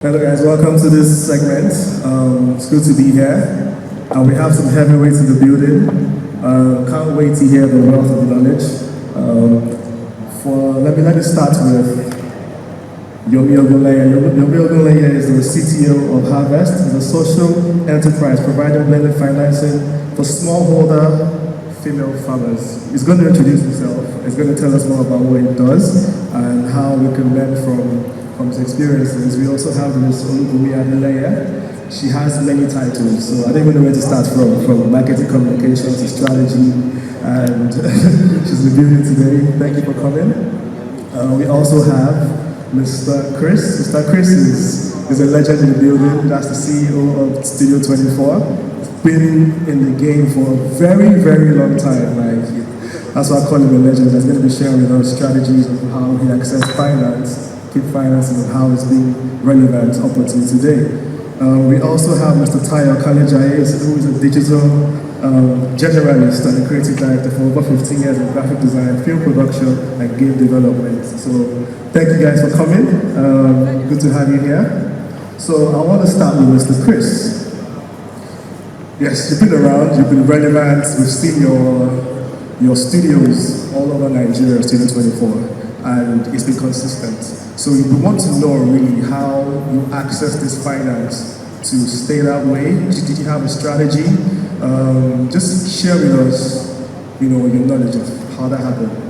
Hello guys, welcome to this segment. It's good to be here. We have some heavyweights in the building. Can't wait to hear the wealth of knowledge. Let me start with Yomi Ogunleye. Yomi Ogunleye is the CTO of Harvest. It's a social enterprise providing blended financing for smallholder female farmers. He's going to introduce himself. He's going to tell us more about what he does and how we can learn from his experiences. We also have Ms. Olubumi Adeleye. She has many titles, so I don't even know where to start from marketing communications to strategy, and she's in the building today. Thank you for coming. We also have Mr. Chris. Mr. Chris is a legend in the building. That's the CEO of Studio 24. Been in the game for a very, very long time. That's why I call him a legend. He's going to be sharing with us strategies of how he accessed finance, keep financing, and how it's been relevant up until today. We also have Mr. Tayo Kalejaye, who is a digital generalist and a creative director for over 15 years in graphic design, film production, and game development. So thank you guys for coming. Good to have you here. So I want to start with Mr. Chris. Yes, you've been around, you've been relevant, we've seen your studios all over Nigeria, Studio 24, and it's been consistent. So we want to know really how you access this finance to stay that way. Did you have a strategy? Just share with us, your knowledge of how that happened.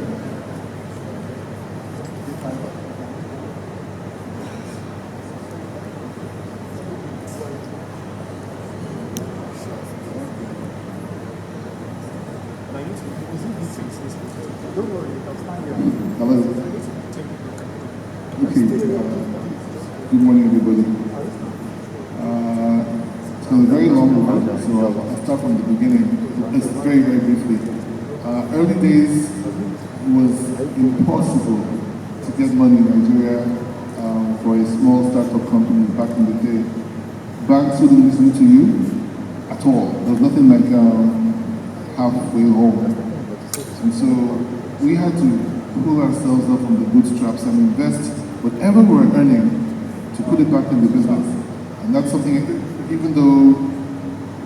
Hello. Okay. Good morning, everybody. It's been a very long road, so I'll start from the beginning. Just very, very briefly. Early days, it was impossible to get money in Nigeria for a small startup company back in the day. Banks wouldn't listen to you at all. There was nothing like halfway home. And so we had to pull ourselves up from the bootstraps and invest whatever we were earning to put it back in the business. And that's something, even though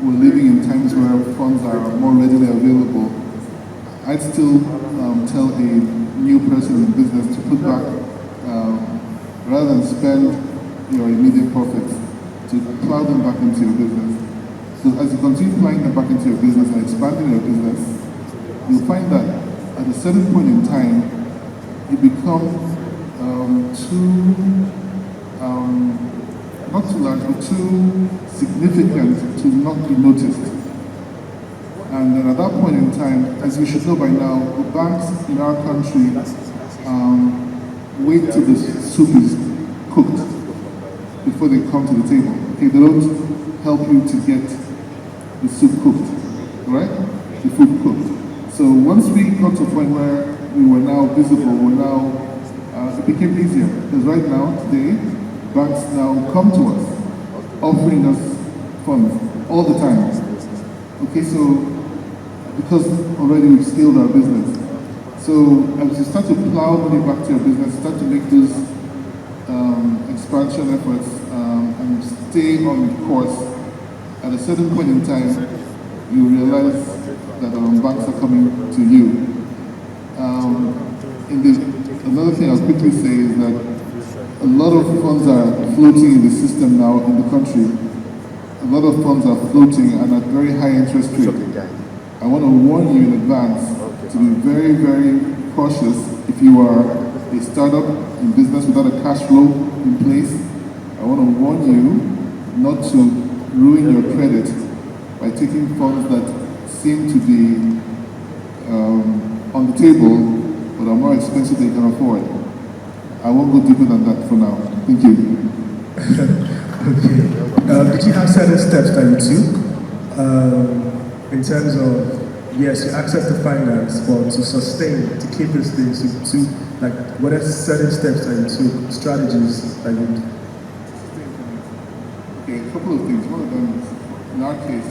we're living in times where funds are more readily available, I'd still tell a new person in business to put back, rather than spend your immediate profits, to plow them back into your business. So as you continue plowing them back into your business and expanding your business, you'll find that at a certain point in time, you become not too large, but too significant to not be noticed. And then at that point in time, as we should know by now, the banks in our country wait till the soup is cooked before they come to the table. Okay, they don't help you to get the soup cooked, right? The food cooked. So once we got to a point where we were now visible, it became easier. Because right now, today, banks now come to us, offering us funds all the time. Okay, so because already we've scaled our business. So as you start to plow money back to your business, start to make those expansion efforts and stay on course, at a certain point in time, you realize that banks are coming to you. Another thing I'll quickly say is that a lot of funds are floating in the system now in the country. A lot of funds are floating and at very high interest rate. I want to warn you in advance to be very, very cautious if you are a startup in business without a cash flow in place. I want to warn you not to ruin your credit by taking funds that seem to be on the table, but are more expensive than you can afford. I won't go deeper than that for now. Thank you. Okay. Did you have certain steps that you took in terms of, yes, you access the finance, but to sustain, to keep this thing, what are certain steps that you took, strategies that you took? Okay, a couple of things. One of them is, in our case,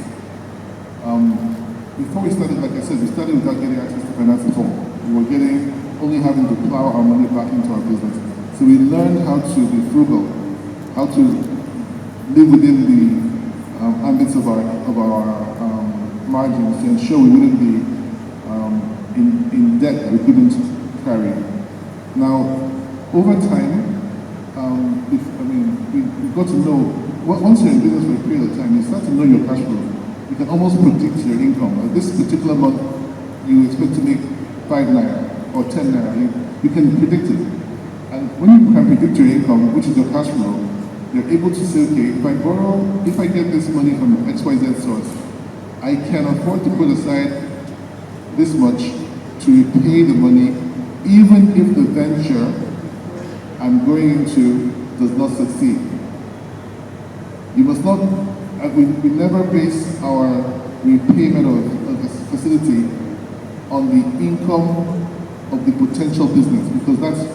before we started, like I said, we started without getting access to finance at all. We were only having to plow our money back into our business. So we learned how to be frugal. how to live within the ambits of our margins to ensure we wouldn't be in debt that we couldn't carry. Now, over time, we've got to know, once you're in business for a period of time, you start to know your cash flow. You can almost predict your income. Like this particular month, you expect to make 5 naira or 10 naira. You can predict it. And when you can predict your income, which is your cash flow, you're able to say, okay, if I get this money from XYZ source, I can afford to put aside this much to repay the money, even if the venture I'm going into does not succeed. You must not, we never base our repayment of the facility on the income of the potential business, because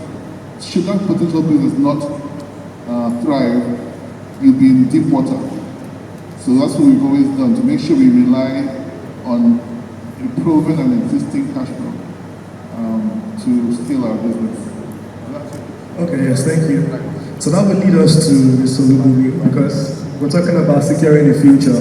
should that potential business not thrive, you'll be in deep water. So that's what we've always done, to make sure we rely on a proven and existing cash flow to scale our business. Okay, yes, thank you. So that will lead us to the soluble, because we're talking about securing the future.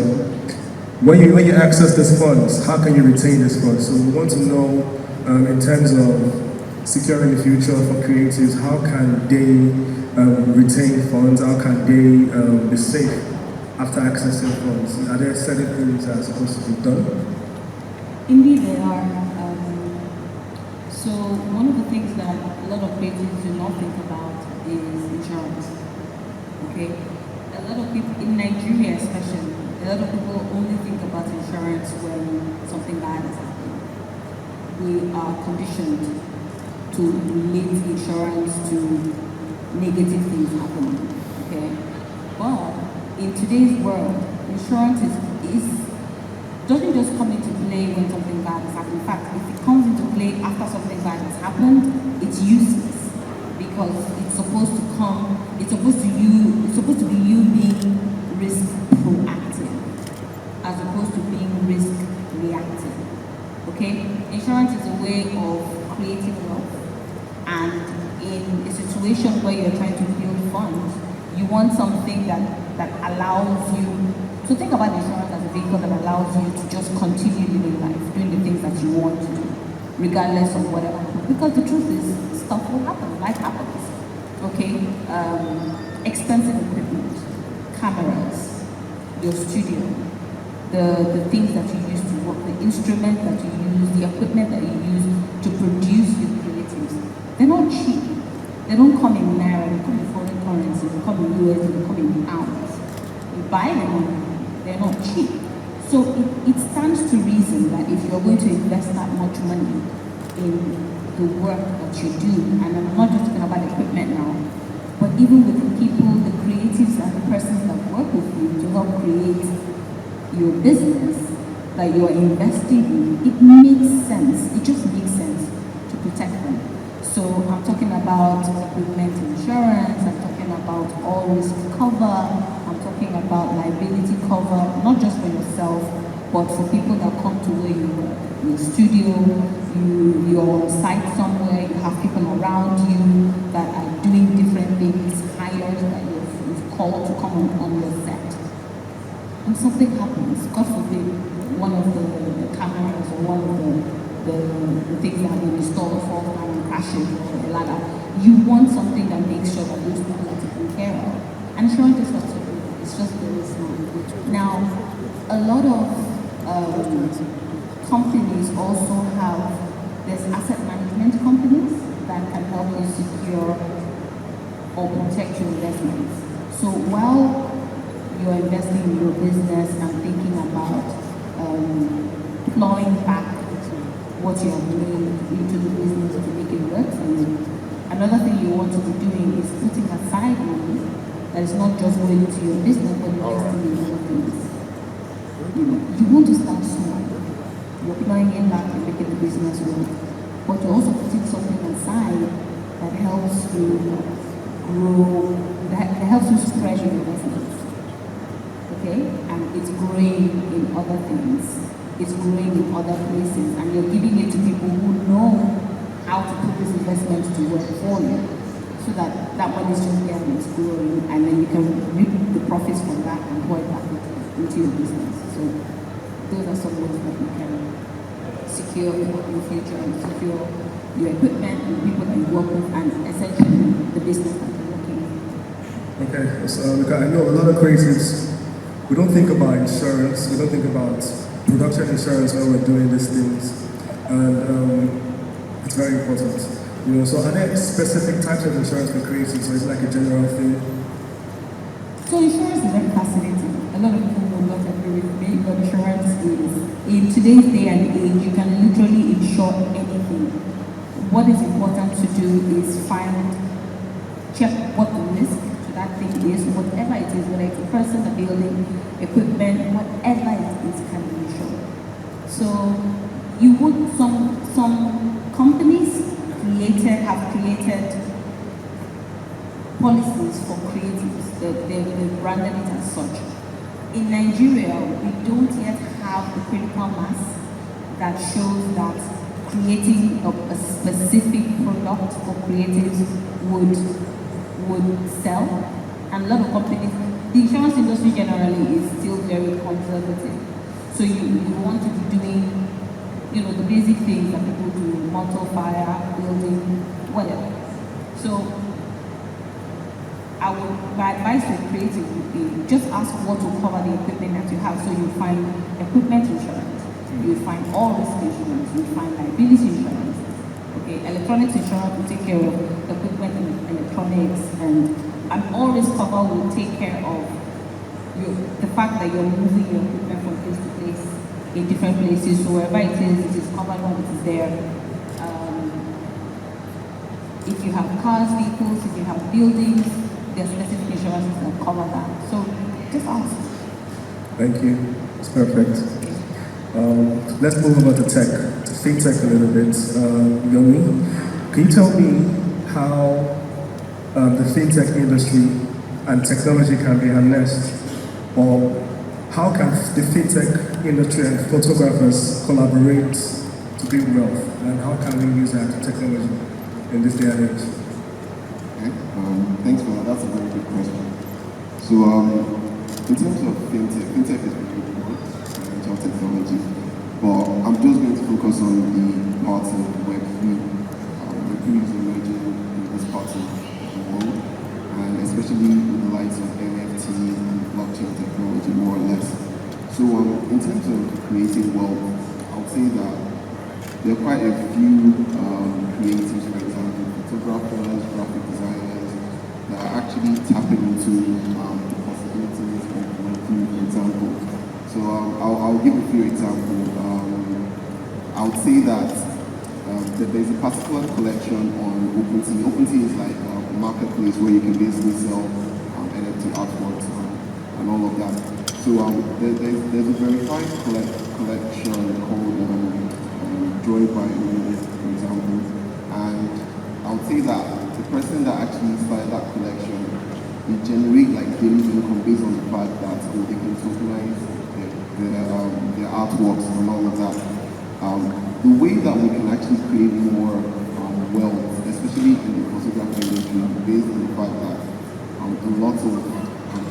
When you access these funds, how can you retain these funds? So we want to know, in terms of securing the future for creatives, how can they retain funds? How can they be safe after accessing funds? Are there certain things that are supposed to be done? Indeed, there are. So one of the things that a lot of creatives do not think about is insurance. Okay, a lot of people in Nigeria, especially, a lot of people only think about insurance when something bad has happened. We are conditioned to relate insurance to negative things happening. Okay, but in today's world, insurance doesn't just come into play when something bad has happened. In fact, if it comes into play after something bad has happened, it's useless, because it's supposed to be you being risk proactive as opposed to being risk reactive. Okay? Insurance is a way of creating wealth, and in a situation where you're trying to build funds, you want something that allows you to think about insurance as a vehicle that allows you to just continue living life, doing the things that you want to do, regardless of whatever happens. Because the truth is, stuff will happen, life happens. Okay? Expensive equipment, cameras, your studio, the things that you use to work, the instruments that you use, the equipment that you use to produce your creatives, they're not cheap. They don't come in naira, they come in foreign currency, they come in US, they come in pounds. You buy them, they're not cheap. So it stands to reason that if you're going to invest that much money in the work that you do, and I'm not just talking about equipment now, but even with the people, the creatives and the persons that work with you to help create your business that you're investing in, it makes sense. It just makes sense to protect them. So I'm talking about equipment insurance, I'm talking about all risk cover, I'm talking about liability cover, not just for yourself, but for people that come to where you work. Your studio, you're on site somewhere, you have people around you that are doing different things, hires that you've called to come on your set. And something happens, God forbid, one of the cameras or one of the things that have been installed falls down and crashes or a ladder. You want something that makes sure that those people are taken care of. And insurance is not so good. It's just very small. Now, a lot of companies also have, there's asset management companies that can help you secure or protect your investments. So while you're investing in your business and thinking about plowing back what you are doing into the business to make it work for you, another thing you want to be doing is putting aside money that is not just going into your business, but investing in other things. You want to start small. You're plowing in back and making the business work, but you're also putting something aside that helps you grow, that helps you spread your investments. Okay? And it's growing in other things. It's growing in other places, and you're giving it to people who know how to put this investment to work for you. so that that money is just there and it's growing, and then you can reap the profits from that and pour it back into your business. So those are some ways that you can secure your future and secure your equipment and people that you work with, and essentially the business that you're working in. Okay, so I know a lot of creatives, we don't think about insurance, we don't think about production insurance when we're doing these things, and it's very important. You know, so are there specific types of insurance for creatives, or is it like a general thing? So insurance is very fascinating. A lot of people will not agree with me, but insurance is, in today's day and age, you can literally insure anything. What is important to do is check what the risk to that thing is, whatever it is, whether it's a person, a building, equipment, whatever it is can be insured. So you would, some companies have created policies for creatives. They've branded it as such. In Nigeria, we don't yet have the critical mass that shows that creating a specific product for creatives would sell. And a lot of companies, the insurance industry generally is still very conservative. So you want to be doing, the basic things that people do, motor, fire, building, whatever. So my advice to creative would be just ask what will cover the equipment that you have. So you find equipment insurance, you find all risk insurance, you find liability insurance. Okay, electronics insurance will take care of equipment and electronics, and all risk cover will take care of the fact that you're moving your equipment from place to place in different places. So wherever it is covered when it is there. If you have cars, vehicles, if you have buildings, there are specific insurances that cover that. So just ask. Thank you. It's perfect. Let's move over to tech, to fintech a little bit. Yomi, can you tell me how the fintech industry and technology can be harnessed, or how can the fintech industry and photographers collaborate to build wealth, and how can we use that technology in this day and age? Okay. Thanks for that. That's a very good question. So, in terms of fintech is very broad, financial technology, but I'm just going to focus on the parts of Web3. Web3 is emerging in this part of the world, and especially with the likes of NFT and blockchain technology, more or less. So, in terms of creating wealth, I would say that there are quite a few creatives, for example, photographers, graphic designers, that are actually tapping into the possibilities of Web3, for example. So I'll give a few examples. I would say that there's a particular collection on OpenSea. OpenSea is like a marketplace where you can basically sell NFT artworks and all of that. So there's a verified collection called Joy by Owen, for example, and I would say that the person that actually started that collection, they generate like daily income based on the fact that they can tokenize their artworks and all of that. The way that we can actually create more wealth, especially in the photography industry, based on the fact that a lot of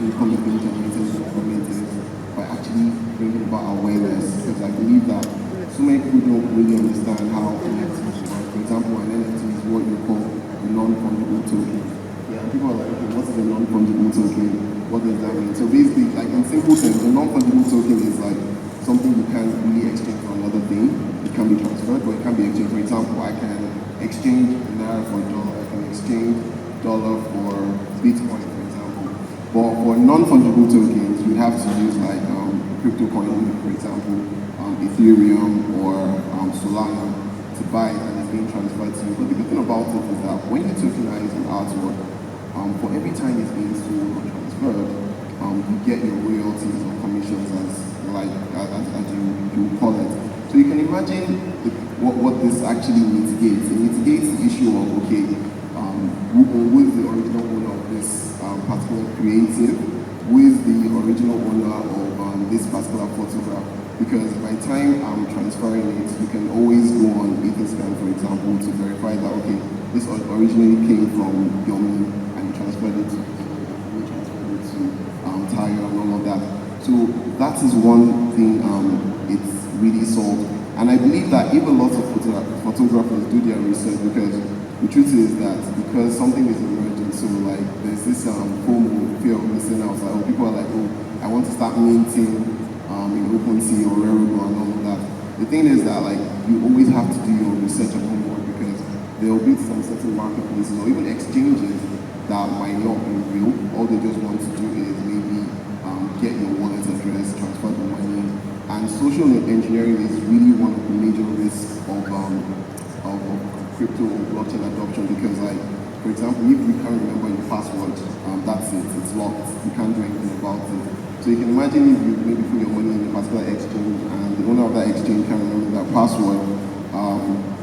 income is being generated from it is by actually bringing about awareness, because I believe that so many people don't really understand how NFTs work. For example, an NFT is what you call a non-fungible token. Yeah, and people are like, okay, what is a non-fungible token? What does that mean? So basically, like in simple terms, a non-fungible token is like something you can't really exchange for another thing. It can be transferred, but it can be exchanged. For example, I can exchange Naira for dollar. I can exchange dollar for Bitcoin, for example. But for non-fungible tokens, you have to use like crypto coin, for example, Ethereum or Solana to buy it, and it's being transferred to you. But the good thing about it is that when you tokenize an artwork, for every time it's being sold or transferred, you get your royalties or commissions as you call it. So you can imagine what this actually mitigates. It mitigates the issue of, okay, who is the original owner of this particular creative, who is the original owner of this particular photograph, because by the time I'm transferring it, you can always go on Etherscan, for example, to verify that, okay, this originally came from Yomi and you transferred it to Tayo and all of that. So that is one thing it's really solved. And I believe that even lots of photographers do their research, because the truth is that because something is emerging, so like there's this FOMO, fear of missing out. Like, people are like, oh, I want to start minting in OpenSea or Rarible and all of that. The thing is that like you always have to do your research and homework, because there will be some certain marketplaces or even exchanges that might not be real. All they just want to do is maybe get your wallet address, transfer the money. And social engineering is really one of the major risks of crypto or blockchain adoption, because like, for example, if you can't remember your password, that's it, it's locked, you can't do anything about it. So you can imagine if you maybe put your money in a particular exchange and the owner of that exchange can't remember that password,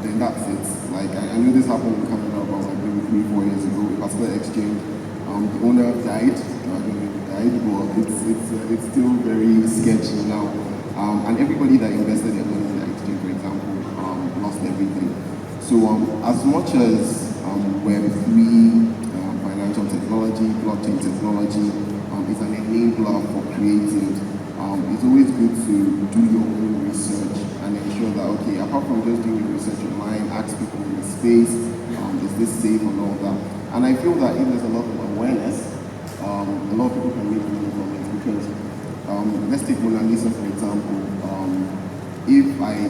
then that's it. Like, I know this happened in Canada about like maybe 3-4 years ago, a particular exchange, the owner died, I don't know if he died, but it's still very sketchy now. And everybody that invested their money in that exchange, for example, lost everything. So as much as Web3, financial technology, blockchain technology is an enabler for creatives, it's always good to do your own research and ensure that, okay, apart from just doing your research online, ask people in the space, is this safe and all that. And I feel that if there's a lot of awareness, a lot of people can make money from it, because let's take Mona Lisa for example. If I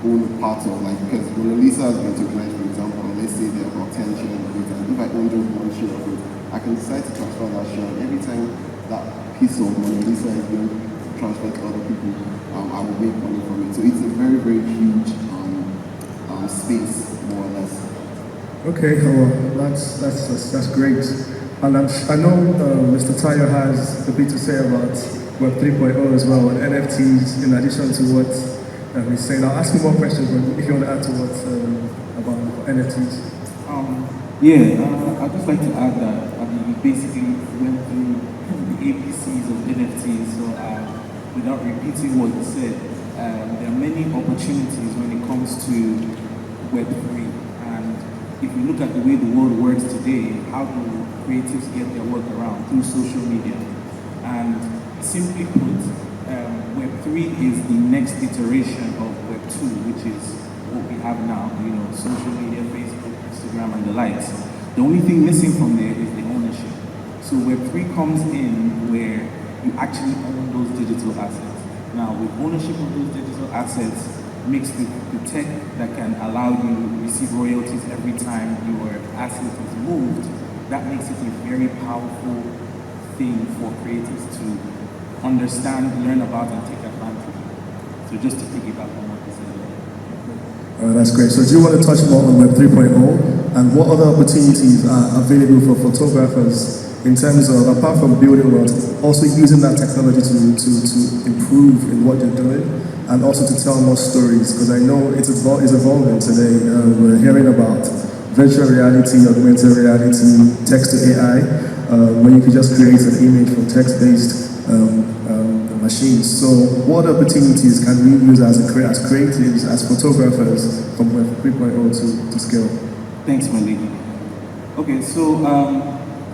own part of, like, because Mona Lisa has been tokenized, for example, and let's say there are about 10 shares of it, and if I own just one share of it, I can decide to transfer that share, and every time that piece of Mona Lisa is being transferred to other people, I will make money from it. So it's a very, very huge space, more or less. Okay, well, that's great. And I know Mr. Tayo has a bit to say about Web 3.0 as well, and NFTs, in addition to what he's saying. I'll ask you more questions, but if you want to add to what about NFTs. I'd just like to add that we basically went through the ABCs of NFTs, so without repeating what you said, there are many opportunities when it comes to Web3. And if you look at the way the world works today, how do creatives get their work around? Through social media. And simply put, Web3 is the next iteration of Web2, which is what we have now, social media, Facebook, Instagram, and the likes. The only thing missing from there is the ownership. So Web3 comes in where you actually own those digital assets. Now, with ownership of those digital assets, mixed with the tech that can allow you to receive royalties every time your asset is moved, that makes it a very powerful thing for creators to understand, learn about, and take advantage of. So just to piggyback on what you said. That's great. So do you want to touch more on Web 3.0 and what other opportunities are available for photographers in terms of, apart from building wealth, also using that technology to improve in what you're doing and also to tell more stories? Because I know it's evolving today. We're hearing about virtual reality, augmented reality, text to AI, where you can just create an image from text-based machines. So what opportunities can we use as creatives, as photographers from Web 3.0 to scale? Thanks, Malik. Okay, so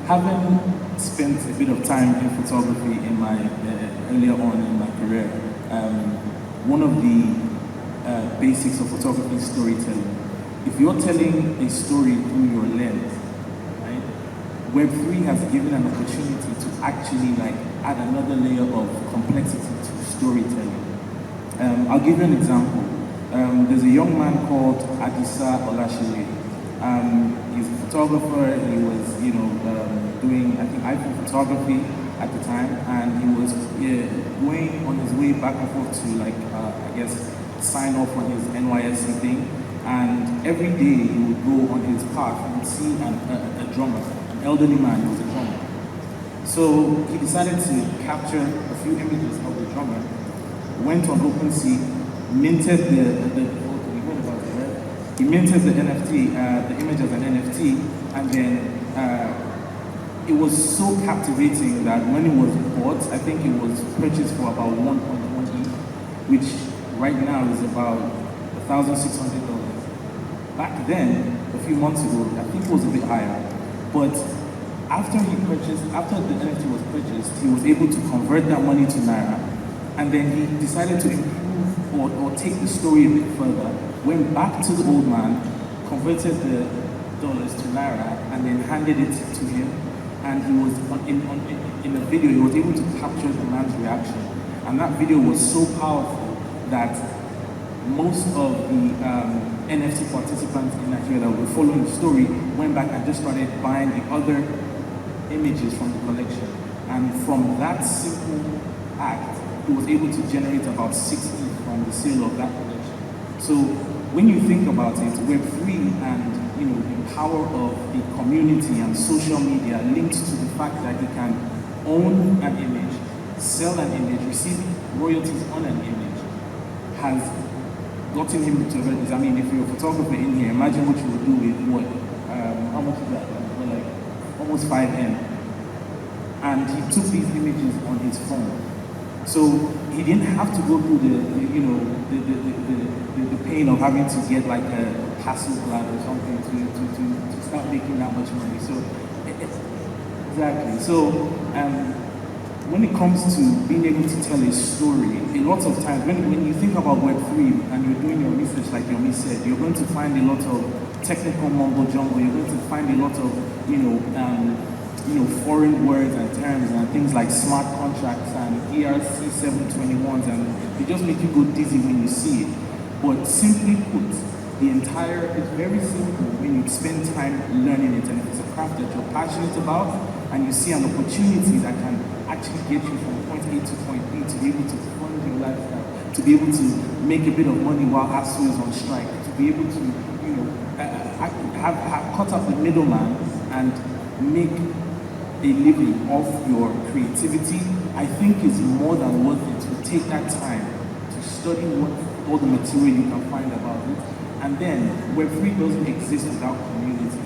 having spent a bit of time in photography in my earlier on in my career, one of the basics of photography is storytelling. If you're telling a story through your lens, right, Web3 has given an opportunity to actually add another layer of complexity to storytelling. I'll give you an example. There's a young man called Adisa Olashile. He's a photographer. He was, doing, I think, iPhone photography at the time, and he was going on his way back and forth to, sign off on his NYSC thing. And every day he would go on his path and would see a drummer, an elderly man who was a drummer. So he decided to capture a few images of the drummer, went on OpenSea, minted he minted the NFT, the image as an NFT, and then it was so captivating that when it was bought, I think it was purchased for about 1.1 ETH, which right now is about $1,600. Back then, a few months ago, I think it was a bit higher. But after the NFT was purchased, he was able to convert that money to Naira, and then he decided to improve or take the story a bit further, went back to the old man, converted the dollars to Naira, and then handed it to him. And he was in a video, he was able to capture the man's reaction. And that video was so powerful that most of the NFT participants in Nigeria that were following the story went back and just started buying the other images from the collection. And from that simple act, he was able to generate about 60 from the sale of that collection. So when you think about it, Web3 and the power of the community and social media linked to the fact that he can own an image, sell an image, receive royalties on an image, has gotten him to a very, I mean, if you're a photographer in here, imagine what you would do with what, how much is that? Well, like almost 5M. And he took these images on his phone. So he didn't have to go through the pain of having to get like a Hasselblad or something to start making that much money. So exactly. So when it comes to being able to tell a story, a lot of times when you think about Web3 and you're doing your research, like Yomi said, you're going to find a lot of technical mumbo jumbo. You're going to find a lot of foreign words and terms and things like smart contracts and ERC 721s, and they just make you go dizzy when you see it. But simply put, it's very simple when you spend time learning it, and if it's a craft that you're passionate about and you see an opportunity that can actually get you from point A to point B to be able to fund your lifestyle, to be able to make a bit of money while ASU is on strike, to be able to have cut up the middleman and make a living off your creativity, I think is more than worth it to take that time to study all the material you can find about it. And then Web3 doesn't exist without community.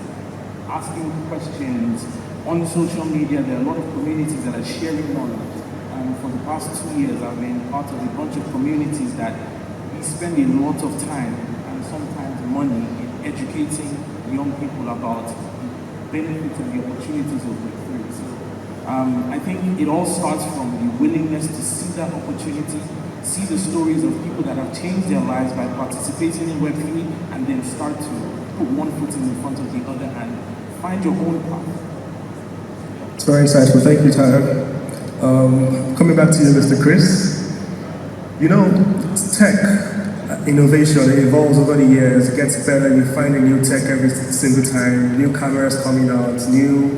Asking questions on social media, there are a lot of communities that are sharing knowledge. And for the past 2 years, I've been part of a bunch of communities that we spend a lot of time and sometimes money in educating young people about the benefits and the opportunities of Web3. So I think it all starts from the willingness to see that opportunity, see the stories of people that have changed their lives by participating in Web3, and then start to put one foot in front of the other and find your own path. It's very insightful. Thank you, Tyler. Coming back to you, Mr. Chris. Tech innovation, it evolves over the years, it gets better, you find a new tech every single time, new cameras coming out, new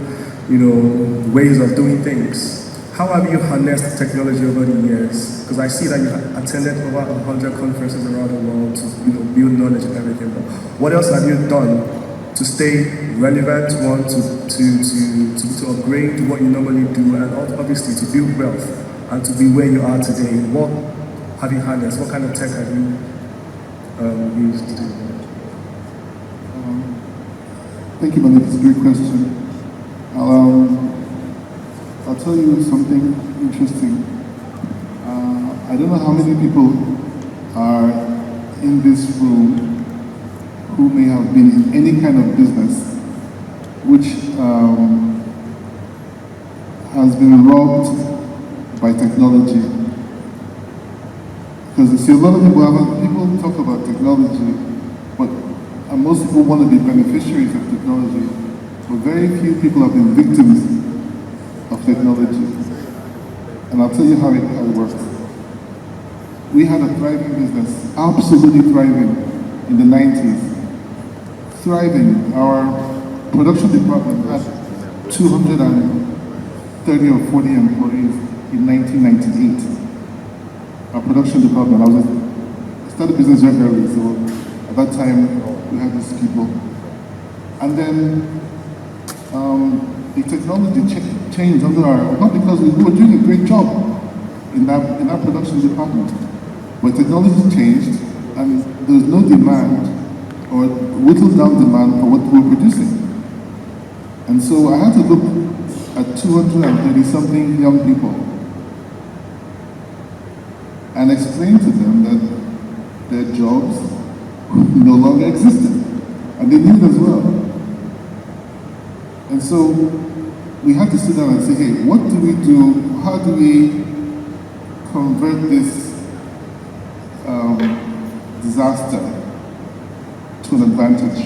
ways of doing things. How have you harnessed technology over the years? Because I see that you've attended over 100 conferences around the world to build knowledge and everything. But what else have you done to stay relevant, to upgrade what you normally do, and obviously to build wealth and to be where you are today? What have you harnessed? What kind of tech have you used to do that? Thank you, Malik. It's a great question. I'll tell you something interesting. I don't know how many people are in this room who may have been in any kind of business which has been robbed by technology. Because you see, a lot of people talk about technology, but most people want to be beneficiaries of technology, but very few people have been victims of technology. And I'll tell you how it works. We had a thriving business, absolutely thriving in the 90s. Thriving. Our production department had 230 or 40 employees in 1998. Our production department, I started business very early, so at that time we had these people. And then the technology changed under not because we were doing a great job in our production department, but technology changed and there was no demand or whittled down demand for what we were producing. And so I had to look at 230-something young people and explained to them that their jobs no longer existed, and they knew it as well. And so we had to sit down and say, hey, what do we do? How do we convert this disaster to an advantage?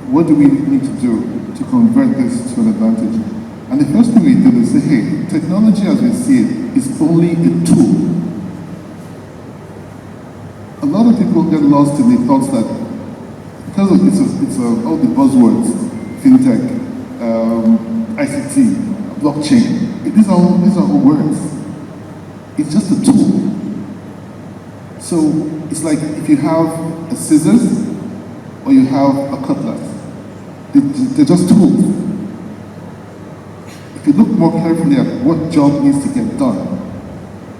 What do we need to do to convert this to an advantage? And the first thing we did is say, hey, technology as we see it is only a tool. A lot of people get lost in the thoughts that because of all the buzzwords, fintech, ICT, blockchain, these are all words. It's just a tool. So it's like if you have a scissors or you have a cutlass. They're just tools. If you look more carefully at what job needs to get done,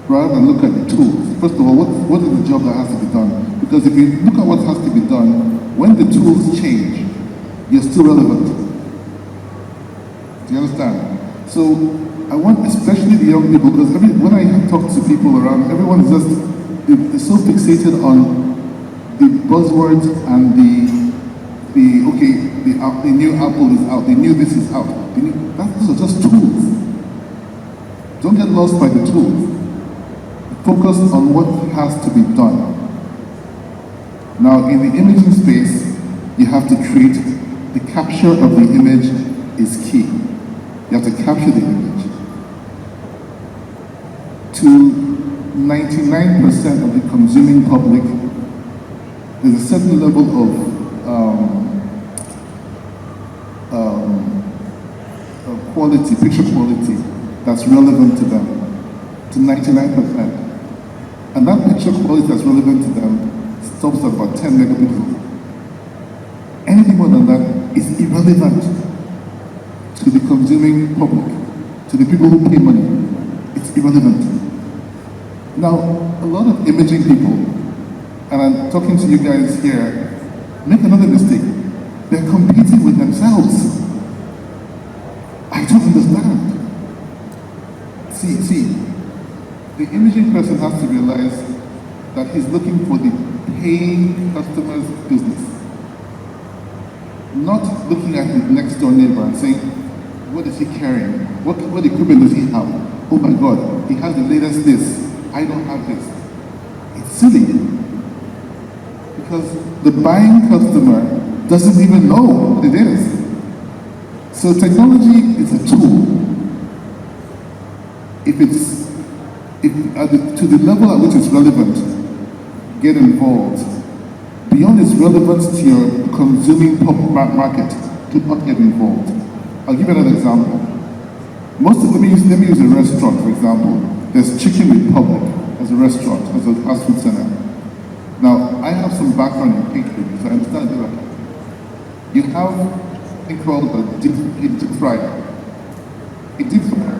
rather than look at the tools, first of all, what is the job that has to be done? Because if you look at what has to be done, when the tools change, you're still relevant. Do you understand? So I want especially the young people, because when I talk to people around, everyone's just they're so fixated on the buzzwords and the new Apple is out, the new this is out. Those are just tools. Don't get lost by the tools. Focus on what has to be done. Now, in the imaging space, you have to create the capture of the image is key. You have to capture the image. To 99% of the consuming public, there's a certain level of quality, picture quality, that's relevant to them, to 99%. And that picture quality that's relevant to them stops at about 10 megapixels. Anything more than that is irrelevant to the consuming public, to the people who pay money. It's irrelevant. Now, a lot of imaging people, and I'm talking to you guys here, make another mistake. They're competing with themselves. I don't understand. See, the imaging person has to realize that he's looking for the paying customer's business. Not looking at his next door neighbor and saying, what is he carrying? What equipment does he have? Oh my God, he has the latest this. I don't have this. It's silly. Because the buying customer doesn't even know what it is. So technology is a tool. To the level at which it's relevant, get involved. Beyond its relevance to your consuming market, do not get involved. I'll give you another example. Let me use a restaurant, for example. There's Chicken Republic as a restaurant, as a fast food center. Now, I have some background in catering, so I understand that. You have something called a deep fryer. A deep fryer,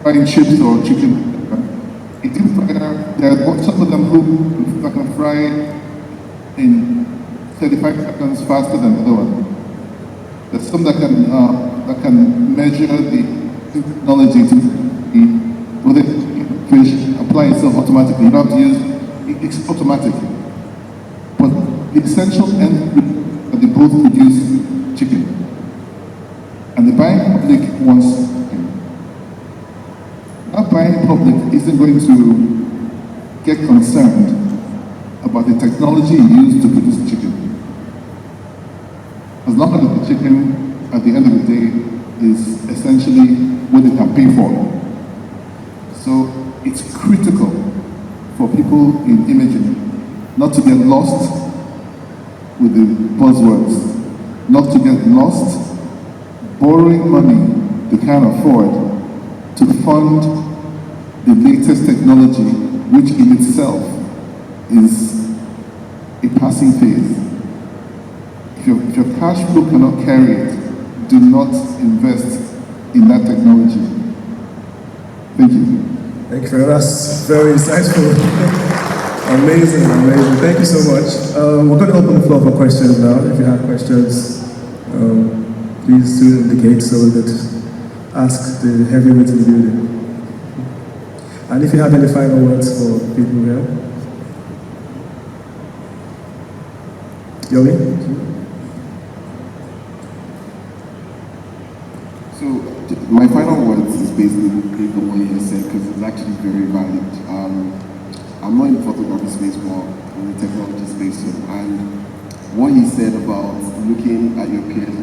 frying chips or chicken. A deep fryer, there are some of them who can fry in 35 seconds faster than the other one. There's some that can measure the technology to whether fish apply itself automatically. You don't have to use it's automatic. But the essential end that they both produce chicken. And the buying public wants chicken. That buying public isn't going to get concerned about the technology used to produce chicken. As long as the chicken, at the end of the day, is essentially what they can pay for. So it's critical for people in imaging not to get lost with the buzzwords, not to get lost borrowing money they can't afford to fund the latest technology, which in itself is a passing phase. If your cash flow cannot carry it, do not invest in that technology. Thank you. Thank you for that. That's very insightful. Amazing. Thank you so much. We're going to open the floor for questions now. If you have questions, please do indicate so we could ask the heavyweight in the building. And if you have any final words for people here. Yomi? So my final words is basically the one he said because it's actually very valid. I'm not in the photography space, but in the technology space. And what he said about looking at your peers,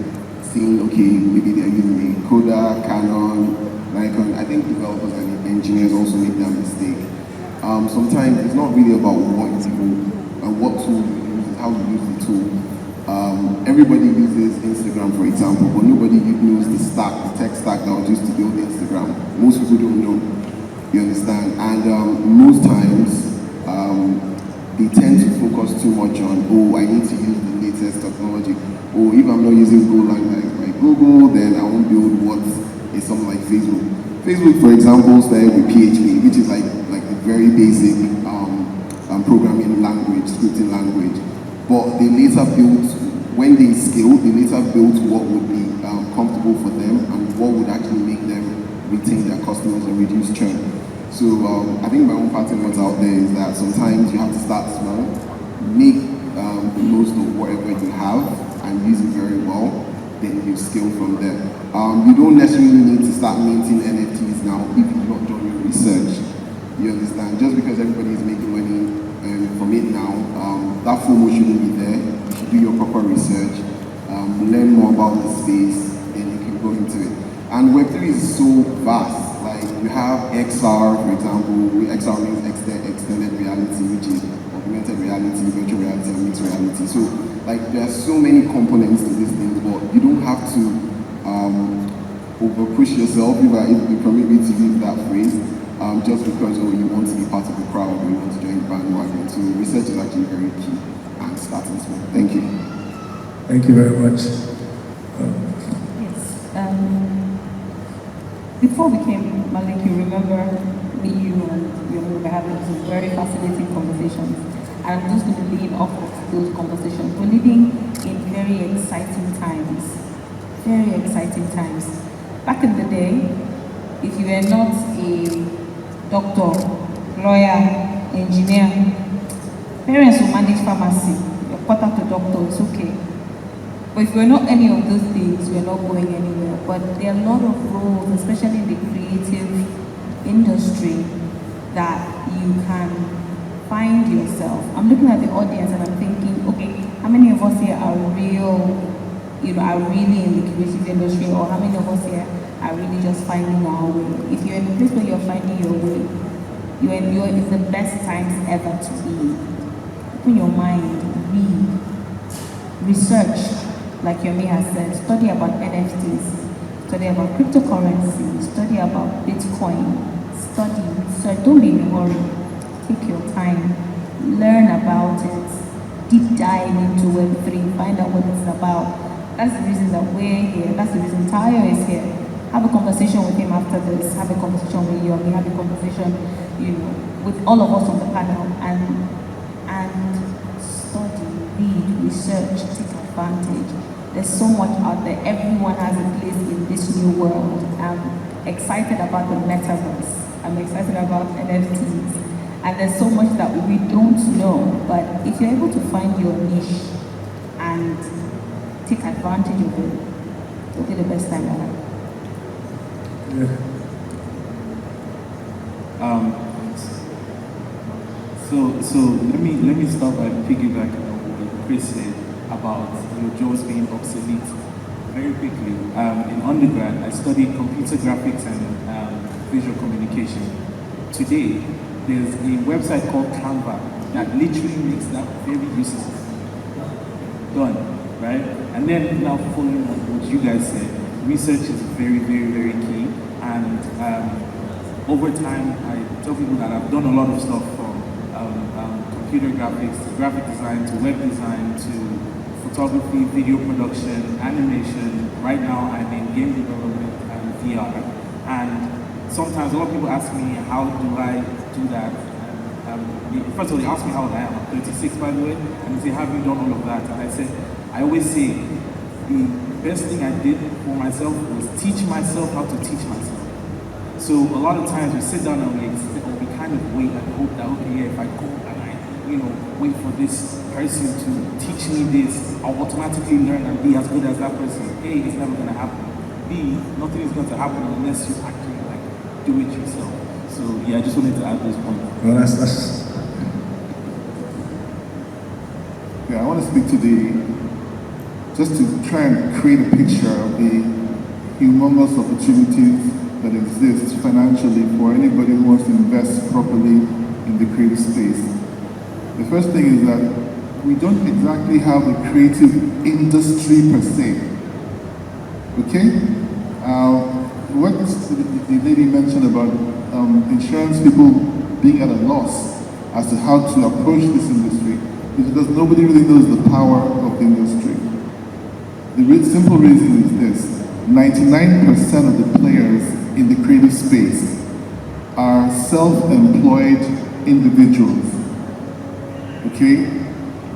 seeing, okay, maybe they're using a Kodak, Canon, Nikon. I think developers and engineers also make that mistake. Sometimes it's not really about what you do and what tool you use, how you use the tool. Everybody uses Instagram, for example, but nobody knows the tech stack that was used to build Instagram. Most people don't know, you understand? And most times, they tend to focus too much on, oh, I need to use the latest technology. Or if I'm not using Golang like Google, then I won't build what is something like Facebook. Facebook, for example, started with PHP, which is like a very basic programming language, scripting language. But they later built, when they scaled, they later built what would be comfortable for them and what would actually make them retain their customers and reduce churn. So I think my own pattern what's out there is that sometimes you have to start small, make the most of whatever you have and use it very well, then you scale from there. You don't necessarily need to start minting NFTs now if you've not done your research. You understand? Just because everybody is making money from it now, that FOMO shouldn't be there. You should do your proper research, learn more about the space, then you can go into it. And Web3 is so vast. Like you have XR, for example. XR means extended reality, which is augmented reality, virtual reality, and mixed reality. So like there are so many components to this thing, but you don't have to over-push yourself, if you permit me to use that phrase, just because you want to be part of the crowd or you want to join the bandwagon. So research is actually very key and starting small. Thank you. Thank you very much. Yes. Before we came, Malik, you remember me, you and your mother having some very fascinating conversations. And I'm just going to lead off of those conversations. We're living in very exciting times. Very exciting times. Back in the day, if you were not a doctor, lawyer, engineer, parents will manage pharmacy. Your quarter to doctor, it's okay. But if you're not any of those things, you're not going anywhere. But there are a lot of roles, especially in the creative industry, that you can find yourself. I'm looking at the audience and I'm thinking, okay, how many of us here are are really in the creative industry, or how many of us here are really just finding our way? If you're in a place where you're finding your way, it's the best times ever to be. Open your mind, read, research. Like Yomi has said, study about NFTs, study about cryptocurrency, study about Bitcoin, study, research, don't be in a hurry. Take your time, learn about it, deep dive into Web3, find out what it's about. That's the reason that we're here, that's the reason Tayo is here. Have a conversation with him after this, have a conversation with Yomi, have a conversation, with all of us on the panel, and study, read, research, take advantage. There's so much out there. Everyone has a place in this new world. I'm excited about the metaverse. I'm excited about NFTs. And there's so much that we don't know. But if you're able to find your niche and take advantage of it, it'll be the best time ever. Yeah. So let me start by piggybacking on what Chris said about your jaws being obsolete. Very quickly, in undergrad, I studied computer graphics and visual communication. Today, there's a website called Canva that literally makes that very useful. Done, right? And then now following on what you guys said, research is very, very, very key. And over time, I tell people that I've done a lot of stuff from computer graphics to graphic design to web design to photography, video production, animation. Right now I'm in game development and VR. And sometimes a lot of people ask me, how do I do that? First of all, they ask me how old I am. I'm 36, by the way, and they say, have you done all of that? And I said, I always say, the best thing I did for myself was teach myself how to teach myself. So a lot of times we sit down and we kind of wait and hope that, okay, yeah, if I go and I, wait for this person to teach me this, I'll automatically learn and be as good as that person. A, it's never going to happen. B, nothing is going to happen unless you actually do it yourself. So yeah, I just wanted to add this point. Well, that's Yeah, I want to speak to just to try and create a picture of the humongous opportunities that exist financially for anybody who wants to invest properly in the creative space. The first thing is that we don't exactly have a creative industry per se. Okay? What the lady mentioned about insurance people being at a loss as to how to approach this industry is because nobody really knows the power of the industry. The simple reason is this: 99% of the players in the creative space are self-employed individuals. Okay?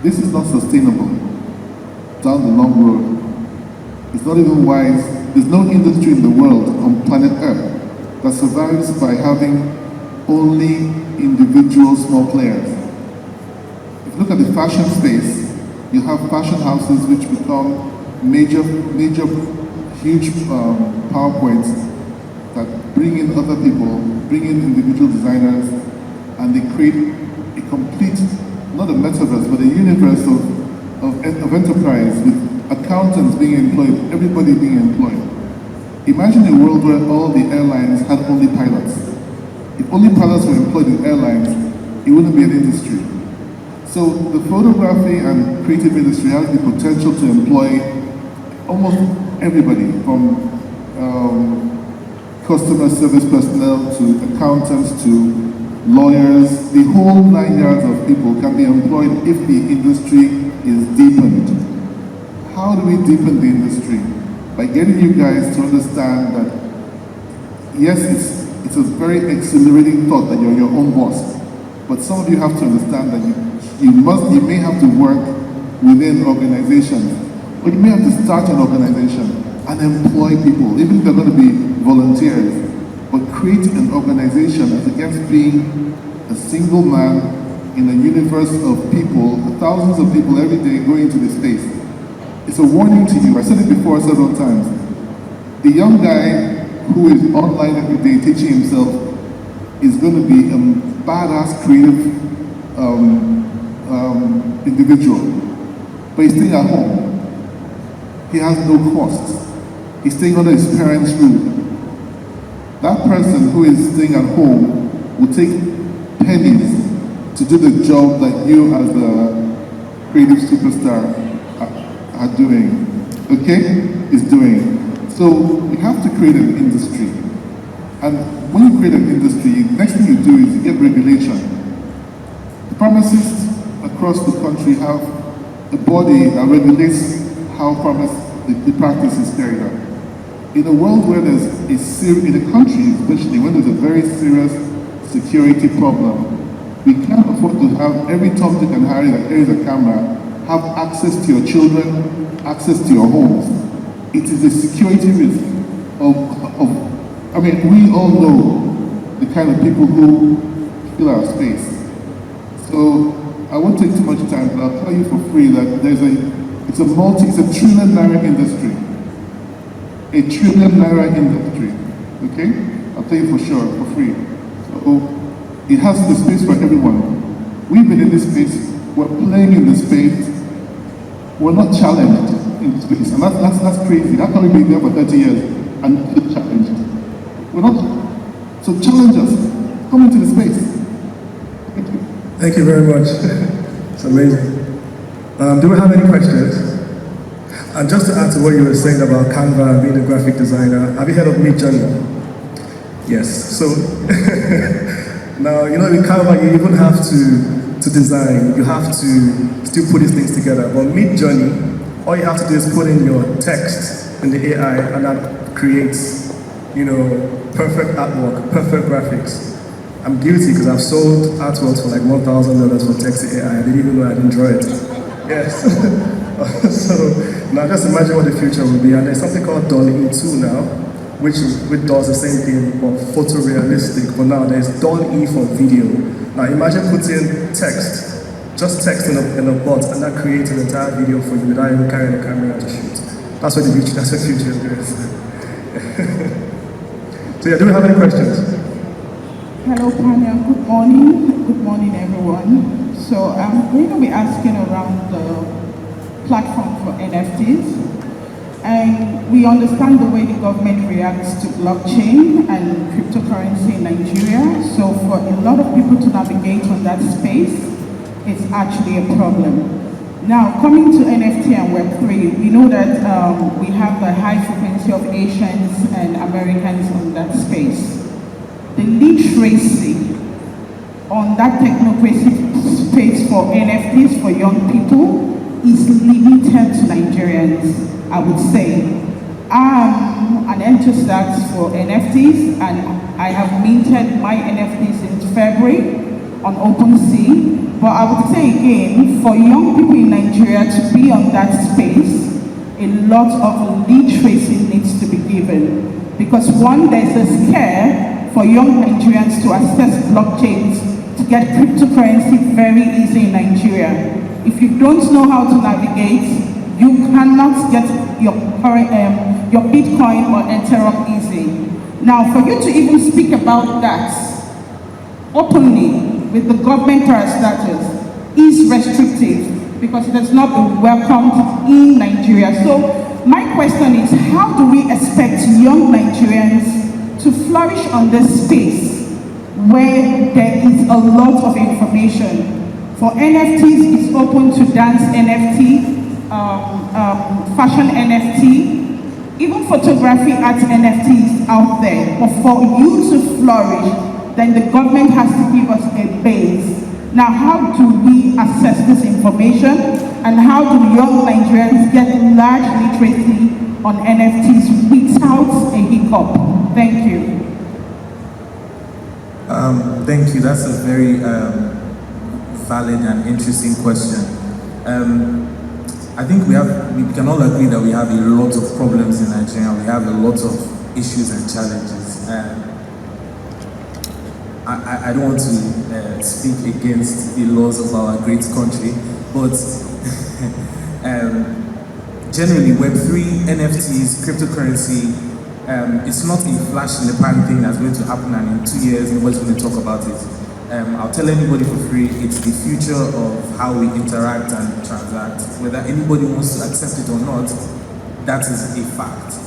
This is not sustainable down the long road. It's not even wise. There's no industry in the world on planet Earth that survives by having only individual small players. If you look at the fashion space, you have fashion houses which become major, huge PowerPoints that bring in other people, bring in individual designers, and they create a complete, not a metaverse, but a universe of enterprise with accountants being employed, everybody being employed. Imagine a world where all the airlines had only pilots. If only pilots were employed in airlines, it wouldn't be an industry. So the photography and creative industry has the potential to employ almost everybody, from customer service personnel to accountants to lawyers. The whole 9 yards of people can be employed if the industry is deepened. How do we deepen the industry? By getting you guys to understand that, yes, it's a very exhilarating thought that you're your own boss, but some of you have to understand that you may have to work within organizations, or you may have to start an organization and employ people, even if they're going to be volunteers, but create an organization as against being a single man in a universe of people, thousands of people every day going into this space. It's a warning to you. I said it before several times. The young guy who is online every day teaching himself is going to be a badass creative individual, but he's staying at home. He has no costs. He's staying under his parents' roof. That person who is staying at home will take pennies to do the job that you as a creative superstar are doing, is doing. So we have to create an industry. And when you create an industry, the next thing you do is you get regulation. The pharmacists across the country have a body that regulates how the practice is carried out. In a world where there's in a country especially, when there's a very serious security problem, we can't afford to have every Tom, Dick and Harry that carries a camera have access to your children, access to your homes. It is a security risk we all know the kind of people who fill our space. So I won't take too much time, but I'll tell you for free that it's a $1 trillion industry. $1 trillion industry, okay? I'll tell you for sure, for free. So it has the space for everyone. We've been in this space, we're playing in this space, we're not challenged in space, and that's crazy. How can we be there for 30 years and not get challenged? We're not. So challenge us. Come into the space. Thank you. Thank you very much. It's amazing. Do we have any questions? And just to add to what you were saying about Canva and being a graphic designer, have you heard of Midjourney? Yes. So now, in Canva, you even have to design. You have to still put these things together. But Midjourney, all you have to do is put in your text in the AI, and that creates, perfect artwork, perfect graphics. I'm guilty because I've sold artworks for like $1,000 for text to AI. I didn't even know I didn't draw it. Yes. So now just imagine what the future will be. And there's something called Dolly E2 now, which does the same thing but photorealistic. But now there's Dolly E for video. Now imagine putting text, just text in a bot, and that creates an entire video for you without even carrying a camera to shoot. That's what the future is. So yeah, do we have any questions? Hello panel, good morning. Good morning everyone. So I'm going to be asking around the platform for NFTs. And we understand the way the government reacts to blockchain and cryptocurrency in Nigeria. So for a lot of people to navigate on that space, it's actually a problem. Now, coming to NFT and Web3, we know that we have the high frequency of Asians and Americans on that space. The literacy on that technocracy space for NFTs for young people is limited to Nigerians, I would say. I'm an enthusiast for NFTs, and I have minted my NFTs since February on OpenSea. But I would say again, for young people in Nigeria to be on that space, a lot of literacy needs to be given. Because one, there's a scare for young Nigerians to access blockchains, to get cryptocurrency very easy in Nigeria. If you don't know how to navigate, you cannot get your Bitcoin or Ethereum easy. Now, for you to even speak about that openly with the government parastatals is restrictive because it has not been welcomed in Nigeria. So my question is, how do we expect young Nigerians to flourish on this space where there is a lot of information? For NFTs, it's open to dance NFT, fashion NFT, even photography art NFTs out there. But for you to flourish, then the government has to give us a base. Now, how do we assess this information, and how do young Nigerians get large literacy on NFTs without a hiccup? Thank you. Thank you. That's a very valid and interesting question. I think we can all agree that we have a lot of problems in Nigeria. We have a lot of issues and challenges. I don't want to speak against the laws of our great country, but generally Web3, NFTs, cryptocurrency, it's not a flash in the pan thing that's going to happen and in 2 years nobody's going to talk about it. I'll tell anybody for free, it's the future of how we interact and transact. Whether anybody wants to accept it or not, that is a fact.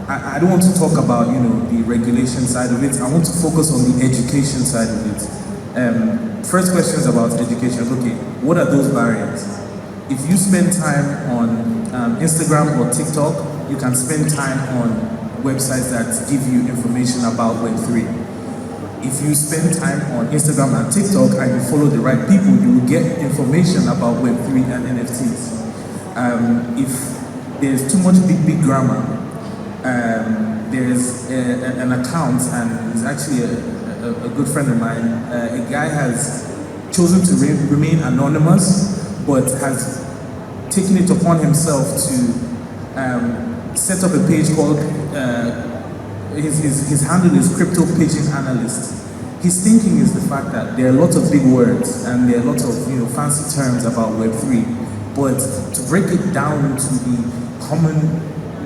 I don't want to talk about the regulation side of it. I want to focus on the education side of it. First question is about education. Okay, what are those barriers? If you spend time on Instagram or TikTok, you can spend time on websites that give you information about Web3. If you spend time on Instagram and TikTok and you follow the right people, you will get information about Web3 and NFTs. If there's too much big grammar, there's an account, and he's actually a good friend of mine. A guy has chosen to remain anonymous, but has taken it upon himself to set up a page called, his handle is Crypto Pigeon Analyst. His thinking is the fact that there are lots of big words and there are lots of fancy terms about Web3, but to break it down to the common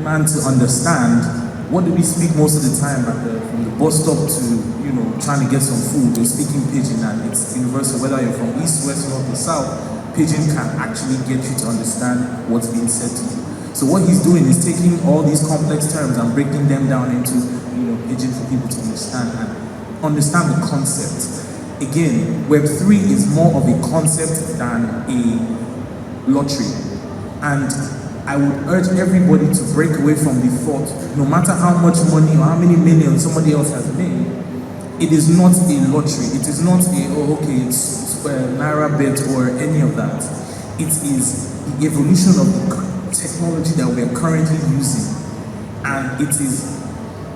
man to understand, what do we speak most of the time from the bus stop to trying to get some food? We're speaking Pidgin, and it's universal. Whether you're from east, west, north, or south, Pidgin can actually get you to understand what's being said to you. So what he's doing is taking all these complex terms and breaking them down into Pidgin for people to understand the concept. Again, Web3 is more of a concept than a lottery, and I would urge everybody to break away from the thought, no matter how much money or how many millions somebody else has made, it is not a lottery. It is not it's Naira bet or any of that. It is the evolution of the technology that we are currently using, and it is,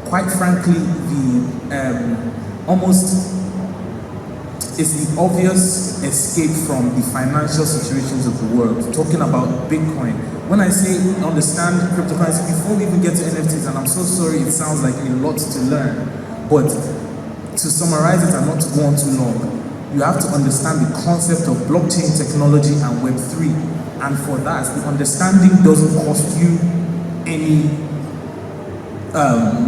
quite frankly, the almost it's the obvious escape from the financial situations of the world, talking about Bitcoin. When I say understand cryptocurrency, before we even get to NFTs, and I'm so sorry it sounds like a lot to learn, but to summarize it and not to go on too long, you have to understand the concept of blockchain technology and Web3. And for that, the understanding doesn't cost you any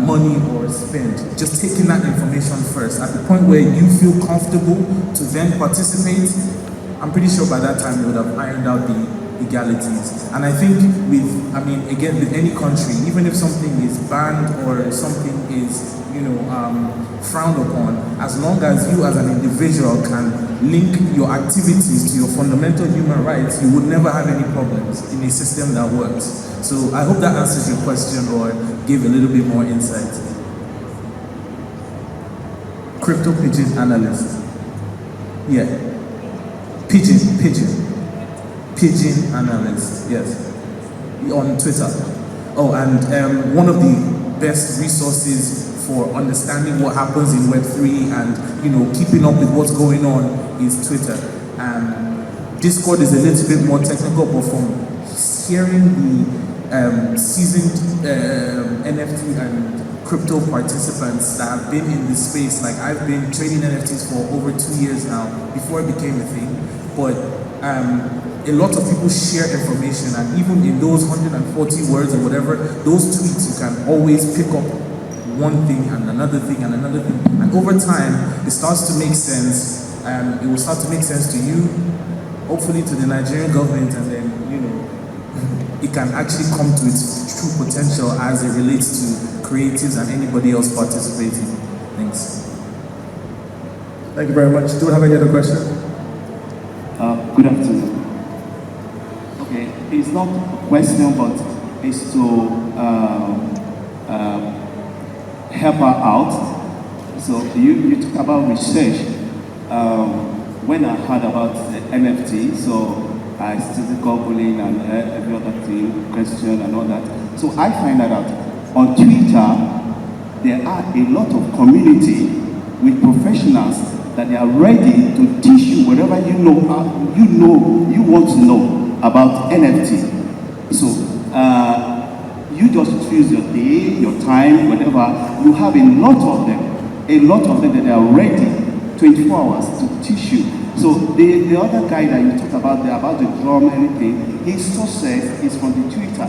money or spend. Just taking that information first. At the point where you feel comfortable to then participate, I'm pretty sure by that time you would have ironed out the legalities. And I think again, with any country, even if something is banned or something is, frowned upon, as long as you as an individual can link your activities to your fundamental human rights, you would never have any problems in a system that works. So I hope that answers your question or gave a little bit more insight. Crypto pigeon analyst. Yeah. Pigeon analyst, yes. On Twitter. Oh, and one of the best resources for understanding what happens in Web3 and keeping up with what's going on is Twitter. Discord is a little bit more technical, but from hearing the seasoned NFT and crypto participants that have been in this space, like I've been trading NFTs for over 2 years now, before it became a thing, but a lot of people share information, and even in those 140 words or whatever, those tweets, you can always pick up one thing and another thing and another thing, and over time it starts to make sense. It will start to make sense to you, hopefully to the Nigerian government, and then it can actually come to its true potential as it relates to creatives and anybody else participating. Thanks. Thank you very much. Do we have any other questions? Good afternoon. Okay, it's not a question, but it's to help her out. So you talk about research. When I heard about the NFT, so I started Googling and every other thing, question and all that. So I find out that on Twitter, there are a lot of community with professionals that they are ready to teach you whatever you want to know about NFT. So you just choose your day, your time, whatever. You have a lot of them that they are ready 24 hours to teach you. So the other guy that you talked about there, about the drum, anything, his sources is from the Twitter.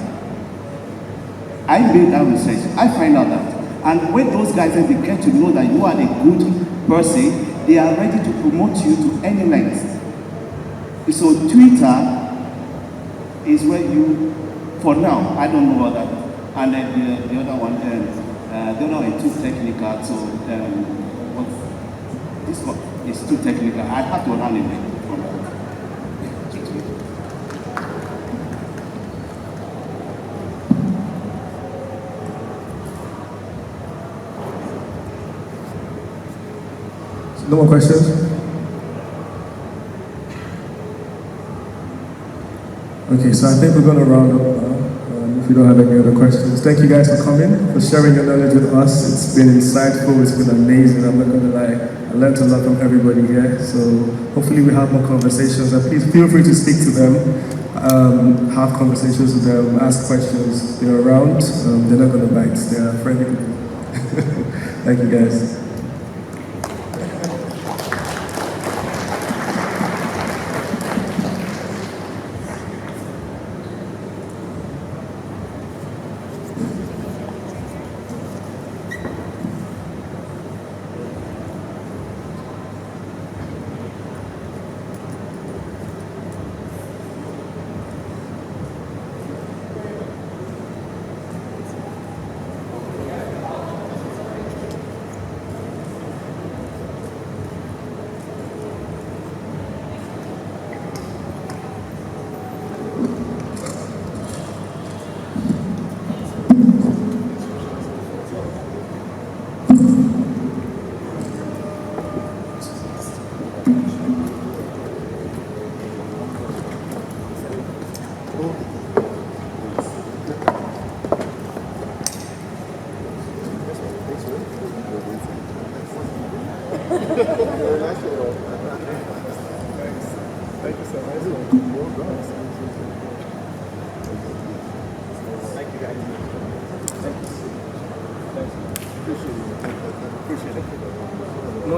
I made that research. I find out that. And when those guys, they get to know that you are a good person, they are ready to promote you to any length. So Twitter is where you, for now, I don't know about that. And then the other one is too technical, so this one is too technical. I have to run it. No more questions? Okay, so I think we're going to round up now. If you don't have any other questions. Thank you guys for coming, for sharing your knowledge with us. It's been insightful, it's been amazing, I'm not going to lie. I learned a lot from everybody here, so hopefully we have more conversations, and please feel free to speak to them, have conversations with them, ask questions. They're around, they're not going to bite, they're friendly people. Thank you guys. No,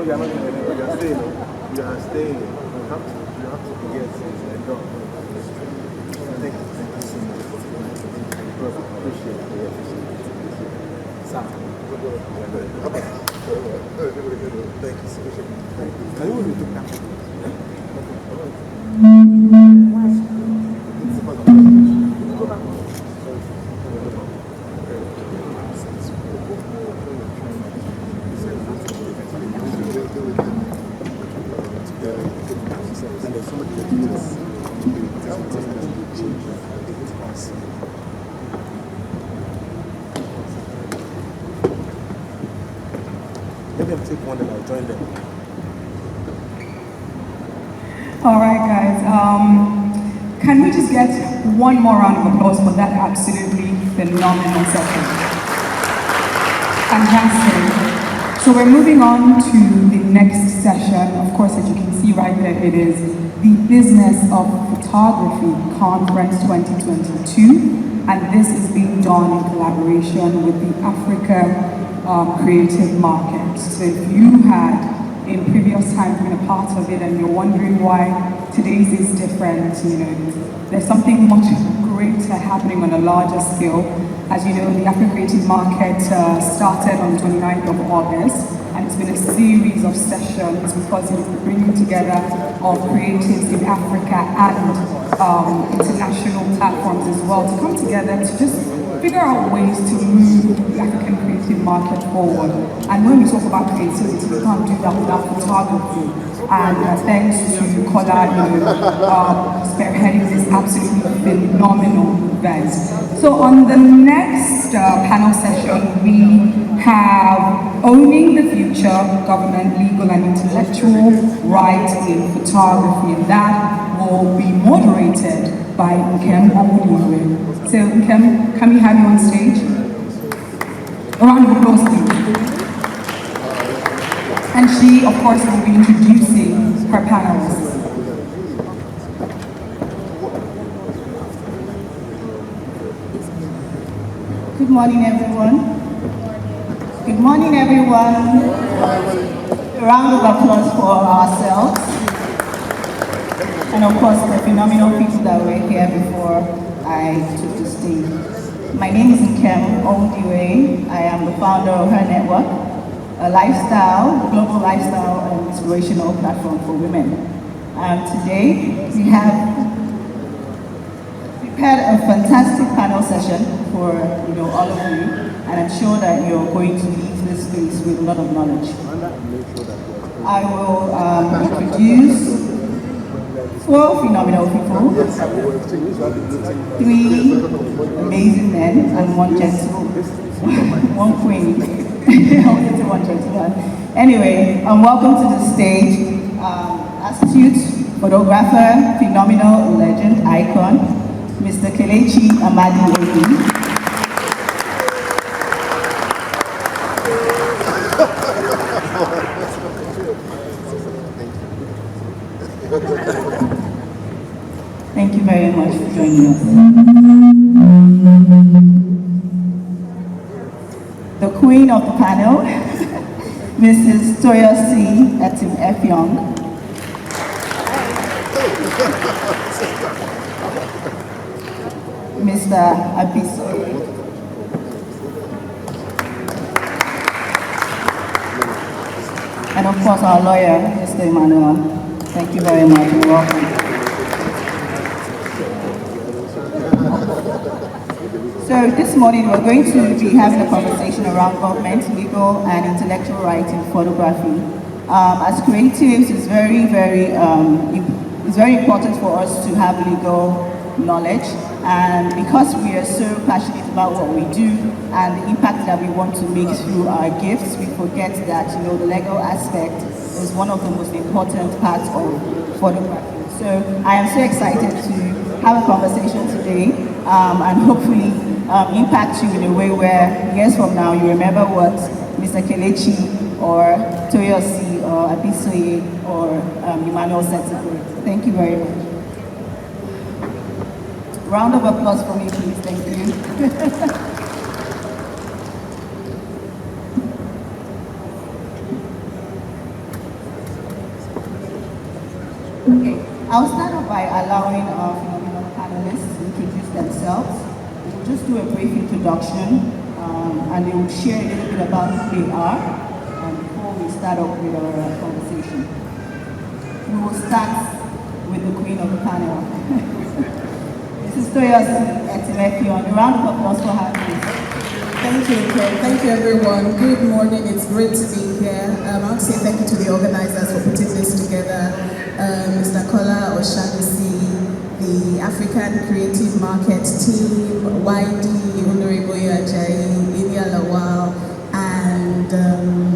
you're not going to you are staying. You are staying. You have to get it done. Thank you so much. Appreciate it. Sir. Okay. Thank you so much. Can you do that? Maybe I'll take one and I'll join them. All right, guys. Can we just get one more round of applause for that absolutely phenomenal session? Fantastic. So we're moving on to the next session. Of course, as you can see right there, it is the Business of Photography Conference 2022. And this is being done in collaboration with the Africa Creative Market. So if you had in previous times been a part of it and you're wondering why today's is different, there's something much greater happening on a larger scale. As you know, the African Creative Market started on the 29th of August, and it's been a series of sessions because it's bringing together of creatives in Africa and international platforms as well to come together to just figure out ways to move the African creative market forward. And when we talk about creativity, we can't do that without photography. And thanks to Kola, spearheading this absolutely phenomenal event. So on the next panel session, we have Owning the Future, Government, Legal and Intellectual Rights in Photography. And that will be moderated by Nkem Omudiwe. So Nkem, can we have you on stage? A round of applause, please. And she, of course, will be introducing her panelists. Good morning, everyone. Good morning, everyone. A round of applause for ourselves. And of course, the phenomenal people that were here before I took the stage. My name is Nkem Omudiwe. I am the founder of Her Network, a global lifestyle and inspirational platform for women. Today, we have prepared a fantastic panel session for all of you, and I'm sure that you're going to leave this space with a lot of knowledge. I will introduce 4 phenomenal people, 3 amazing men, and 1 gentleman, 1 queen. I wanted to say 1 gentleman. Anyway, welcome to the stage, astute photographer, phenomenal legend, icon, Mr. Kelechi Amadi Obi. Thank you very much for joining us. The queen of the panel, Mrs. Toyosi Etim Efyong. Mr. Abisoye. And of course our lawyer, Mr. Emmanuel. Thank you very much and welcome. So this morning we're going to be having a conversation around government, legal and intellectual rights in photography. As creatives, it's very important for us to have legal knowledge, and because we are so passionate about what we do and the impact that we want to make through our gifts, we forget that the legal aspect is one of the most important parts of photography. So I am so excited to have a conversation today and hopefully impact you in a way where years from now you remember what Mr. Kelechi or Toyosi or Abisoye or Emmanuel Setsigwe. Thank you very much. Round of applause for me, please. Thank you. Okay, I'll start off by allowing our phenomenal panelists to introduce themselves. We'll just do a brief introduction, and they will share a little bit about who they are before we start off with our conversation. We will start with the queen of the panel. Mrs. Toyosi Etimefio, a round of applause for her, please. Thank you, Ken. Thank you, everyone. Good morning. It's great to be here. I want to say thank you to the organizers for putting this together. Mr. Kola Oshanisi, the African Creative Market Team, YD, Honorable Ajayi, Ilia Lawal, and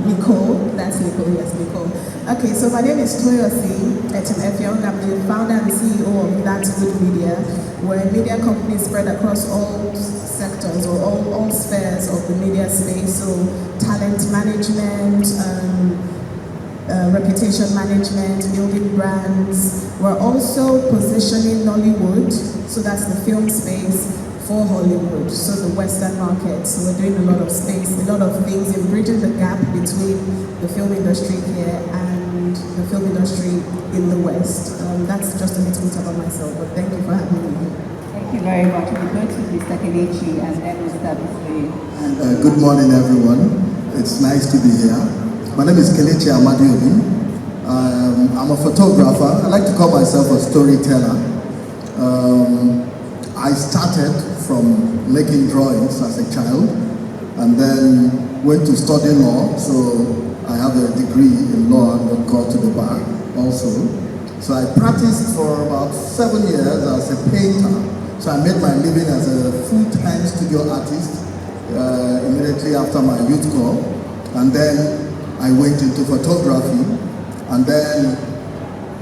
Nicole. That's Nicole, yes, Nicole. Okay, so my name is Toyosi Etimefio. I'm the founder and CEO of That's Good Media. We're a media company spread across all sectors or all spheres of the media space, so talent management, reputation management, building brands. We're also positioning Nollywood, so that's the film space, for Hollywood, so the Western market. So we're doing a lot of space, a lot of things in bridging the gap between the film industry here and the film industry in the West. That's just a little bit about myself, but thank you for having me. Thank you very much. We'll go to Mr. Kelechi and then Mr. Bisoye. Good morning, everyone. It's nice to be here. My name is Kelechi Amadiobi. I'm a photographer. I like to call myself a storyteller. I started from making drawings as a child and then went to study law. So I have a degree in law and got called to the bar also. So I practiced for about 7 years as a painter. So I made my living as a full-time studio artist immediately after my youth corps. And then I went into photography. And then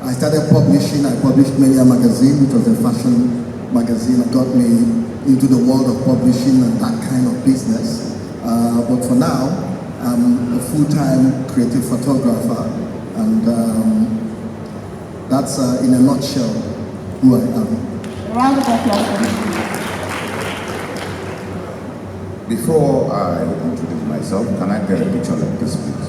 I started publishing. I published Media Magazine, which was a fashion magazine that got me into the world of publishing and that kind of business. But for now, I'm a full-time creative photographer. And that's in a nutshell who I am. Round of applause for me. Before I introduce myself, can I get a picture like this, please?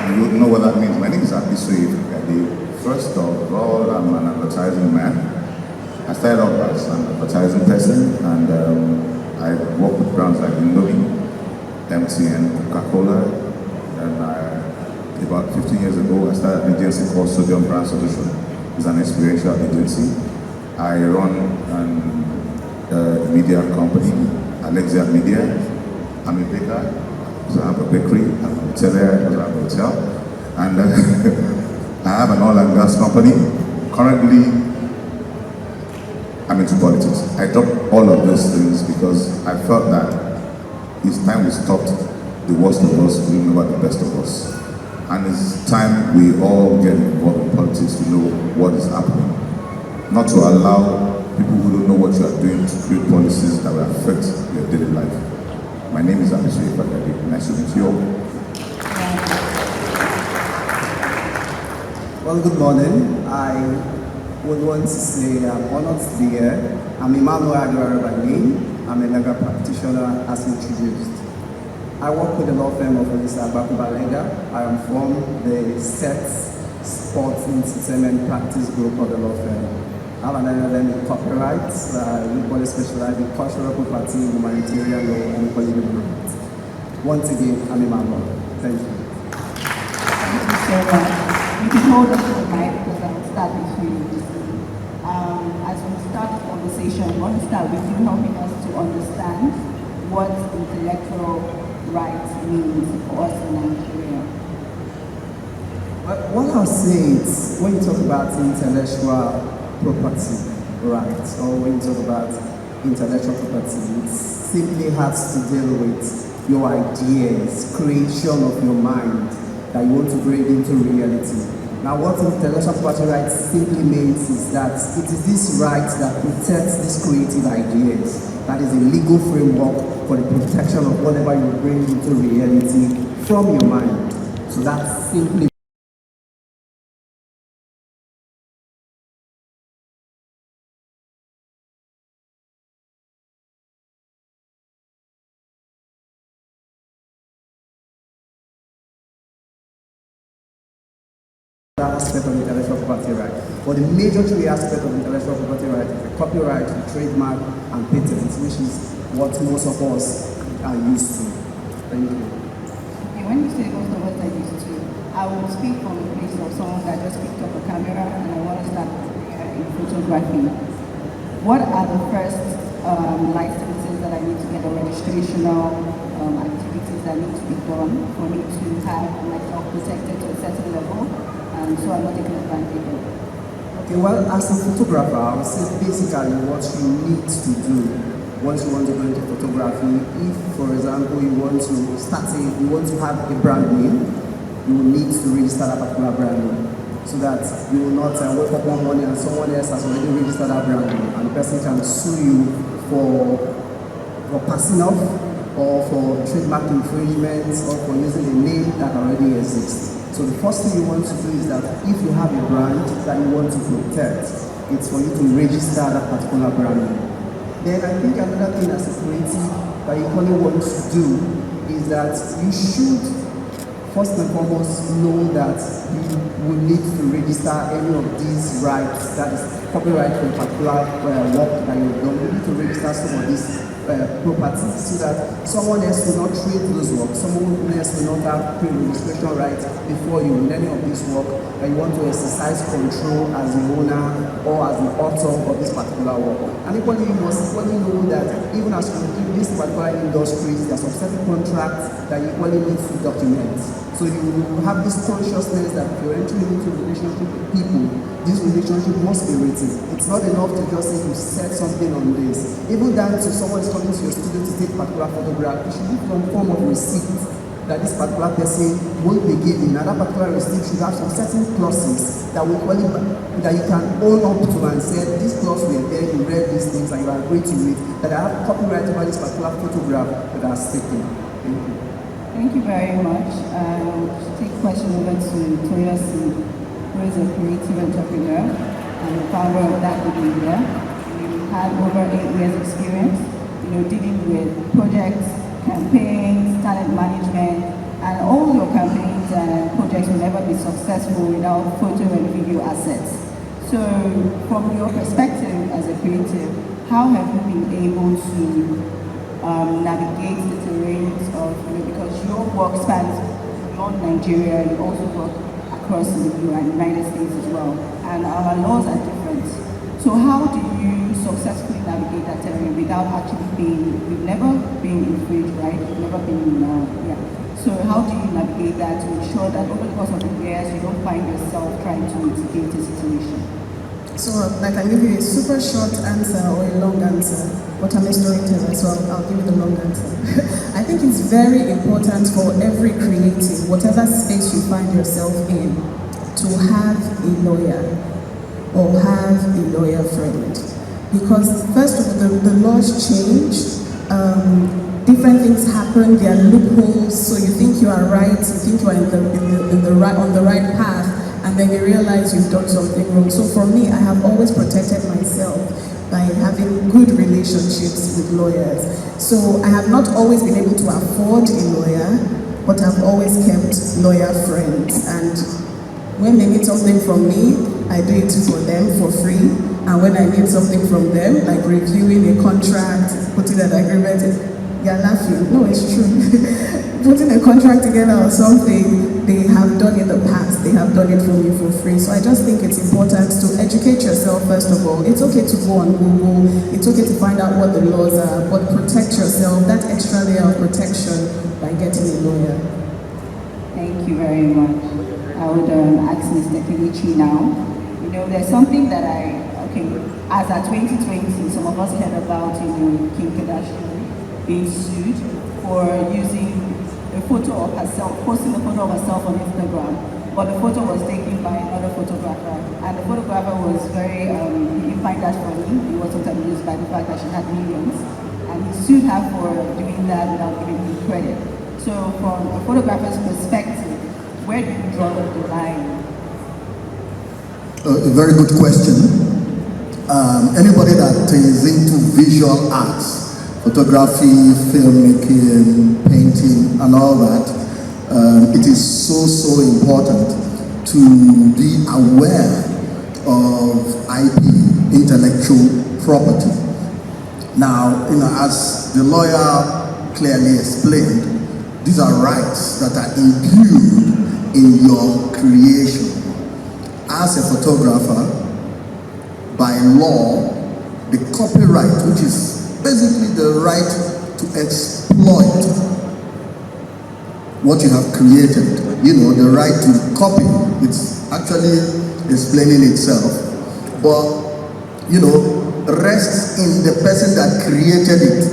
You know what that means. My name is Abisoye. First of all, I'm an advertising man. I started off as an advertising person, and I work with brands like Indomie, MTN, Coca-Cola, and about 15 years ago, I started an agency called Sodium Brand Solution. It's an experiential agency. I run a media company, Alexia Media. I'm a baker, so I have a bakery. I'm a hotelier, I have a hotel. And I have an oil and gas company. Currently, I'm into politics. I dropped all of those things because I felt that it's time we stopped the worst of us to know about the best of us. And it's time we all get involved in politics to know what is happening. Not to allow people who don't know what you are doing to create policies that will affect your daily life. My name is Abisoye Bagadi. Nice to meet you all. Well, good morning. I would want to say I'm honored to be here. I'm Emmanuel Aguirre by name. I'm a legal practitioner as introduced. I work with the law firm of Mr. Bakubalega. I am from the Sports Entertainment Practice Group of the law firm. I have an LLM in copyright. We equally specialize in cultural property, humanitarian law, and equally rights. Once again, I'm Emmanuel. Thank you. Thank you so much. You can hold on to the mic because I will start with you. As we start the conversation, I want to start with you helping us to understand what intellectual rights means for us in Nigeria. What I'll say is, when you talk about intellectual property rights, or when you talk about intellectual property, it simply has to deal with your ideas, creation of your mind that you want to bring into reality. Now, what intellectual property rights simply means is that it is this right that protects these creative ideas. That is a legal framework for the protection of whatever you bring into reality from your mind. So that's simply aspect of intellectual property right. But the major three aspects of intellectual property right is the copyright, the trademark, and patents, which is what most of us are used to. Thank you. Okay, when you say most of us are used to, I will speak from the place of someone that just picked up a camera and I want to start in photography. What are the first licenses that I need to get, or registrational activities that need to be done for me to have myself protected to a certain level? So I'm not taking advantage of it. Okay, well, as a photographer, I would say basically what you need to do once you want to go into photography, if, for example, you want to have a brand name, you will need to register that particular brand name, so that you will not wake up one morning and someone else has already registered that brand name, and the person can sue you for passing off, or for trademark infringement, or for using a name that already exists. So the first thing you want to do is that if you have a brand that you want to protect, it's for you to register that particular brand name. Then I think another thing as a creative that you probably want to do is that you should first and foremost know that you will need to register any of these rights, that is copyright for a particular work that you've done. You need to register some of these properties so that someone else will not trade those works, someone else will not have pre-registration rights before you in any of this work that you want to exercise control as the owner or as the author of this particular work. And equally, you must equally know that even as you do this particular industries, there are some certain contracts that you equally need to document. So you have this consciousness that if you're entering into a relationship with people, this relationship must be written. It's not enough to just say you said something on this. Even down to someone is coming to your studio to take a particular photograph, you should give some form of receipt that this particular person will be given. And that particular receipt should have some certain clauses that will qualify, that you can own up to and say, this clause were there, you read these things and you agree to it, that I have copyright over this particular photograph that I was taken. Thank you. Thank you very much. I'll take a question over to Toyosi, who is a creative entrepreneur and the founder of That Media. You had over 8 years experience, dealing with projects, campaigns, talent management, and all your campaigns and projects will never be successful without photo and video assets. So, from your perspective as a creative, how have you been able to navigate the terrains of, because your work spans beyond Nigeria, you also work across the United States as well, and our laws are different. So how do you successfully navigate that terrain without actually you've never been infringed, right? You've never been, So how do you navigate that to ensure that over the course of the years, you don't find yourself trying to mitigate the situation? So I can give you a super short answer or a long answer, but I'm a storyteller, so I'll give you the long answer. I think it's very important for every creative, whatever space you find yourself in, to have a lawyer or have a lawyer friend. Because first of all, the laws change, different things happen, there are loopholes, so you think you are right, you think you are on the right path, and then you realize you've done something wrong. So for me, I have always protected myself by having good relationships with lawyers. So I have not always been able to afford a lawyer, but I've always kept lawyer friends. And when they need something from me, I do it for them for free. And when I need something from them, like reviewing a contract, putting an agreement, you're laughing. No, it's true. Putting a contract together or something, they have done in the past. They have done it for me for free. So I just think it's important to educate yourself first of all. It's okay to go on Google. It's okay to find out what the laws are, but protect yourself, that extra layer of protection by getting a lawyer. Thank you very much. I would ask Mr. Kenichi now. There's something that as at 2020, some of us heard about, Kim Kardashian being sued for using a photo of herself, posting a photo of herself on Instagram. but the photo was taken by another photographer. And the photographer was very, he didn't find that funny. He wasn't amused by the fact that she had millions. And he sued her for doing that without giving him credit. So from a photographer's perspective, where do you draw the line? A very good question. Anybody that is into visual arts, photography, filmmaking, painting, and all that, it is so important to be aware of IP, intellectual property. Now, as the lawyer clearly explained, these are rights that are imbued in your creation. As a photographer, by law, the copyright, which is basically the right to exploit what you have created, the right to copy, it's actually explaining itself, but, rests in the person that created it.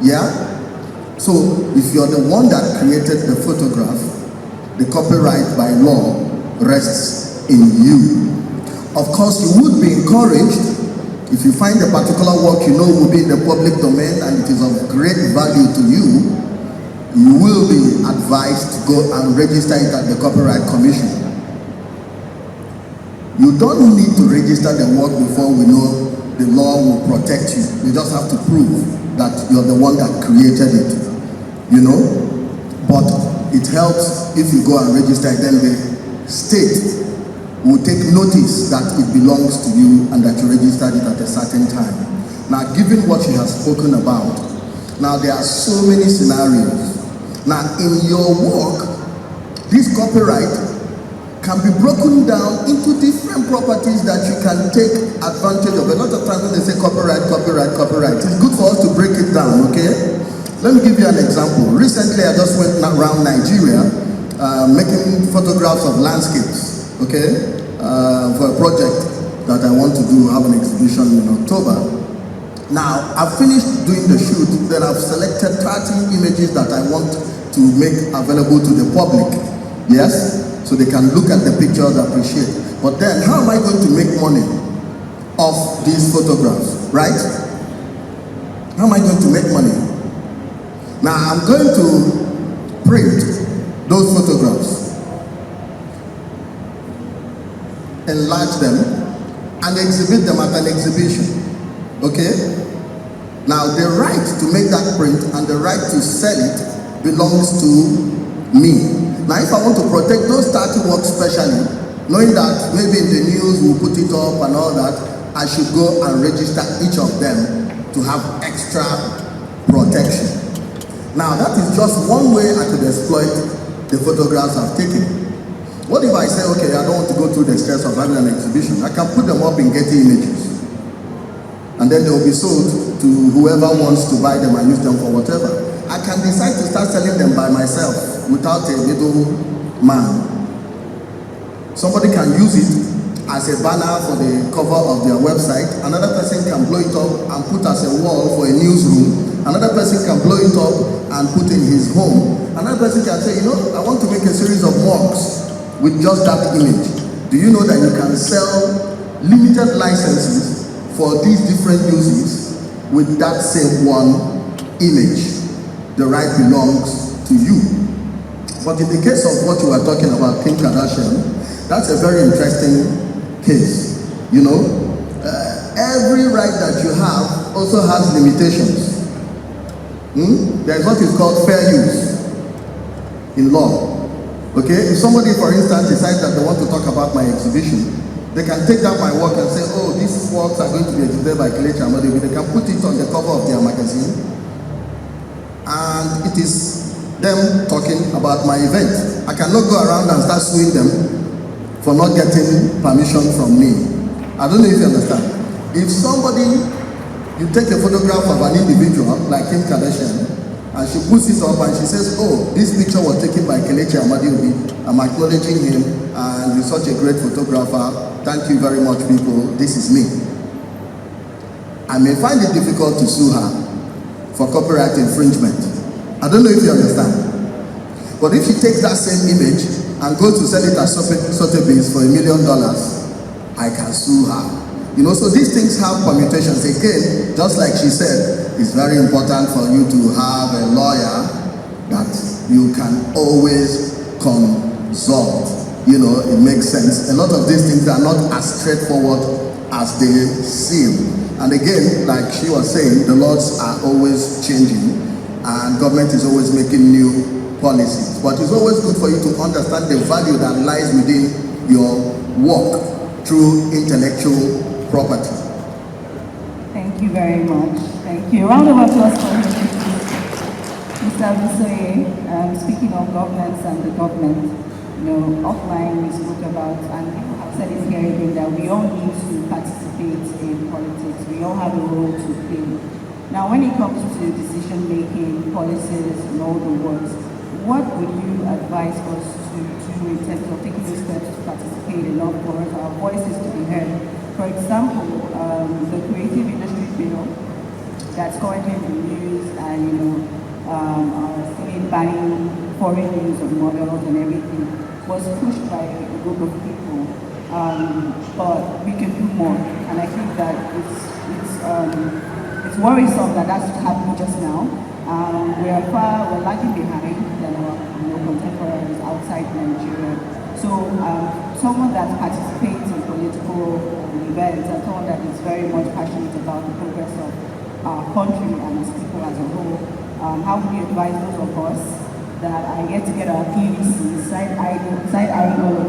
Yeah? So, if you're the one that created the photograph, the copyright by law rests in you. Of course, you would be encouraged if you find a particular work will be in the public domain and it is of great value to you, you will be advised to go and register it at the Copyright Commission. You don't need to register the work before we know the law will protect you. You just have to prove that you're the one that created it, But it helps if you go and register it, then the state will take notice that it belongs to you and that you registered it at a certain time. Now, given what she has spoken about, now there are so many scenarios. Now, in your work, this copyright can be broken down into different properties that you can take advantage of. A lot of times when they say copyright, it's good for us to break it down, okay? Let me give you an example. Recently, I just went around Nigeria making photographs of landscapes, okay? For a project that I want to do, have an exhibition in October. Now, I've finished doing the shoot, then I've selected 30 images that I want to make available to the public, yes? So they can look at the pictures, appreciate. But then, how am I going to make money off these photographs, right? How am I going to make money? Now, I'm going to print those photographs, enlarge them, and exhibit them at an exhibition, okay? Now, the right to make that print and the right to sell it belongs to me. Now, if I want to protect those 30 works specially, knowing that maybe in the news we'll put it up and all that, I should go and register each of them to have extra protection. Now, that is just one way I could exploit the photographs I've taken. What if I say, okay, I don't want to go through the stress of having an exhibition? I can put them up in Getty Images. And then they will be sold to whoever wants to buy them and use them for whatever. I can decide to start selling them by myself without a middle man. Somebody can use it as a banner for the cover of their website. Another person can blow it up and put as a wall for a newsroom. Another person can blow it up and put in his home. Another person can say, I want to make a series of mugs with just that image. Do you know that you can sell limited licenses for these different uses with that same one image? The right belongs to you. But in the case of what you were talking about, Kim Kardashian, that's a very interesting case. Every right that you have also has limitations. There is what is called fair use in law. Okay, if somebody, for instance, decides that they want to talk about my exhibition, they can take down my work and say, oh, these works are going to be exhibited by Kelechi Amadi. They can put it on the cover of their magazine, and it is them talking about my event. I cannot go around and start suing them for not getting permission from me. I don't know if you understand. If you take a photograph of an individual, like Kim Kardashian, and she puts it up and she says, oh, this picture was taken by Kelechi Amadi. I'm acknowledging him, and he's such a great photographer. Thank you very much, people. This is me. I may find it difficult to sue her for copyright infringement. I don't know if you understand. But if she takes that same image and goes to sell it at Sotheby's for $1 million, I can sue her. You know, so these things have permutations. Again, just like she said, it's very important for you to have a lawyer that you can always consult. You know, it makes sense. A lot of these things are not as straightforward as they seem. And again, like she was saying, the laws are always changing and government is always making new policies. But it's always good for you to understand the value that lies within your work through intellectual property. Thank you very much. Thank you. Round of applause for him. Mr. Abusoye, speaking of governance and the government, you know, offline we spoke about, and people have said it here again, that we all need to participate in politics. We all have a role to play. Now, when it comes to decision-making, policies, and all the works, what would you advise us to do in terms of taking the steps to participate in law for our voices to be heard? For example, the creative industry bill that's currently in the news, and you know, banning foreign use of models and everything, was pushed by a group of people. But we can do more, and I think that it's worrisome that that's happening just now. We're lagging behind than our contemporaries outside Nigeria. So someone that participates in political events and someone that is very much passionate about the progress of our country and its people as a whole, how would you advise those of us that are yet to get our PVC, side angle,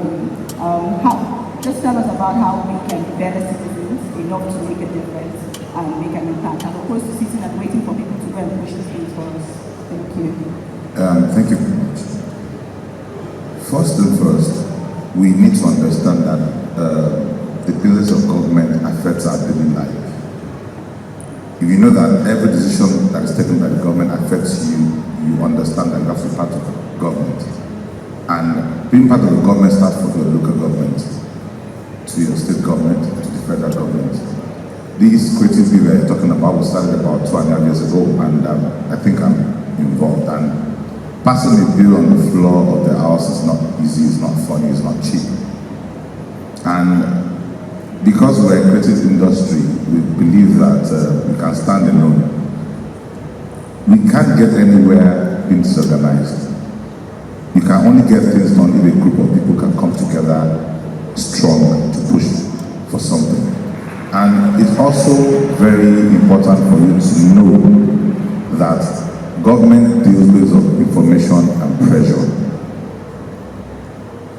just tell us about how we can be better citizens enough to make a difference and make an impact, as opposed to sitting and waiting for people to go and push these things for us. Thank you. Thank you very much. First and first, we need to understand that the business of government affects our daily life. If you know that every decision that is taken by the government affects you, you understand that you have to be part of the government. And being part of the government starts from your local government, to your state government, to the federal government. These creative people we are talking about, we started about 2.5 years ago, and I think I'm involved. And passing a bill on the floor of the house is not easy, it's not funny, it's not cheap. And because we're a creative industry, we believe that we can stand alone. We can't get anywhere being disorganized. You can only get things done if a group of people can come together strong to push for something. And it's also very important for you to know that government deals with information and pressure.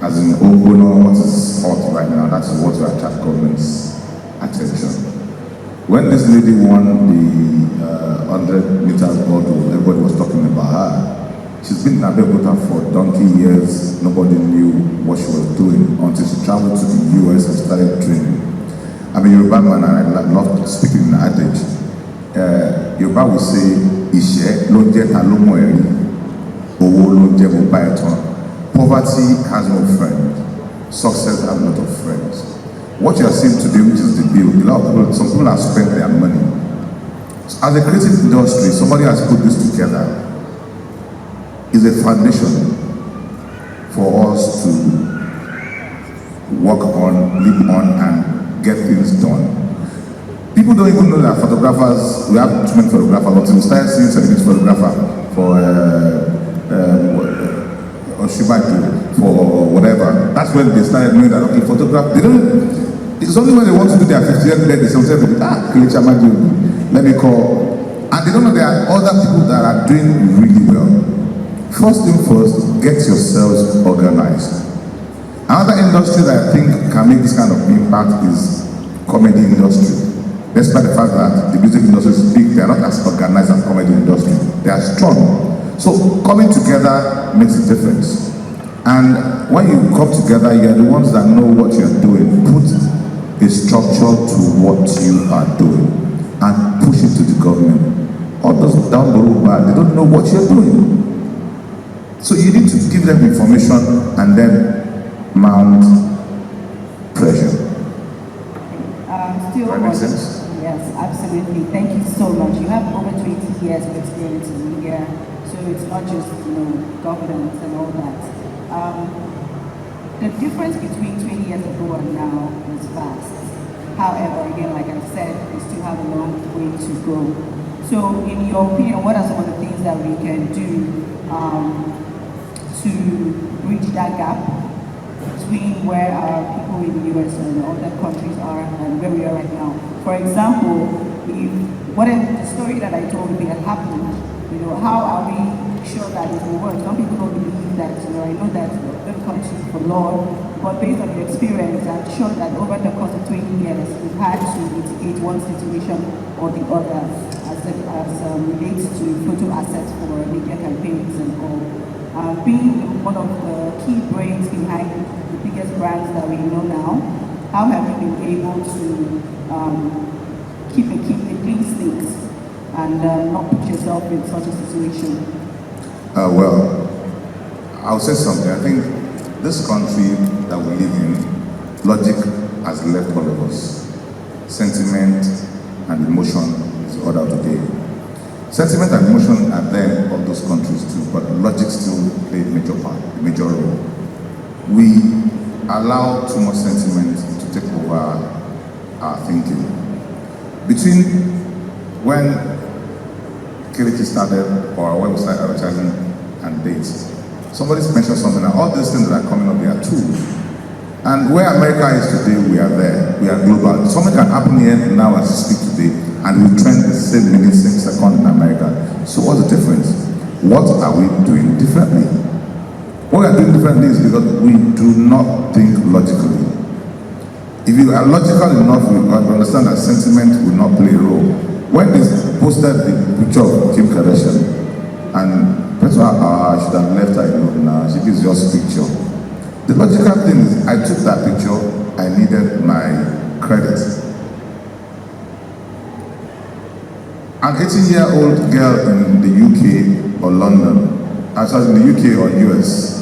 As in, what is hot right now, that's what will attract government's attention. When this lady won the 100 meters hurdle, everybody was talking about her. She's been in Abeokuta for donkey years. Nobody knew what she was doing until she traveled to the US and started training. I'm a Yoruba man and I love speaking in adage. Yoruba will say, Ishe lo je ta lo mo eri, owo lo je mo ba etan. Poverty has no friend. Success has a lot of friends. What you are seeing today, which is the bill, some people have spent their money. As a creative industry, somebody has put this together. It's a foundation for us to work on, live on, and get things done. People don't even know that photographers, we have too many photographers, until we started seeing celebrity photographer for for whatever. That's when they started knowing that, okay, photograph, they don't, it's only when they want to do their 50th birthday, sometimes they let me call. And they don't know there are other people that are doing really well. First thing first, get yourselves organized. Another industry that I think can make this kind of impact is comedy industry. Despite the fact that the music industry is big, they are not as organized as comedy industry. They are strong. So coming together makes a difference. And when you come together, you are the ones that know what you are doing. Put a structure to what you are doing and push it to the government. All those down the road, they don't know what you're doing. So you need to give them information and then mount pressure. Still, that makes sense? Yes, absolutely. Thank you so much. You have over 20 years of experience in media, so it's not just governance and all that. the difference between 20 years ago and now is vast. However, again, like I said, we still have a long way to go. So, in your opinion, what are some of the things that we can do to bridge that gap between where our people in the US and other countries are and where we are right now? For example, if the story that I told you had happened, how are we sure that it will work? Some people don't believe that. I know that we're going to for law, but based on the experience, I'm sure that over the course of 20 years, we've had to mitigate one situation or the other as relates to photo assets for media campaigns and all. Being one of the key brains behind the biggest brands that we know now, how have you been able to keep a clean slate and not put yourself in such a situation? Well, I'll say something. I think this country that we live in, logic has left all of us. Sentiment and emotion is the order of the day. Sentiment and emotion are there in all those countries too, but logic still plays a major role. We allow too much sentiment to take over our thinking. Between when Kiriki started or when we started advertising and dates, somebody mentioned something, and all these things that are coming up, they are tools. And where America is today, we are there. We are global. Something can happen here now as we speak today, and we trend the same minute, same second in America. So what's the difference? What are we doing differently? What we are doing differently is because we do not think logically. If you are logical enough, you understand that sentiment will not play a role. When they posted the picture of Kim Kardashian, and that's why I should have left her alone now, she gives just picture. The logical thing is, I took that picture, I needed my credit. An 18-year-old girl in the UK or London, as in the UK or US,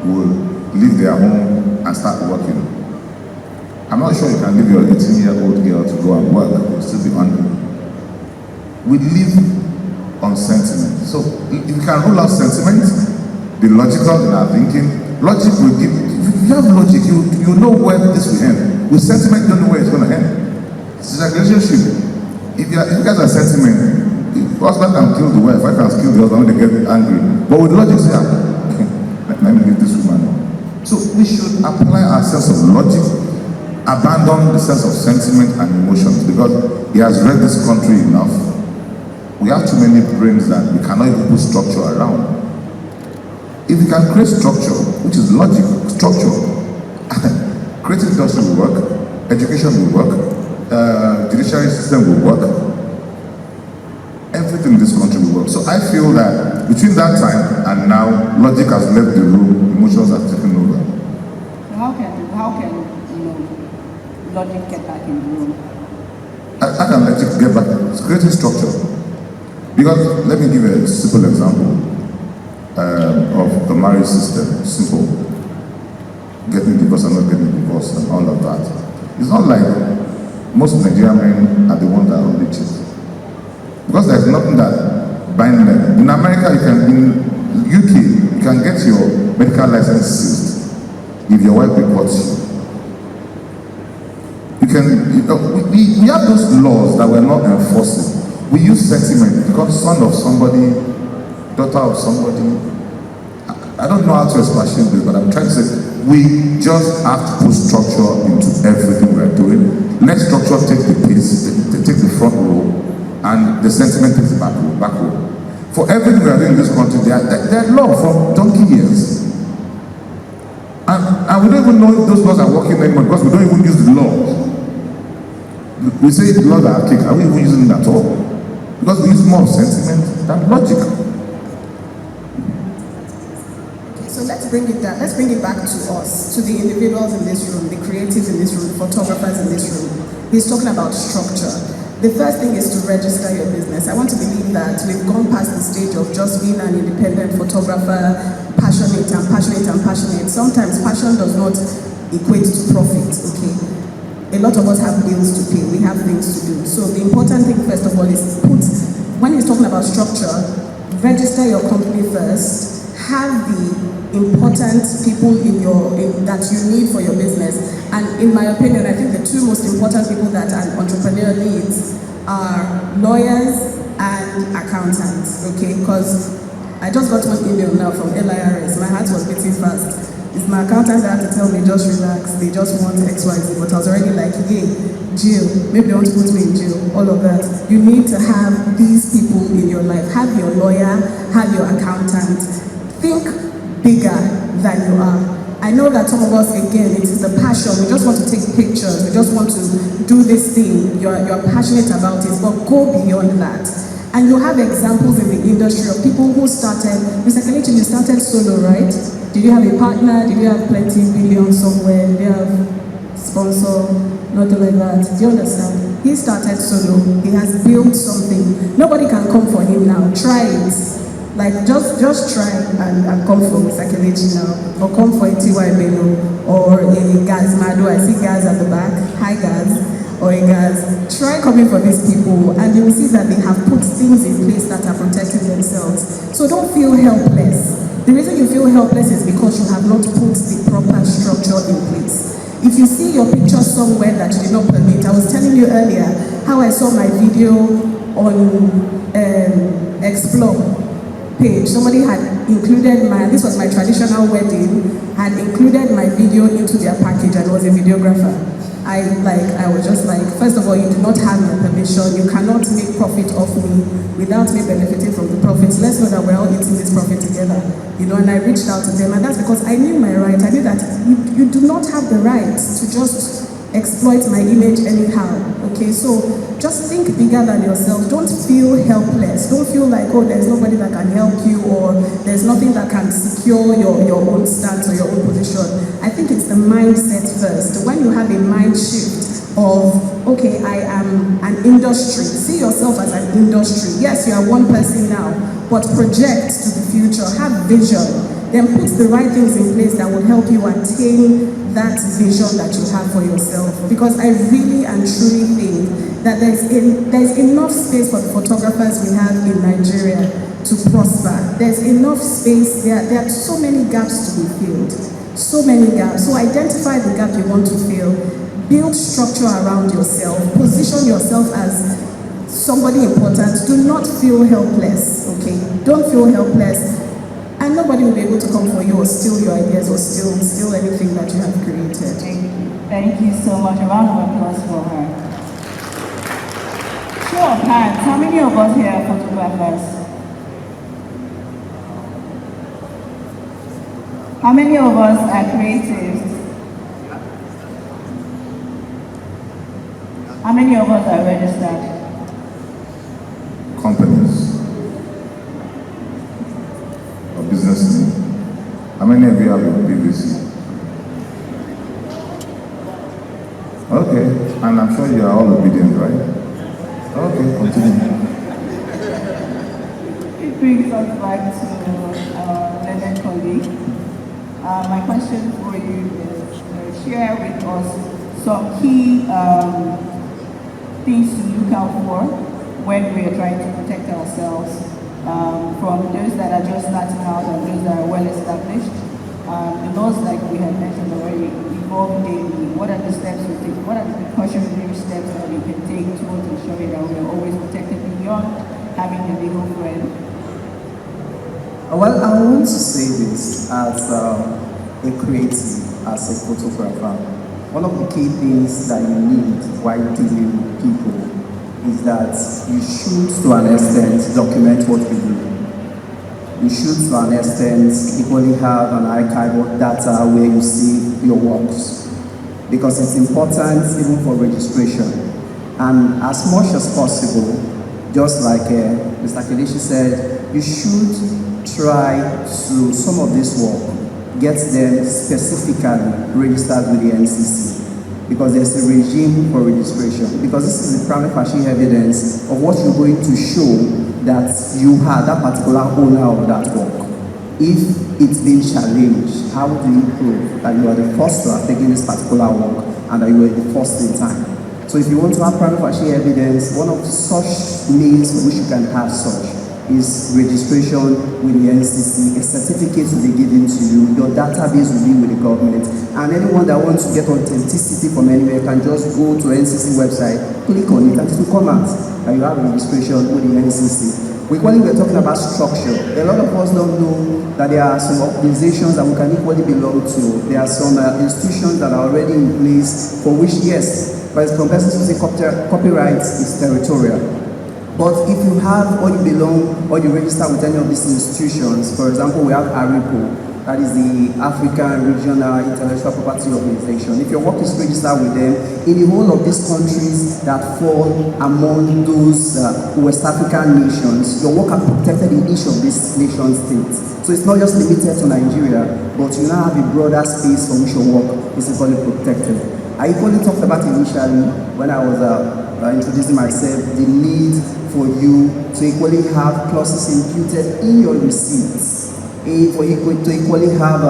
will leave their home and start working. I'm not sure you can leave your 18-year-old girl to go and work, you'll still be hungry. We live on sentiment. So if you can rule out sentiment, be logical in our thinking. Logic will give, if you have logic, you know where this will end. With sentiment, you don't know where it's going to end. It's like a relationship. If you guys are sentiment, the husband can kill the wife, wife can kill the husband when they get angry. But with logic, say, okay, let me leave this woman. So we should apply our sense of logic, abandon the sense of sentiment and emotions, because he has read this country enough. We have too many brains that we cannot even put structure around. If we can create structure, which is logic, structure, creative industry will work, education will work, judiciary system will work, everything in this country will work. So I feel that between that time and now, logic has left the room, emotions have taken over. So how can logic get back in the room? How can logic get back? It's creating structure. Because let me give you a simple example. Of the marriage system, simple. Getting divorced and not getting divorced and all of that. It's not like most Nigerian men are the ones that only cheat. Because there's nothing that binds them. In America, in UK, you can get your medical license seized if your wife reports you. We have those laws that we're not enforcing. We use sentiment because son of somebody, daughter of somebody. I don't know how to expatiate this, but I'm trying to say we just have to put structure into everything we're doing. Let structure take the piece, take the front row, and the sentiment takes the back row. For everything we are doing in this country, they are law from donkey years. And we don't even know if those laws are working anymore because we don't even use the laws. We say the laws are archaic. Are we even using it at all? Because we use more sentiment than logic. So let's bring it down. Let's bring it back to us, to the individuals in this room, the creatives in this room, the photographers in this room. He's talking about structure. The first thing is to register your business. I want to believe that we've gone past the stage of just being an independent photographer, passionate. Sometimes passion does not equate to profit, okay? A lot of us have bills to pay. We have things to do. So the important thing, first of all, is when he's talking about structure, register your company first. have the important people that you need for your business. And in my opinion, I think the two most important people that an entrepreneur needs are lawyers and accountants, okay? Because I just got one email now from LIRS. My heart was beating fast. It's my accountant that had to tell me, just relax, they just want XYZ, but I was already like, hey, jail, maybe they want to put me in jail, all of that. You need to have these people in your life. Have your lawyer, have your accountant. Think bigger than you are. I know that some of us, again, it is the passion. We just want to take pictures. We just want to do this thing. You're passionate about it, but go beyond that. And you have examples in the industry of people who started. Mr. Kelechi, you started solo, right? Did you have a partner? Did you have plenty billions somewhere? Did you have sponsor? Nothing like that. Do you understand? He started solo. He has built something. Nobody can come for him now. Try it. Like, just try and come for Mr. Kelechi now. Or come for a TY Bello. Or a Gaz Mado. I see Gaz at the back. Hi, Gaz. Or a Gaz. Try coming for these people. And you will see that they have put things in place that are protecting themselves. So don't feel helpless. The reason you feel helpless is because you have not put the proper structure in place. If you see your picture somewhere that you did not permit, I was telling you earlier how I saw my video on Explore page. Somebody had included this was my traditional wedding, had included my video into their package and was a videographer. I was just like, first of all, you do not have my permission. You cannot make profit off me without me benefiting from the profits. Let's know that we're all eating this profit together. You know, and I reached out to them, and that's because I knew my right. I knew that you do not have the right to just exploit my image anyhow. Okay, so just think bigger than yourself. Don't feel helpless. Don't feel like, oh, there's nobody that can help you, or there's nothing that can secure your own stance or your own position. I think it's the mindset first. When you have a mind shift of, okay, I am an industry. See yourself as an industry. Yes, you are one person now, but project to the future. Have vision. Then put the right things in place that will help you attain that vision that you have for yourself. Because I really and truly think that there's enough space for the photographers we have in Nigeria to prosper. There's enough space. There are so many gaps to be filled. So many gaps. So identify the gap you want to fill. Build structure around yourself. Position yourself as somebody important. Do not feel helpless, okay? Don't feel helpless. And nobody will be able to come for you or steal your ideas or steal anything that you have created. Thank you so much. A round of applause for her. Show of hands. How many of us here are photographers? How many of us are creatives? How many of us are registered? Companies or businesses. How many of you have your PVC? Okay, and I'm sure you are all obedient, right? Okay, continue. It brings us back to our learned colleague. My question for you is share with us some key things to look out for when we are trying to protect ourselves from those that are just starting out and those that are well established. The laws, like we have mentioned already, evolve daily. What are the steps we take? What are the precautionary steps that we can take towards ensuring that we are always protected beyond having a legal friend? Well, I want to say this as a creative, as a photographer. One of the key things that you need while dealing with people is that you should, to an extent, document what you do. You should, to an extent, equally have an archive of data where you see your works, because it's important even for registration. And as much as possible, just like Mr. Kelechi said, you should try to, some of this work, get them specifically registered with the NCC, because there's a regime for registration, because this is the prima facie evidence of what you're going to show that you had that particular owner of that work. If it's been challenged, how do you prove that you are the first to have taken this particular work and that you were the first in time? So if you want to have prima facie evidence, one of such means for which you can have such is registration with the NCC. A certificate will be given to you. Your database will be with the government. And anyone that wants to get authenticity from anywhere can just go to NCC website, click on it, and it will come out. And you have a registration with the NCC. When we're talking about structure, a lot of us don't know that there are some organizations that we can equally belong to. There are some institutions that are already in place for which, yes, but some persons who say copyright is territorial. But if you have or you belong or you register with any of these institutions, for example, we have ARIPO, that is the African Regional Intellectual Property Organization. If your work is registered with them, in the whole of these countries that fall among those West African nations, your work are protected in each of these nation states. So it's not just limited to Nigeria, but you now have a broader space for which your work is equally protected. I equally talked about initially, when I was introducing myself, the need for you to equally have clauses imputed in your receipts. For you to equally have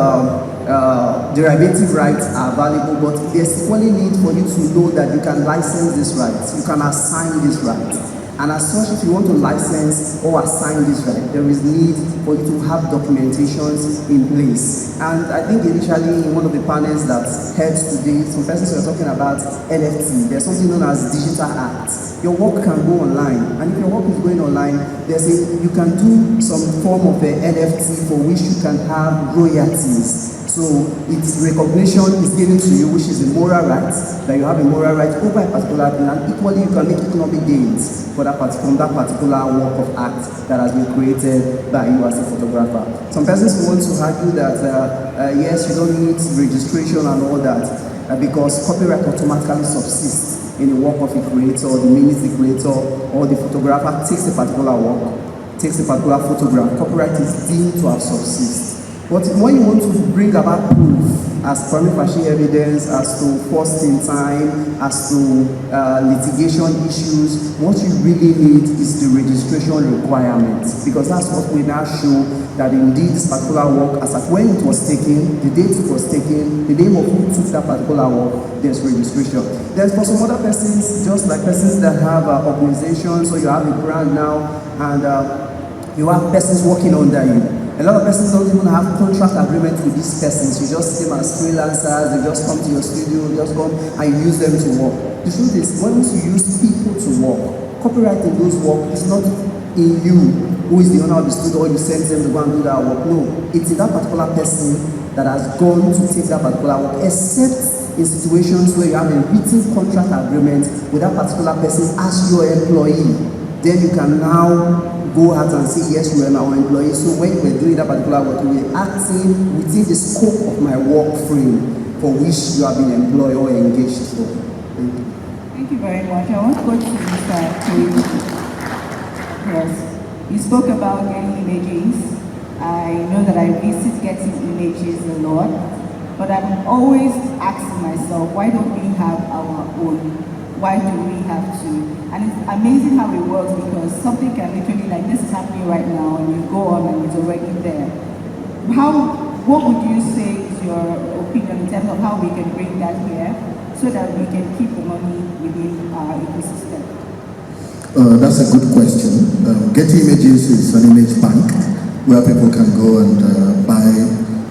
derivative rights are valuable, but there's equally need for you to know that you can license these rights, you can assign these rights. And as such, if you want to license or assign this right, there is need for you to have documentations in place. And I think initially in one of the panels that heard today, some persons were talking about NFT. There's something known as digital art. Your work can go online, and if your work is going online, you can do some form of a NFT for which you can have royalties. So its recognition is given to you, which is a moral right, that you have a moral right over a particular thing, and equally you can make economic gains from that particular work of art that has been created by you as a photographer. Some persons want to argue that yes, you don't need registration and all that, because copyright automatically subsists in the work of a creator, the minute the creator or the photographer takes a particular work, takes a particular photograph, copyright is deemed to have subsist. But when you want to bring about proof as prima facie evidence, as to first in time, as to litigation issues, what you really need is the registration requirements, because that's what we now show that indeed this particular work, as at when it was taken, the date it was taken, the name of who took that particular work, there's registration. There's for some other persons, just like persons that have organizations, so you have a brand now, and you have persons working under you. A lot of persons don't even have contract agreement with these persons. You just see them as freelancers, they just come to your studio, just come and use them to work. The truth is, once you use people to work, copyrighting those work is not in you, who is the owner of the studio, or you send them to go and do that work. No, it's in that particular person that has gone to take that particular work, except in situations where you have a written contract agreement with that particular person as your employee. Then you can now go out and say, yes, you are my employee. So when you were doing that particular work, you were acting within the scope of my work frame for which you have been employed or engaged for. Thank you. Thank you very much. I want to go to Mr. Craig. Yes, you spoke about getting images. I know that I visit getting images a lot, but I'm always asking myself, why don't we have our own? Why do we have to? And it's amazing how it works, because something can literally, like this is happening right now, and you go on and it's already there. What would you say is your opinion in terms of how we can bring that here so that we can keep the money within our ecosystem? That's a good question. Getty Images is an image bank where people can go and buy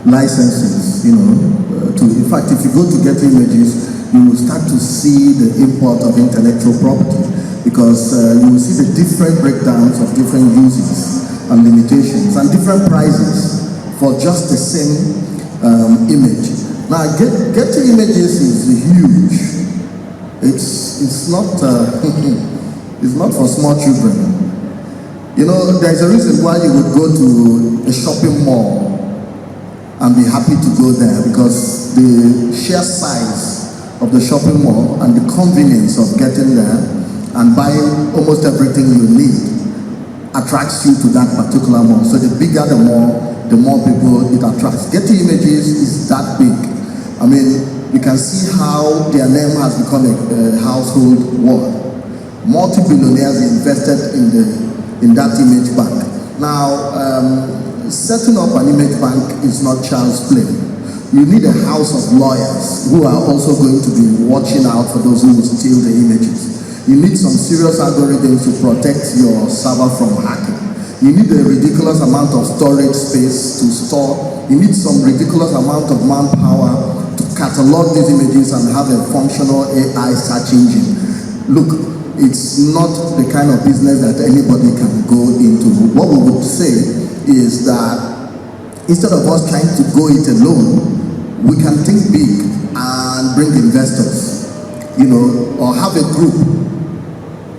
licenses, in fact, if you go to Getty Images, you will start to see the import of intellectual property, because you will see the different breakdowns of different uses and limitations and different prices for just the same image. Now, Getty Images is huge. It's not it's not for small children. There's a reason why you would go to a shopping mall and be happy to go there, because the sheer size of the shopping mall and the convenience of getting there and buying almost everything you need attracts you to that particular mall. So the bigger the mall, the more people it attracts. Getty Images is that big. I mean, you can see how their name has become a household word. Multi-billionaires invested in that image bank. Now, setting up an image bank is not child's play. You need a house of lawyers who are also going to be watching out for those who will steal the images. You need some serious algorithms to protect your server from hacking. You need a ridiculous amount of storage space to store. You need some ridiculous amount of manpower to catalog these images and have a functional AI search engine. Look, it's not the kind of business that anybody can go into. What we would say is that instead of us trying to go it alone, we can think big and bring investors, or have a group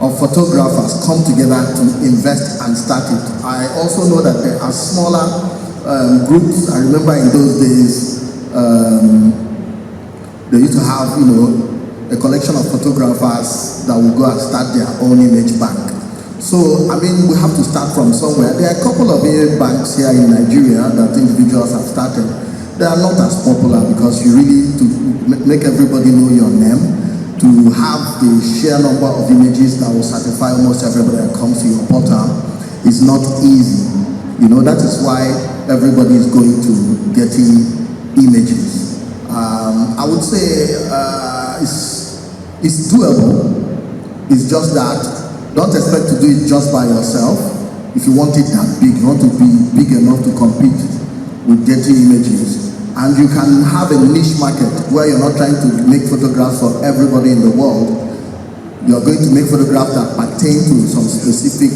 of photographers come together to invest and start it. I also know that there are smaller groups. I remember in those days, they used to have, a collection of photographers that would go and start their own image bank. So, we have to start from somewhere. There are a couple of banks here in Nigeria that individuals have started. They are not as popular because you really need to make everybody know your name, to have the sheer number of images that will satisfy almost everybody that comes to your portal is not easy. That is why everybody is going to getting images. I would say it's doable. It's just that don't expect to do it just by yourself. If you want it that big, you want to be big enough to compete with getting images. And you can have a niche market where you're not trying to make photographs for everybody in the world. You're going to make photographs that pertain to some specific,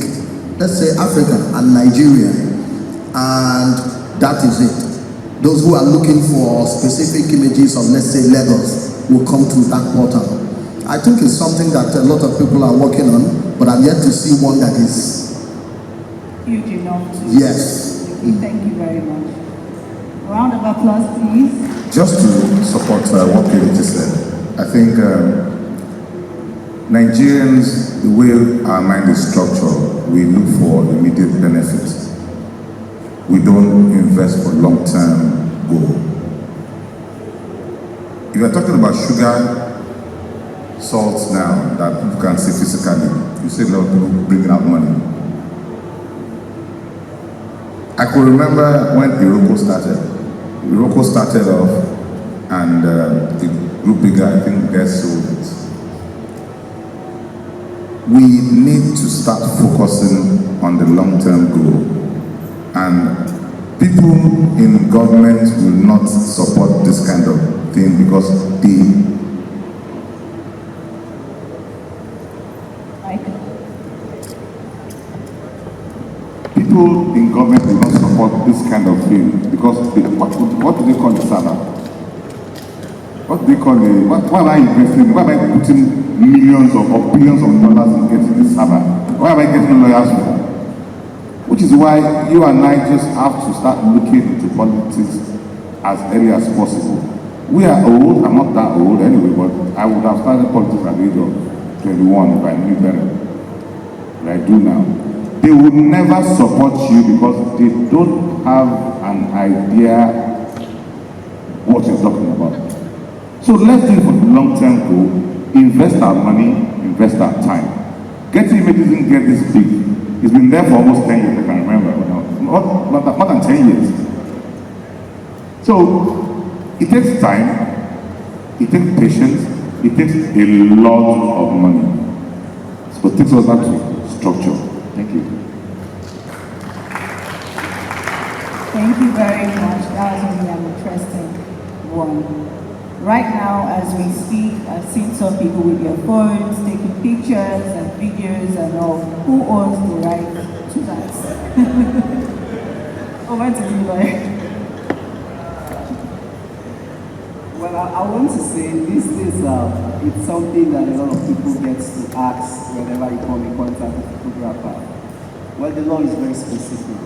let's say Africa and Nigeria. And that is it. Those who are looking for specific images of, let's say, Lagos will come to that portal. I think it's something that a lot of people are working on, but I'm yet to see one that is huge enough to. Yes. Thank you very much. Round of applause, please. Just to support what Peter just said, I think Nigerians, the way our mind is structured, we look for immediate benefits. We don't invest for long-term goal. If you're talking about sugar, salts now that people can see physically, you see a lot of people bringing out money. I could remember when Iroko started. Iroko started off and the group bigger, I think, guys sold it. We need to start focusing on the long-term goal. And people in government will not support this kind of thing because people in government will not support this kind of thing because what do they call the server? What do they call the why am I investing? Why am I putting millions or billions of dollars in getting this server? Why am I getting lawyers for? Which is why you and I just have to start looking into politics as early as possible. We are old, I'm not that old anyway, but I would have started politics at the age of 21 if I knew better. But I do now. They would never support you because they don't have an idea what you're talking about. So let's do it for the long-term goal, invest our money, invest our time. Getting images didn't get this big. It's been there for almost 10 years, I can remember. More than 10 years. So it takes time, it takes patience, it takes a lot of money. So it takes us back to structure. Thank you. Thank you very much. That was really an interesting one. Right now, as we speak, I've seen some people with their phones taking pictures and videos and all. Who owns the right to that? Over to you, Lloyd. Well, I want to say this is it's something that a lot of people get to ask whenever you come in contact with a photographer. Well, the law is very specific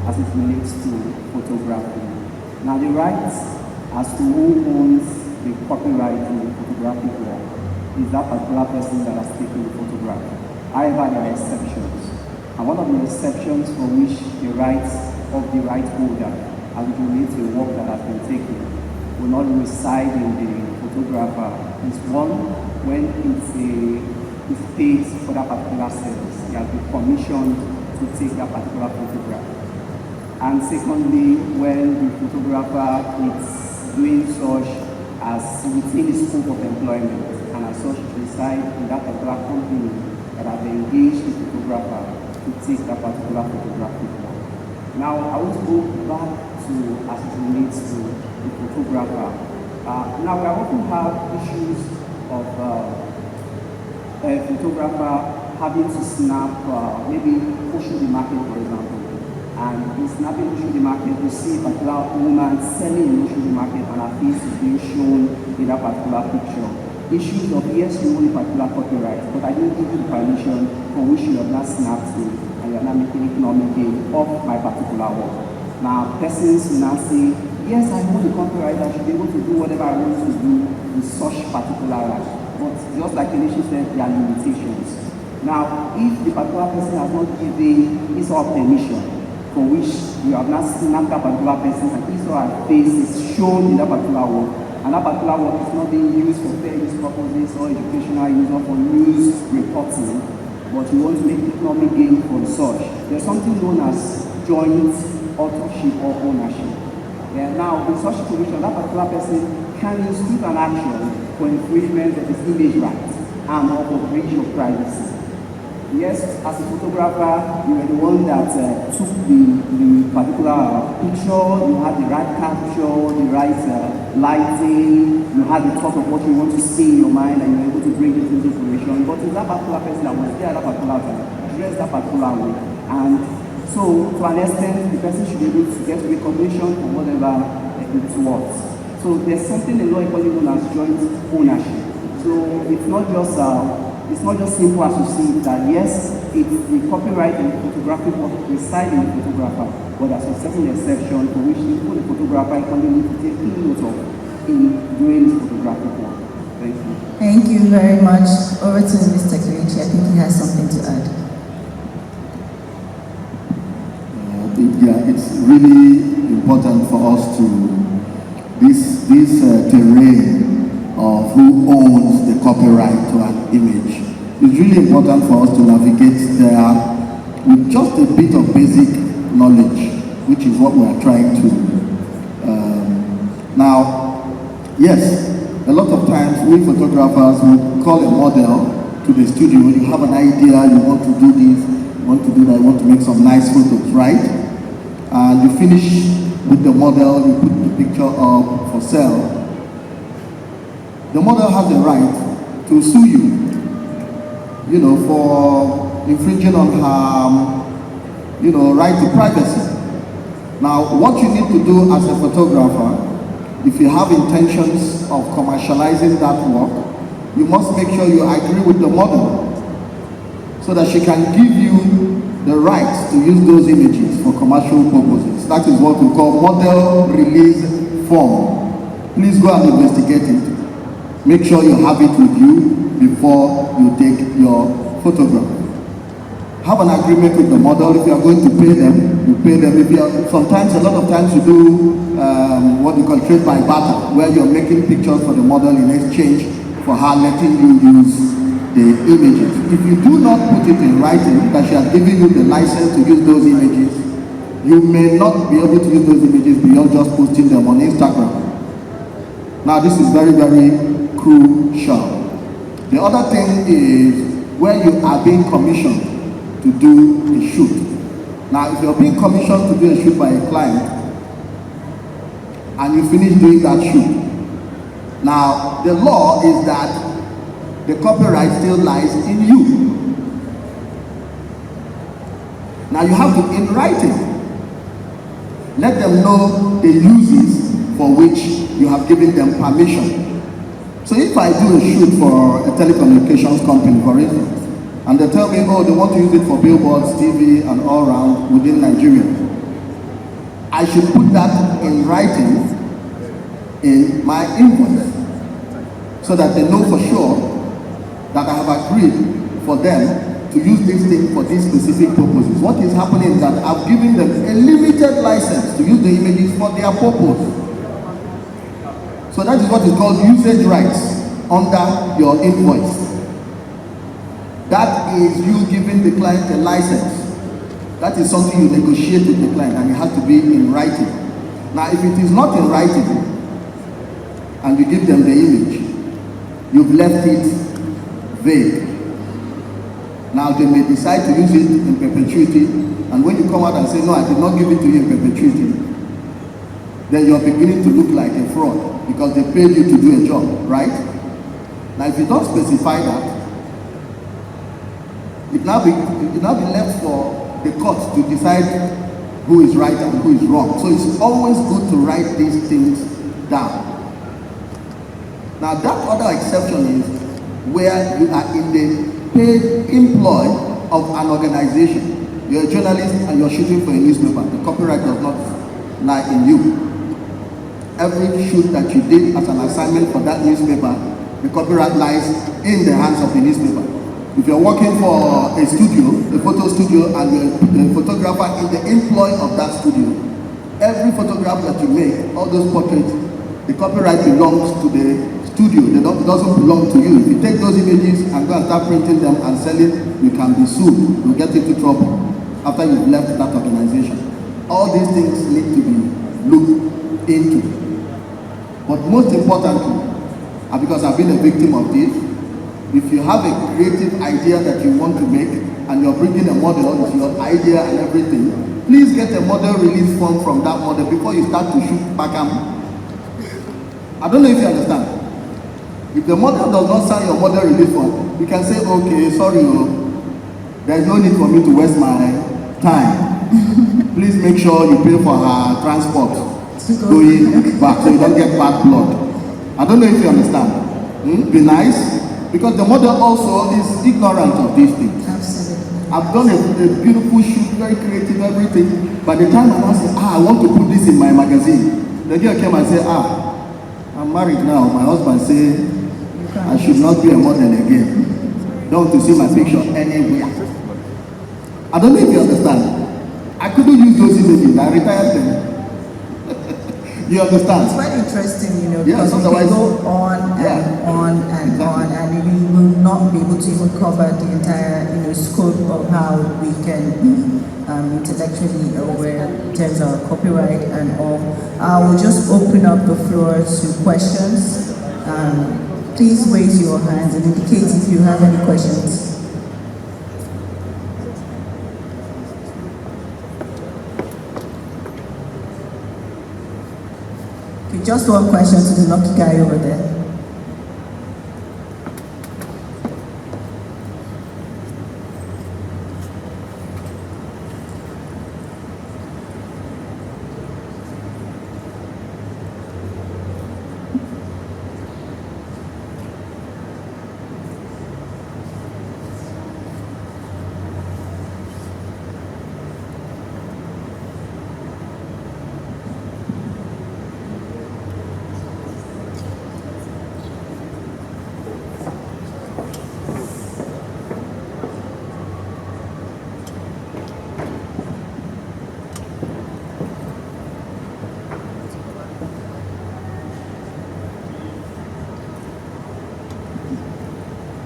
as it relates to photography. Now, the rights as to who owns the copyright in the photographic work is that particular person that has taken the photograph. However, there are exceptions. And one of the exceptions for which the rights of the right holder as it relates to a work that has been taken will not reside in the photographer is one, when it's paid for that particular service. He has been commissioned to take that particular photograph. And secondly, when the photographer is doing such as within the scope of employment and as such reside in that particular company that have engaged the photographer to take that particular photographic work. Now, I want to go back to as it relates to the photographer. Now, we often have issues of a photographer having to snap, maybe pushing the market, for example. And in snapping pushing the market, you see a particular woman selling in the market and her face is being shown in that particular picture. Issues of, yes, you own a particular copyright, but I didn't give you the permission for which you have not snapped it, and you are not making economic gain of my particular work. Now, persons will now say, yes, I own the copyright, I should be able to do whatever I want to do with such particular right. But just like Kelechi said, there are limitations. Now, if the particular person has not given his or her permission, for which you have not snapped that particular person and his or her face is shown in that particular work, and that particular work is not being used for fair use purposes or educational use or for news reporting, but you want to make economic gain from such, there's something known as joint authorship or ownership. Yeah, now, in such situation, that particular person can institute an action for infringement of his image rights and or for breach of privacy. Yes, as a photographer, you were the one that took the particular picture, you had the right capture, the right lighting, you had the thought of what you want to see in your mind, and you were able to bring it into fruition. But it's that particular person that was there at that particular time, dressed that particular way. And so, to an extent, the person should be able to get recognition for whatever it's worth. So there's something in law equally known as joint ownership. So it's not just simple as you see that yes, it's the copyright and the photographic work reside in the photographer, but there's a certain exception for which even the photographer can need to take note of in doing his photographic work. Thank you. Thank you very much. Over to Mr. Kelechi. I think he has something to add. Yeah, it's really important for us to this terrain of who owns the copyright to an image. It's really important for us to navigate there with just a bit of basic knowledge, which is what we are trying to. Now, yes, a lot of times we photographers will call a model to the studio. You have an idea, you want to do this, you want to do that, you want to make some nice photos, right? And you finish with the model, you put the picture up for sale. The model has the right to sue you, for infringing on her, right to privacy. Now, what you need to do as a photographer, if you have intentions of commercializing that work, you must make sure you agree with the model so that she can give you the right to use those images for commercial purposes. That is what we call model release form. Please go and investigate it. Make sure you have it with you before you take your photograph. Have an agreement with the model. If you are going to pay them, you pay them. Sometimes, a lot of times you do what you call trade by barter, where you're making pictures for the model in exchange for her letting you use the images. If you do not put it in writing that she has given you the license to use those images, you may not be able to use those images beyond just posting them on Instagram. Now, this is very, very crucial. The other thing is where you are being commissioned to do a shoot. Now, if you're being commissioned to do a shoot by a client and you finish doing that shoot, now the law is that the copyright still lies in you. Now you have to, in writing, let them know the uses for which you have given them permission. So if I do a shoot for a telecommunications company, for instance, and they tell me, oh, they want to use it for billboards, TV, and all around within Nigeria, I should put that in writing in my invoice so that they know for sure that I have agreed for them to use this thing for these specific purposes. What is happening is that I've given them a limited license to use the images for their purpose. So that is what is called usage rights under your invoice. That is you giving the client a license. That is something you negotiate with the client, and it has to be in writing. Now, if it is not in writing, and you give them the image, you've left it vague. Now they may decide to use it in perpetuity, and when you come out and say, no, I did not give it to you in perpetuity, then you're beginning to look like a fraud because they paid you to do a job, right? Now if you don't specify that, it now be left for the court to decide who is right and who is wrong. So it's always good to write these things down. Now that other exception is where you are in the paid employ of an organization. You're a journalist and you're shooting for a newspaper. The copyright does not lie in you. Every shoot that you did as an assignment for that newspaper, the copyright lies in the hands of the newspaper. If you're working for a studio, a photo studio, and you're a photographer in the employ of that studio, every photograph that you make, all those portraits, the copyright belongs to the studio. It doesn't belong to you. If you take those images and go and start printing them and selling, you can be sued. You'll get into trouble after you've left that organization. All these things need to be looked into. But most importantly, and because I've been a victim of this, if you have a creative idea that you want to make and you're bringing a model with your idea and everything, please get a model release form from that model before you start to shoot back. I don't know if you understand. If the model does not sign your model release form, you can say, okay, sorry, there's no need for me to waste my time. Please make sure you pay for her transport going back so you don't get bad blood. I don't know if you understand. Be nice. Because the model also is ignorant of these things. Absolutely. I've done a beautiful shoot, very creative, everything. By the time I say, I want to put this in my magazine, the girl came and said, I'm married now. My husband said, I should not be a model again. Don't want to see my picture anywhere. I don't know if you understand. I couldn't use those images. I retired them. You understand? It's quite interesting, because yes, we can go on and on and on, and we will not be able to even cover the entire, scope of how we can be intellectually aware in terms of copyright and all. I will just open up the floor to questions. Please raise your hands and indicate if you have any questions. Just one question to the lucky guy over there.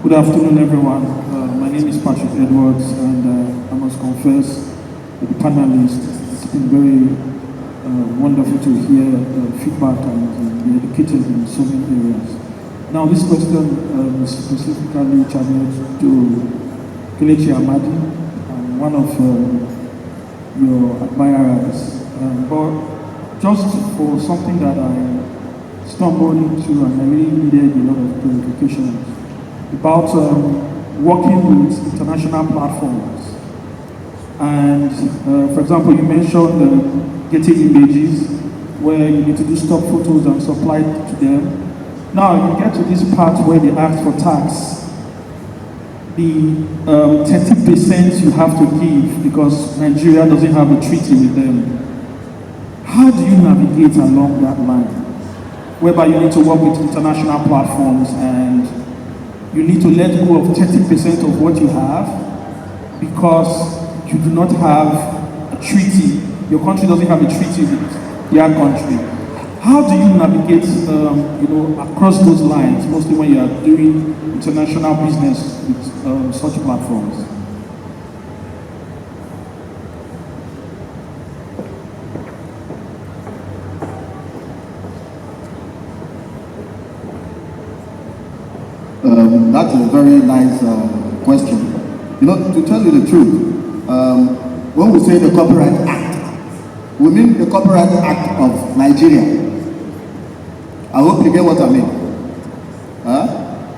Good afternoon, everyone. My name is Patrick Edwards, and I must confess, the panelists, it's been very wonderful to hear feedback and be educated in so many areas. Now, this question is specifically channeled to Kelechi Amadi, one of your admirers. But just for something that I stumbled into and I really needed a lot of clarifications about working with international platforms. And for example, you mentioned getting images where you need to do stock photos and supply it to them. Now you get to this part where they ask for tax. The 30% you have to give because Nigeria doesn't have a treaty with them. How do you navigate along that line? Whereby you need to work with international platforms and you need to let go of 30% of what you have because you do not have a treaty. Your country doesn't have a treaty with their country. How do you navigate, across those lines, mostly when you are doing international business with such platforms? That's a very nice question. You know, to tell you the truth, when we say the Copyright Act, we mean the Copyright Act of Nigeria. I hope you get what I mean.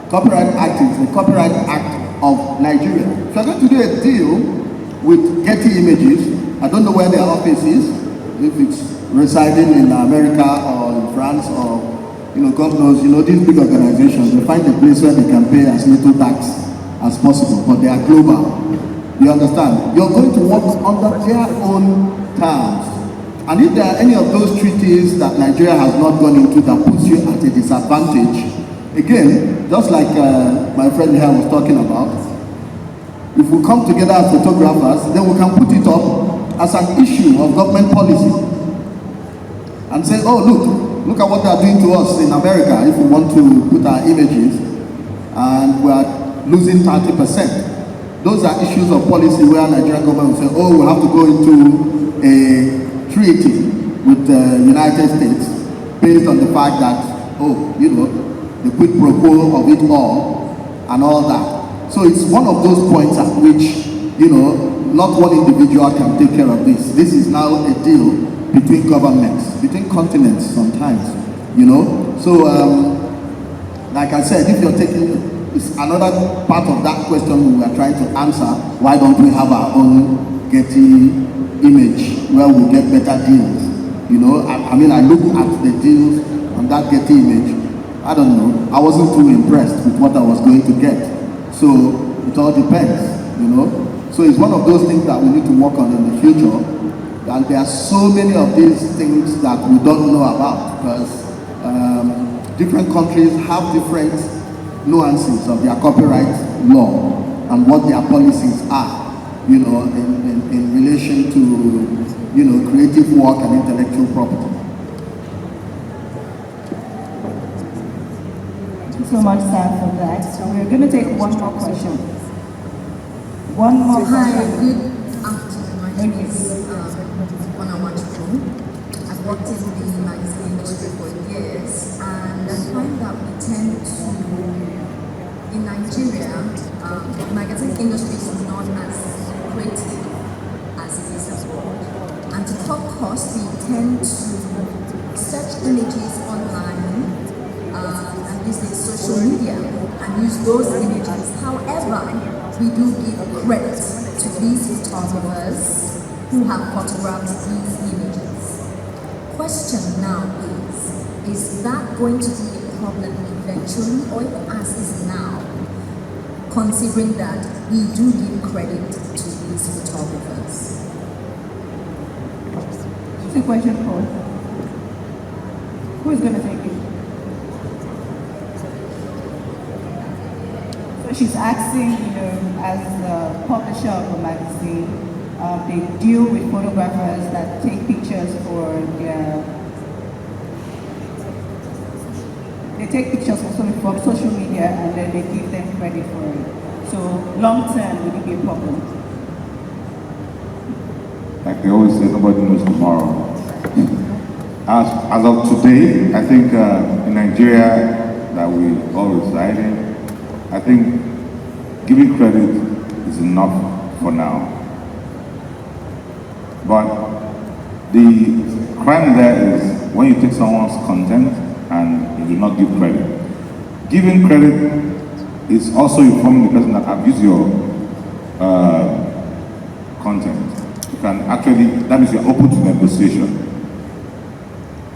Copyright Act is the Copyright Act of Nigeria. If you're going to do a deal with Getty Images, I don't know where their office is, if it's residing in America or in France or, you know, God knows, you know, these big organizations, they find a place where they can pay as little tax as possible, but they are global. You understand? You're going to work under their own terms. And if there are any of those treaties that Nigeria has not gone into that puts you at a disadvantage, again, just like my friend here was talking about, if we come together as photographers, then we can put it up as an issue of government policy and say, oh, look at what they are doing to us in America if we want to put our images and we are losing 30%. Those are issues of policy where Nigerian government will say, oh, we have to go into a treaty with the United States based on the fact that, oh, you know, the quid pro quo of it all and all that. So it's one of those points at which, you know, not one individual can take care of this. This is now a deal between governments, between continents sometimes, you know. So, like I said, if you're taking, it's another part of that question we are trying to answer, why don't we have our own Getty image where we get better deals? You know, I mean, I look at the deals on that Getty image, I don't know, I wasn't too impressed with what I was going to get. So it all depends, you know. So it's one of those things that we need to work on in the future. And there are so many of these things that we don't know about because different countries have different nuances of their copyright law and what their policies are, you know, in relation to, you know, creative work and intellectual property. So much time for that. So we're going to take one more question. One more question. Hi, good afternoon. My name is Onawachukwu. I've worked in the magazine industry for years, and I find that we tend to, in Nigeria, the magazine industry is not as creative as it is abroad. And to cut costs, we tend to search images online, and these days social media, and use those images. However, we do give credit to these photographers who have photographed these images. Question now is that going to be a problem eventually, or even as is now, considering that we do give credit to these photographers? Two questions for who is going to take it? So she's asking, you know, as the publisher of a magazine, they deal with photographers that take pictures for their, they take pictures for social media and then they give them credit for it. So long term, would it be a problem? Like they always say, nobody knows tomorrow. As of today, I think in Nigeria that we all reside in, I think giving credit is enough for now. But the crime there is when you take someone's content and you do not give credit. Giving credit is also informing the person that I've used your content. You can actually, that means you're open to negotiation.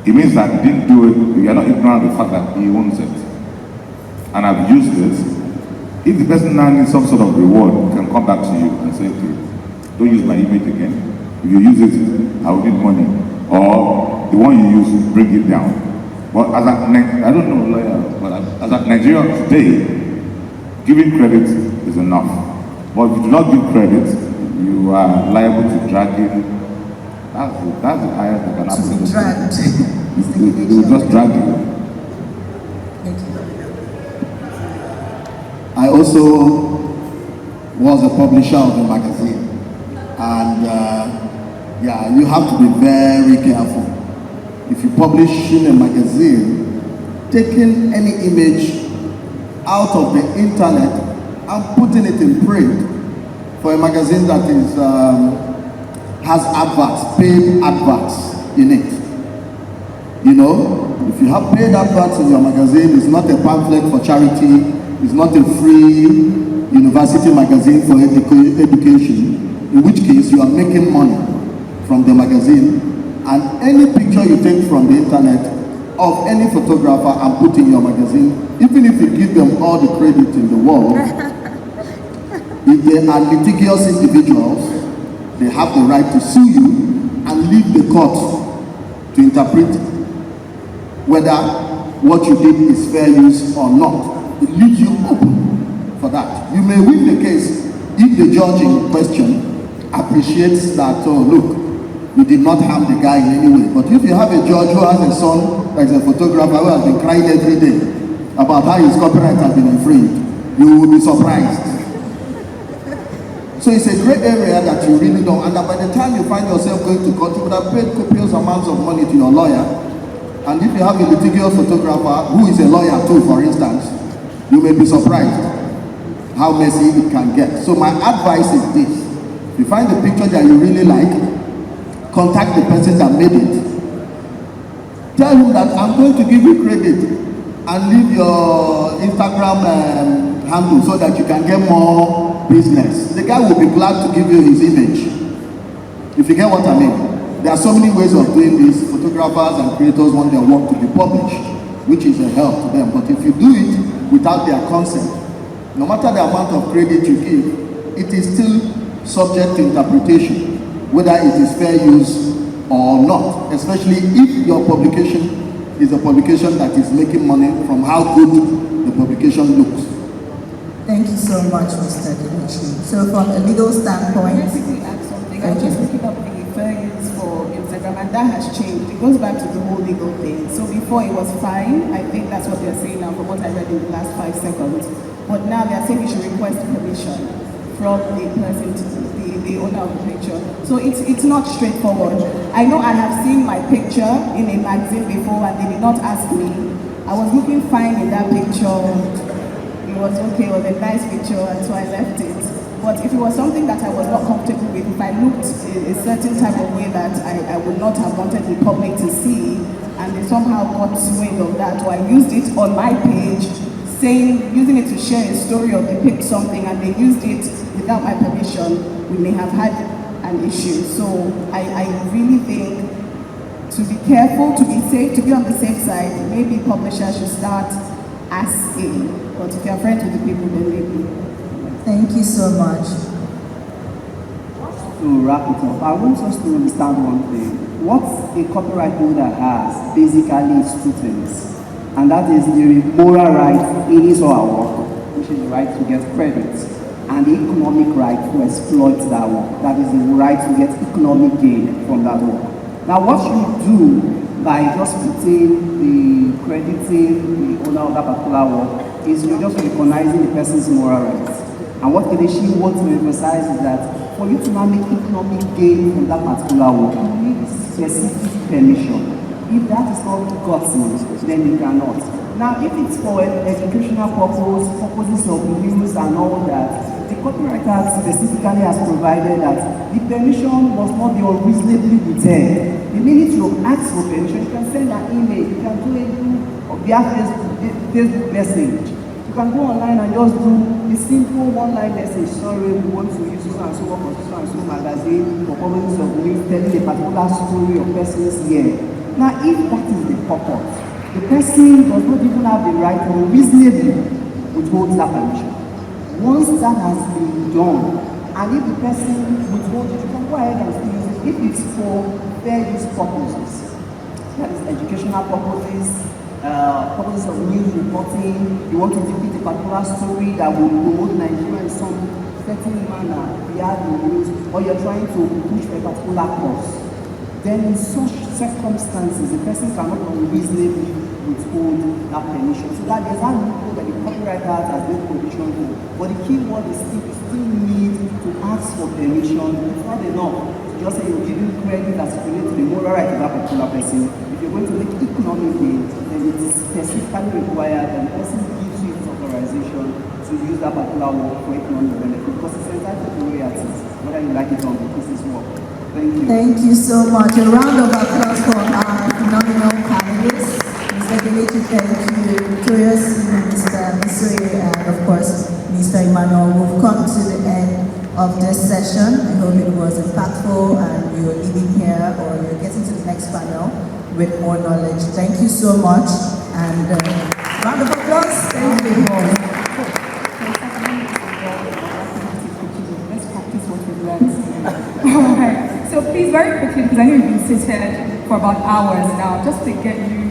It means that you didn't do it, you are not ignorant of the fact that he owns it. And I've used this. If the person now needs some sort of reward, he can come back to you and say, okay, don't use my image again. If you use it, I will need money. Or the one you use, bring it down. But as I don't know lawyer, but as a Nigerian today, giving credit is enough. But if you do not give credit, you are liable to drag in. That's the highest that can happen. Dragged. They will just drag you. I also was a publisher of a magazine, and yeah, you have to be very careful. If you publish in a magazine, taking any image out of the internet and putting it in print for a magazine that is has adverts, paid adverts in it. You know, if you have paid adverts in your magazine, it's not a pamphlet for charity, it's not a free university magazine for education, in which case you are making money from the magazine, and any picture you take from the internet of any photographer and put in your magazine, even if you give them all the credit in the world, if they are litigious individuals, they have the right to sue you and leave the court to interpret whether what you did is fair use or not. It leaves you open for that. You may win the case if the judge in question appreciates that, oh look, you did not harm the guy in any way. But if you have a judge who has a son that is a photographer who has been crying every day about how his copyright has been infringed, you will be surprised. So it's a great area that you really don't, and that by the time you find yourself going to court, you would have paid copious amounts of money to your lawyer. And if you have a litigious photographer who is a lawyer too, for instance, you may be surprised how messy it can get. So my advice is this: if you find a picture that you really like, contact the person that made it. Tell him that I'm going to give you credit and leave your Instagram handle so that you can get more business. The guy will be glad to give you his image. If you get what I mean. There are so many ways of doing this. Photographers and creators want their work to be published, which is a help to them. But if you do it without their consent, no matter the amount of credit you give, it is still subject to interpretation, whether it is fair use or not, especially if your publication is a publication that is making money from how good the publication looks. Thank you so much, Mr. Debuchy. So from a legal standpoint, I was just looking up the fair use for Instagram, and that has changed. It goes back to the whole legal thing. So before it was fine. I think that's what they're saying now from what I read in the last 5 seconds. But now they're saying you should request permission from the person, the owner of the picture. So it's not straightforward. I know I have seen my picture in a magazine before and they did not ask me. I was looking fine in that picture. It was okay, it was a nice picture, and so I left it. But if it was something that I was not comfortable with, if I looked a certain type of way that I would not have wanted the public to see, and they somehow got wind of that, or I used it on my page, using it to share a story or depict something, and they used it without my permission, we may have had an issue. So I really think to be careful, to be safe, to be on the safe side, maybe publishers should start asking. But if you're friends with the people, then maybe. Thank you so much. To wrap it up, I want us to understand one thing. What a copyright holder has basically is two things, and that is the moral right in his or her work, which is the right to get credit, and the economic right to exploit that work. That is the right to get economic gain from that work. Now, what you do by just putting the crediting the owner of that particular work is you're just recognizing the person's moral rights. And what Kelechi wants to emphasize is that for you to now make economic gain from that particular work, you need specific permission. If that is not gotten, then you cannot. Now, if it's for educational purposes of news and all that, the Copyright Act specifically has provided that the permission must not be unreasonably withheld. The minute you ask for permission, you can send an email, you can do it via Facebook message. You can go online and just do a simple one-line message. Sorry, we want to use so and so work on so and so magazine for purposes of news, telling a particular story of persons here. Now, if that is the purpose, the person does not even have the right to reasonably withhold that permission. Once that has been done, and if the person withholds it, you can go ahead and still use it if it's for fair use purposes. That is educational purposes, purposes of news reporting. You want to depict a particular story that will promote Nigeria in some certain manner via the news, or you're trying to push for a particular cause. Then in such circumstances, the person cannot unreasonably withhold that permission. So that there's that loophole that the Copyright Act has been provision for. But the key word is you still need to ask for permission. It's not enough to just say you're giving credit as it relates to the moral right of that particular person. If you're going to make economic gain, then it is specifically required that the person gives you its authorization to use that particular work for economic benefit, because it's entitled to royalty. really like it all because it's work. Thank you. Thank you so much. A round of applause for our phenomenal panelists. Mr. Kelechi, thank you. Victorious, Mr. Missouri, and of course, Mr. Emmanuel. We've come to the end of this session. I hope it was impactful and you're leaving here or you're getting to the next panel with more knowledge. Thank you so much. And round of applause. Thank you. Let's practice what we've learned. Alright, so please very quickly, because I know you've been seated for about hours now, just to get you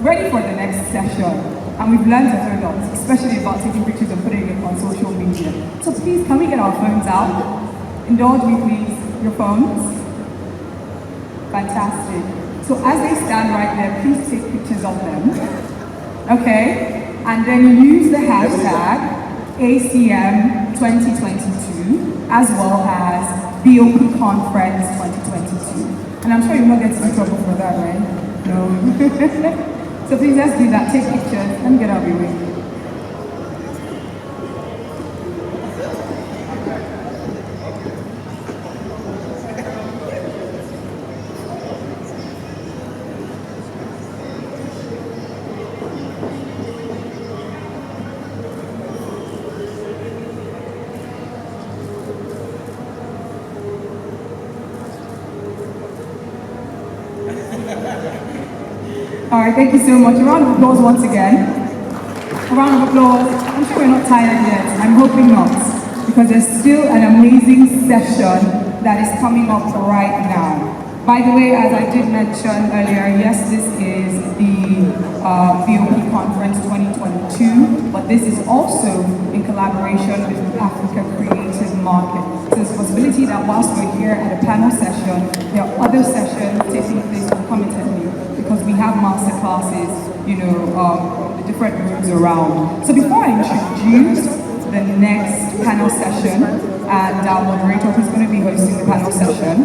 ready for the next session. And we've learned a whole lot, especially about taking pictures and putting it on social media. So please, can we get our phones out? Indulge me, please, your phones. Fantastic. So as they stand right there, please take pictures of them. Okay? And then use the hashtag ACM 2022 as well as BOP Conference 2022. And I'm sure you're not getting in trouble for that, right? No. So please, let's do that. Take pictures. Let me get out of your way. All right, thank you so much. A round of applause once again. A round of applause. I'm sure we're not tired yet. I'm hoping not, because there's still an amazing session that is coming up right now. By the way, as I did mention earlier, yes, this is the BOP Conference 2022, but this is also in collaboration with the Africa Creative Market. So there's a possibility that whilst we're here at a panel session, there are other sessions taking place concomitantly, because we have master classes, you know, the different rooms around. So before I introduce the next panel session, and our moderator who's going to be hosting the panel session,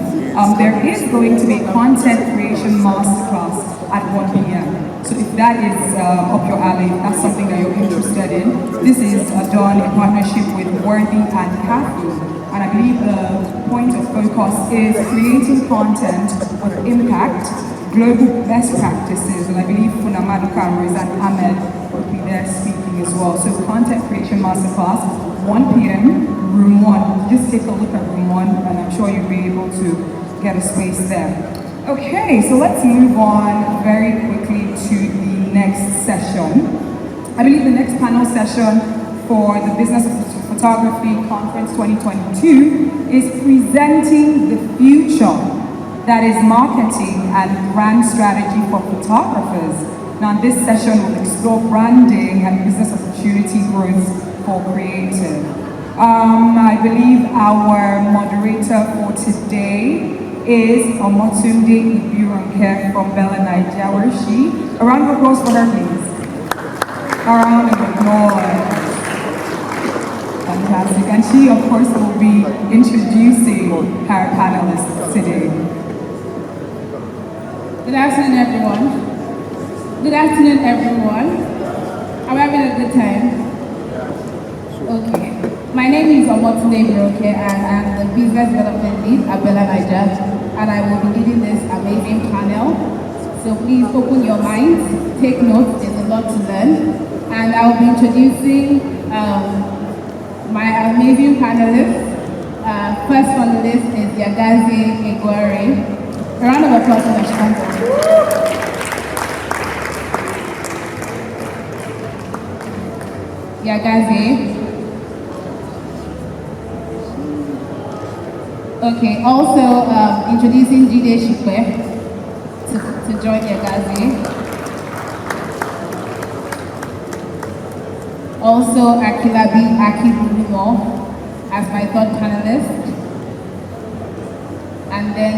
there is going to be a content creation masterclass at 1 p.m. So if that is up your alley, if that's something that you're interested in, this is done in partnership with Worthy and Kathy. And I believe the point of focus is creating content with impact, global best practices, and I believe Funamadu Kamris and Ahmed will be there speaking as well. So content creation masterclass, 1 p.m. room 1. Just take a look at room 1 and I'm sure you'll be able to get a space there. Okay, so let's move on very quickly to the next session. I believe the next panel session for the Business of Photography Conference 2022 is presenting the future, that is marketing and brand strategy for photographers. Now this session will explore branding and business opportunity growth for creative. I believe our moderator for today is Omotunde Ibironke from Bella, Nigeria. Where is she? A round of applause for her, please. A round of applause. Fantastic. And she, of course, will be introducing her panelists today. Good afternoon, everyone. Good afternoon, everyone. Are we having a good time? Okay. My name is Omotunde Ibironke, and I'm the Business Development Lead at Bella, Nigeria, and I will be leading this amazing panel. So please open your minds, take notes, there's a lot to learn. And I will be introducing my amazing panelists. First on the list is Yagazi Egware. A round of applause for Ashkanto. Yagazi. Okay, also introducing Jide Shikwe to join Yagazi. Also Akilabi Akibulumo as my third panelist. And then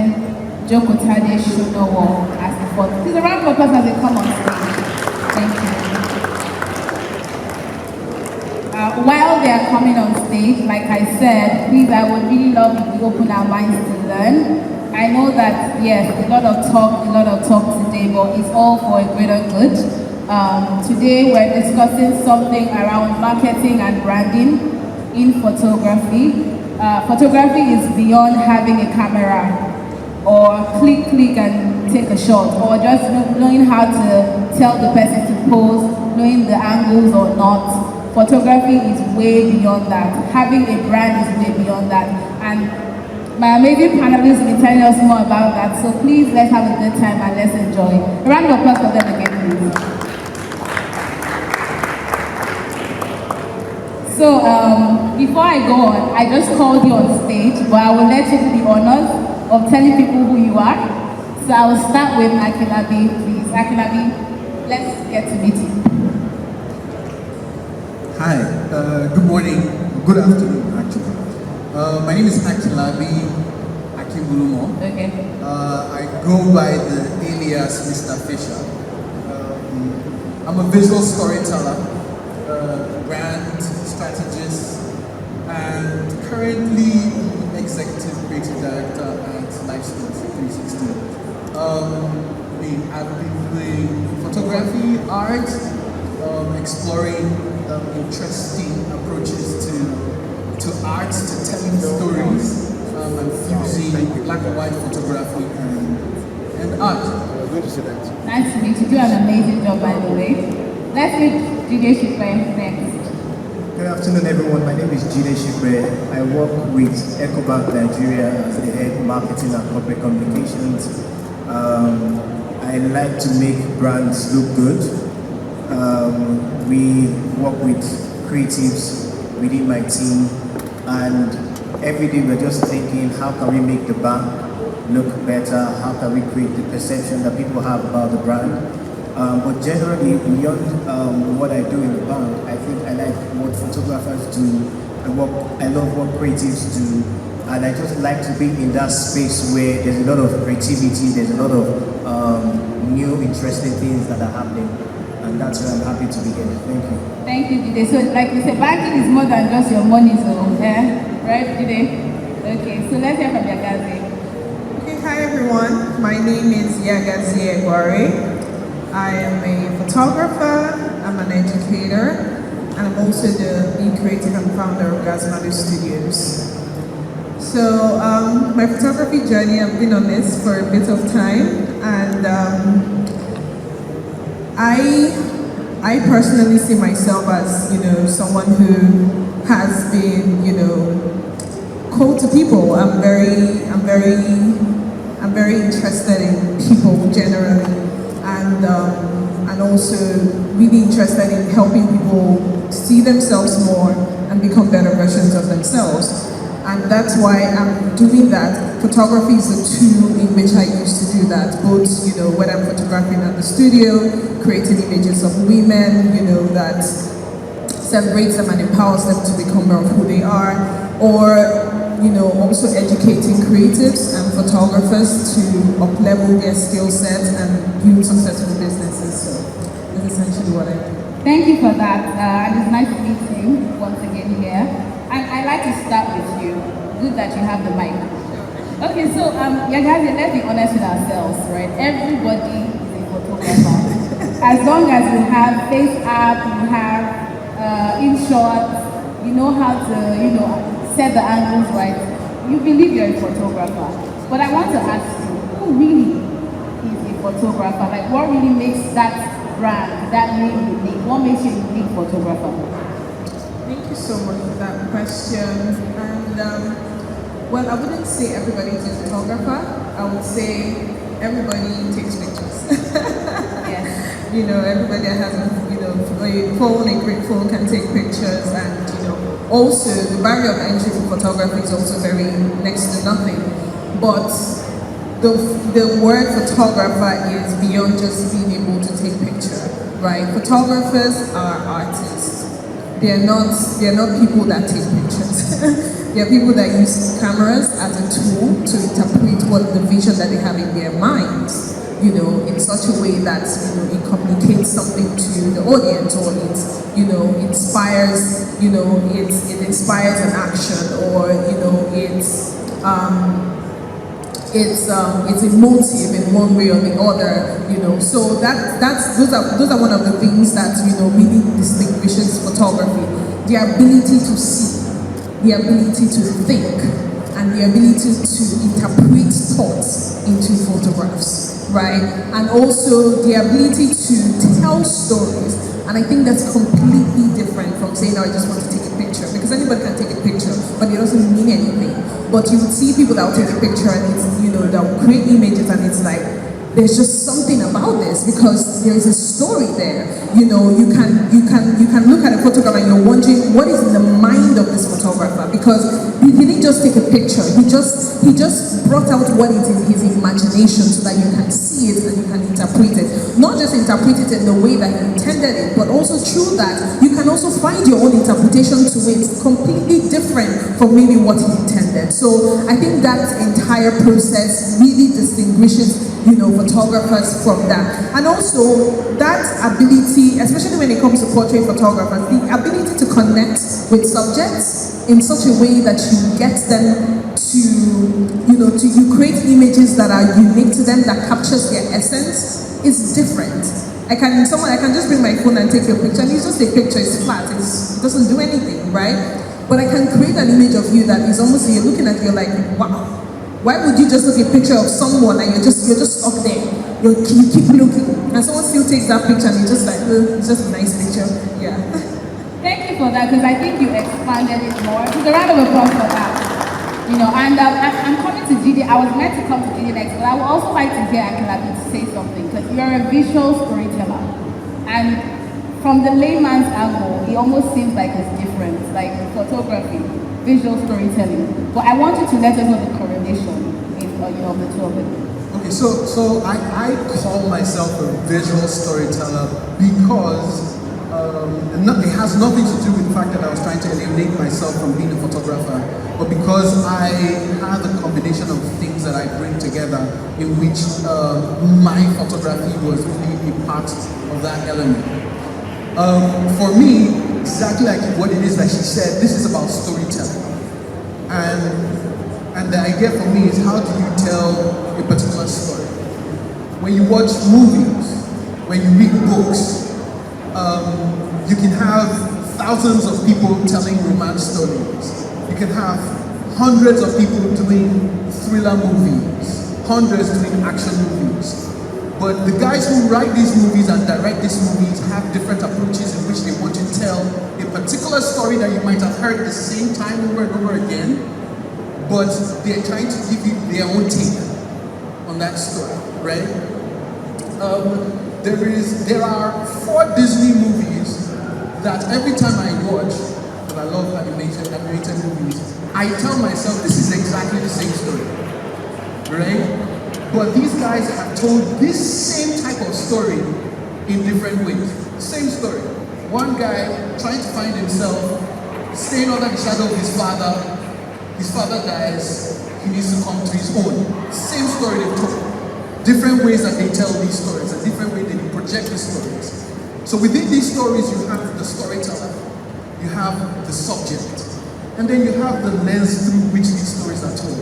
Jokotade Shunowo as the fourth. Please a round of applause as they come on stage. Thank you. While they are coming on stage, like I said, please, I would really love if we open our minds to learn. I know that, yes, a lot of talk today, but it's all for a greater good. Today we're discussing something around marketing and branding. in photography. Photography is beyond having a camera or click and take a shot, or just knowing how to tell the person to pose, knowing the angles or not. Photography is way beyond that. Having a brand is way beyond that. And my amazing panelists will be telling us more about that. So please, let's have a good time and let's enjoy. A round of applause for them again, please. So before I go on, I just called you on stage, but I will let you do the honors of telling people who you are. So I will start with Akilabi, please. Akilabi, let's get to meet you. Hi, good morning, good afternoon actually. My name is Akilabi Akimbulumo. Okay. I go by the alias Mr. Fisher. I'm a visual storyteller, brand strategist, and currently executive creative director at Lifestyle 360. I've been doing photography, art, exploring interesting approaches to art, to telling stories, and fusing black and white photography and art. Nice to meet you. You do an amazing job, by the way. Let's meet Jide Shikwe next. Good afternoon, everyone. My name is Jide Shikwe. I work with EcoBank Nigeria as the head marketing and corporate communications. I like to make brands look good. We work with creatives within my team, and every day we're just thinking, how can we make the bank look better? How can we create the perception that people have about the brand? But generally, beyond what I do in the bank, I think I like what photographers do. I love what creatives do, and I just like to be in that space where there's a lot of creativity, there's a lot of new, interesting things that are happening. And that's why I'm happy to be here. Thank you. Thank you, Jide. So, like you said, banking is more than just your money, so, right, Jide? Okay, so let's hear from Yagazi. Okay, hi everyone. My name is Yagazi Egware. I am a photographer, I'm an educator, and I'm also the lead creative and founder of Gazmadu Studios. So, my photography journey, I've been on this for a bit of time, and I personally see myself as, someone who has been, cold to people. I'm very interested in people generally, and also really interested in helping people see themselves more and become better versions of themselves. And that's why I'm doing that. Photography is a tool in which I use to do that, both, when I'm photographing at the studio, creating images of women, that celebrates them and empowers them to become more of who they are, or, also educating creatives and photographers to up-level their skill sets and build successful businesses. So that's essentially what I do. Thank you for that. And it's nice to meet you once again here. And I'd like to start with you. Good that you have the mic. Okay, so Yagazi, let's be honest with ourselves, right? Everybody is a photographer. As long as you have face app, you have InShot, you know how to, set the angles right, you believe you're a photographer. But I want to ask you, who really is a photographer? Like, what really makes that brand, that name unique? What makes you a unique photographer? Thank you so much for that question. And well, I wouldn't say everybody is a photographer. I would say everybody takes pictures. Yes. Everybody that has a phone, a great phone, can take pictures, and also the barrier of entry for photography is also very next to nothing. But the word photographer is beyond just being able to take picture, right? Photographers are artists. They're not people that take pictures. They're people that use cameras as a tool to interpret what the vision that they have in their minds, in such a way that, it communicates something to the audience, or it inspires, it inspires an action, or, it's emotive in one way or the other, So those are one of the things that, really distinguishes photography. The ability to see, the ability to think, and the ability to interpret thoughts into photographs, right? And also the ability to tell stories. And I think that's completely different from saying, "Oh, I just want to take a picture," because anybody can take a picture, but it doesn't mean anything. But you would see people that will take a picture and it's, that will create images, and it's like, there's just something about this because there's a story there. You can look at a photograph and you're wondering what is in the mind of this photographer, because he didn't just take a picture. He just brought out what is in his imagination so that you can see it and you can interpret it. Not just interpret it in the way that he intended it, but also through that you can also find your own interpretation to it, completely different from maybe what he intended. So I think that entire process really distinguishes photographers from that. And also that ability, especially when it comes to portrait photographers, the ability to connect with subjects in such a way that you get them to you create images that are unique to them, that captures their essence, is different. I can just bring my phone and take your picture, and it's just a picture, it's flat, it doesn't do anything, right? But I can create an image of you that is almost, you're looking at, you're like, wow. Why would you just look at a picture of someone and you're just stuck there? You keep looking, and someone still takes that picture and you're just like, it's just a nice picture. Yeah. Thank you for that, because I think you expanded it more. Just a round of applause for that. And I'm coming to GD. I was meant to come to GD next, but I would also like to hear Akilabi to say something, because you're a visual storyteller, and from the layman's angle, it almost seems like it's different, like photography, visual storytelling. But I want you to let us know the correlation of the two of them. Okay, so I call myself a visual storyteller because it has nothing to do with the fact that I was trying to eliminate myself from being a photographer, but because I have a combination of things that I bring together in which my photography was really a part of that element. For me, exactly like what it is that she said, this is about storytelling. And the idea for me is, how do you tell a particular story? When you watch movies, when you read books, you can have thousands of people telling romance stories. You can have hundreds of people doing thriller movies, hundreds doing action movies. But the guys who write these movies and direct these movies have different approaches in which they want to tell a particular story that you might have heard the same time over and over again, but they're trying to give you their own take on that story, right? There are 4 Disney movies that every time I watch, and I love animated movies, I tell myself this is exactly the same story, right? But these guys have told this same type of story in different ways. Same story. One guy trying to find himself, staying under the shadow of his father dies, he needs to come to his own. Same story they've told. Different ways that they tell these stories, and different ways they project the stories. So within these stories, you have the storyteller, you have the subject, and then you have the lens through which these stories are told,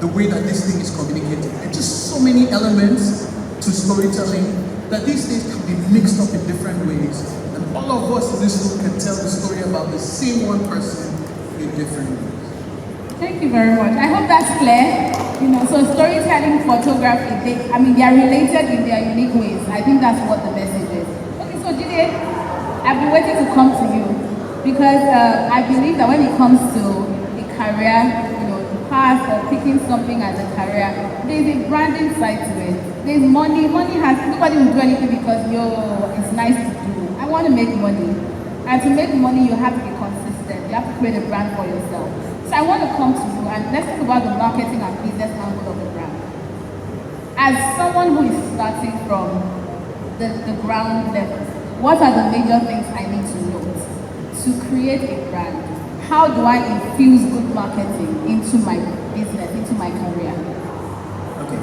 the way that this thing is communicated. There are just so many elements to storytelling that these things can be mixed up in different ways, and all of us in this room can tell the story about the same one person in different ways. Thank you very much. I hope that's clear. So storytelling, photography, they are related in their unique ways. I think that's what the message is. Okay, so Jide, I've been waiting to come to you because I believe that when it comes to a career, the path of picking something as a career, there's a branding side to it. There's money. Nobody will do anything because it's nice to do. I want to make money. And to make money, you have to be consistent. You have to create a brand for yourself. So I want to come to you and let's talk about the marketing and business angle of the brand. As someone who is starting from the ground level, what are the major things I need to note to create a brand? How do I infuse good marketing into my business, into my career? Okay,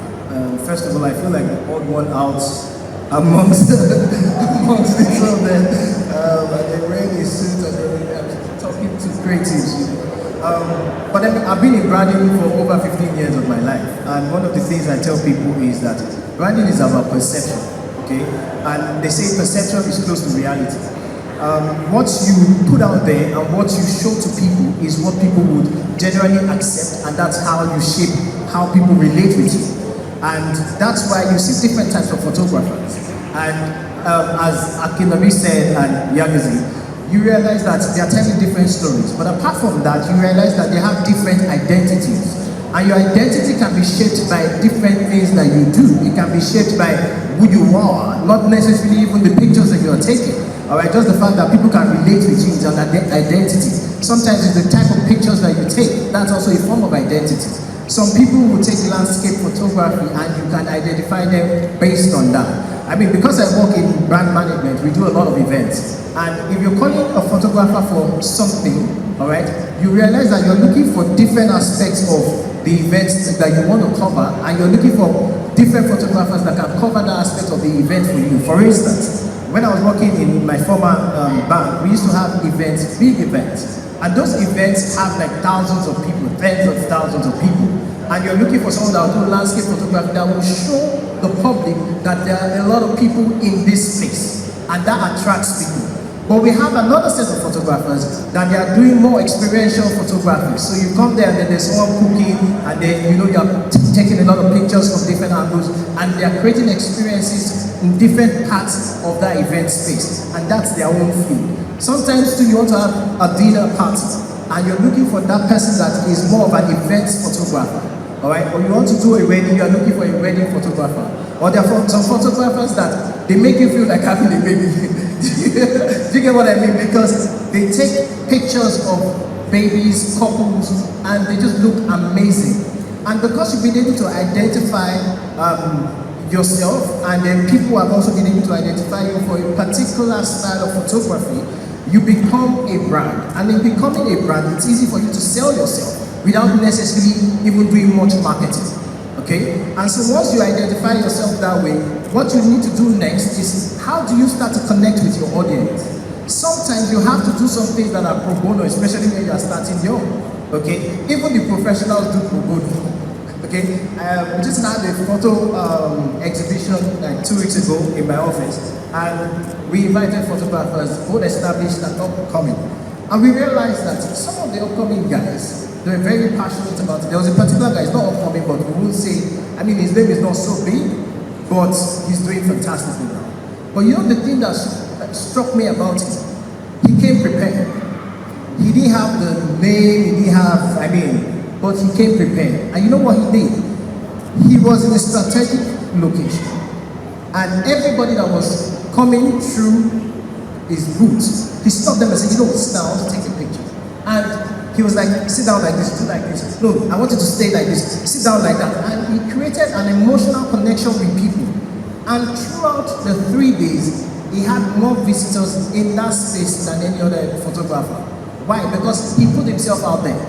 first of all, I feel like the odd one out amongst the two of them. They're wearing a suit and they're talking to creatives. But I've been in branding for over 15 years of my life, and one of the things I tell people is that branding is about perception, okay? And they say perception is close to reality. what you put out there and what you show to people is what people would generally accept, and that's how you shape how people relate with you. And that's why you see different types of photographers. And as Akinami said and Yagazi, you realize that they are telling different stories. But apart from that, you realize that they have different identities. And your identity can be shaped by different things that you do. It can be shaped by who you are, not necessarily even the pictures that you're taking. Alright, just the fact that people can relate with you is an identity. Sometimes it's the type of pictures that you take. That's also a form of identity. Some people will take landscape photography and you can identify them based on that. I mean, because I work in brand management, we do a lot of events. And if you're calling a photographer for something, alright, you realize that you're looking for different aspects of the events that you want to cover, and you're looking for different photographers that can cover that aspect of the event for you. For instance, when I was working in my former bank, we used to have events, big events. And those events have like thousands of people, tens of thousands of people. And you're looking for someone that will do landscape photography that will show the public that there are a lot of people in this place. And that attracts people. But we have another set of photographers that they are doing more experiential photography. So you come there and then there's someone cooking, and then you know you're taking a lot of pictures from different angles, and they are creating experiences in different parts of that event space. And that's their own field. Sometimes too, you want to have a dinner party, and you're looking for that person that is more of an event photographer. Alright, or you want to do a wedding, you are looking for a wedding photographer. Or there are some photographers that they make you feel like having a baby. Do you get what I mean? Because they take pictures of babies, couples, and they just look amazing. And because you've been able to identify yourself, and then people have also been able to identify you for a particular style of photography, you become a brand. And in becoming a brand, it's easy for you to sell yourself without necessarily even doing much marketing. Okay? And so once you identify yourself that way, what you need to do next is how do you start to connect with your audience? Sometimes you have to do some things that are pro bono, especially when you are starting young. Okay? Even the professionals do pro bono. Okay? We just had a photo exhibition like 2 weeks ago in my office, and we invited photographers, both established and upcoming. And we realized that some of the upcoming guys, they were very passionate about it. There was a particular guy, he's not upcoming, but we will say, I mean, his name is not so big, but he's doing fantastically now. But you know the thing that struck me about it? He came prepared. He didn't have the name, he didn't have, but he came prepared. And you know what he did? He was in a strategic location. And everybody that was coming through his booth, he stopped them and said, you know, sit down, I want to take a picture. And he was like, sit down like this, do like this. No, I want you to stay like this, sit down like that. And he created an emotional connection with people. And throughout the 3 days, he had more visitors in that space than any other photographer. Why? Because he put himself out there.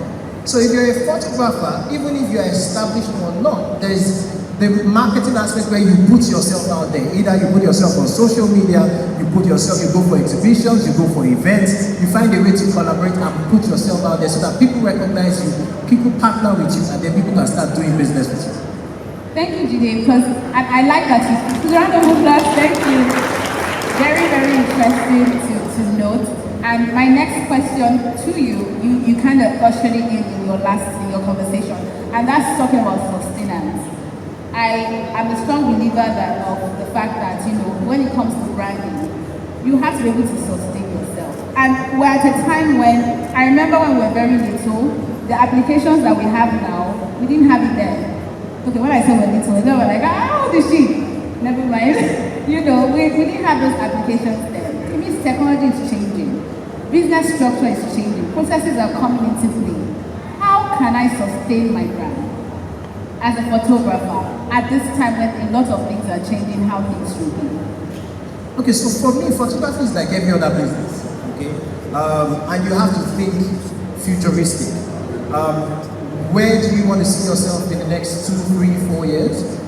So if you're a photographer, even if you're established or not, there's the marketing aspect where you put yourself out there. Either you put yourself on social media, you go for exhibitions, you go for events, you find a way to collaborate and put yourself out there so that people recognize you, people partner with you, and then people can start doing business with you. Thank you, Jide, because I like that you round of applause. Thank you. Very, very interesting to note. And my next question to you kind of ushered it in your conversation, and that's talking about sustenance. I am a strong believer of the fact that, when it comes to branding, you have to be able to sustain yourself. And we're at a time when, I remember when we were very little, the applications that we have now, we didn't have it then. Okay, when I say we're little, they were like, how old is she? Never mind. We didn't have those applications then. It means technology is changing. Business structure is changing. Processes are coming into play. How can I sustain my brand as a photographer at this time when a lot of things are changing how things should be? Okay, so for me, photography is like every other business, okay? And you have to think futuristic. Where do you want to see yourself in the next 2, 3, 4 years?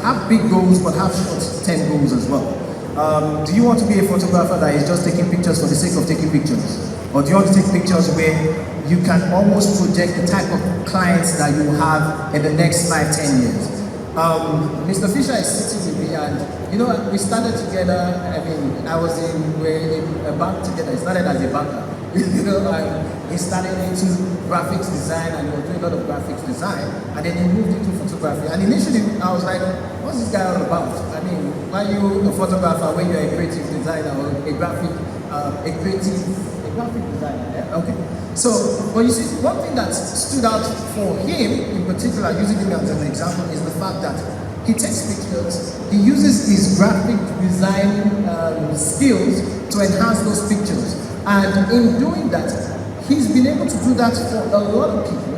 Have big goals, but have short-term goals as well. Do you want to be a photographer that is just taking pictures for the sake of taking pictures? Or do you want to take pictures where you can almost project the type of clients that you have in the next 5, 10 years? Mr. Fisher is sitting with me actually, and you know, we started together. I mean, we're in a bank together. He started as a banker, you know, he started into graphics design, and he was doing a lot of graphics design, and then he moved into photography. And initially, I was like, what's this guy all about? I mean, why are you a photographer when you're a creative designer or a graphic designer? Yeah? Okay. So, but you see, one thing that stood out for him, in particular, using him as an example, is the fact that he takes pictures, he uses his graphic design skills to enhance those pictures. And in doing that, he's been able to do that for a lot of people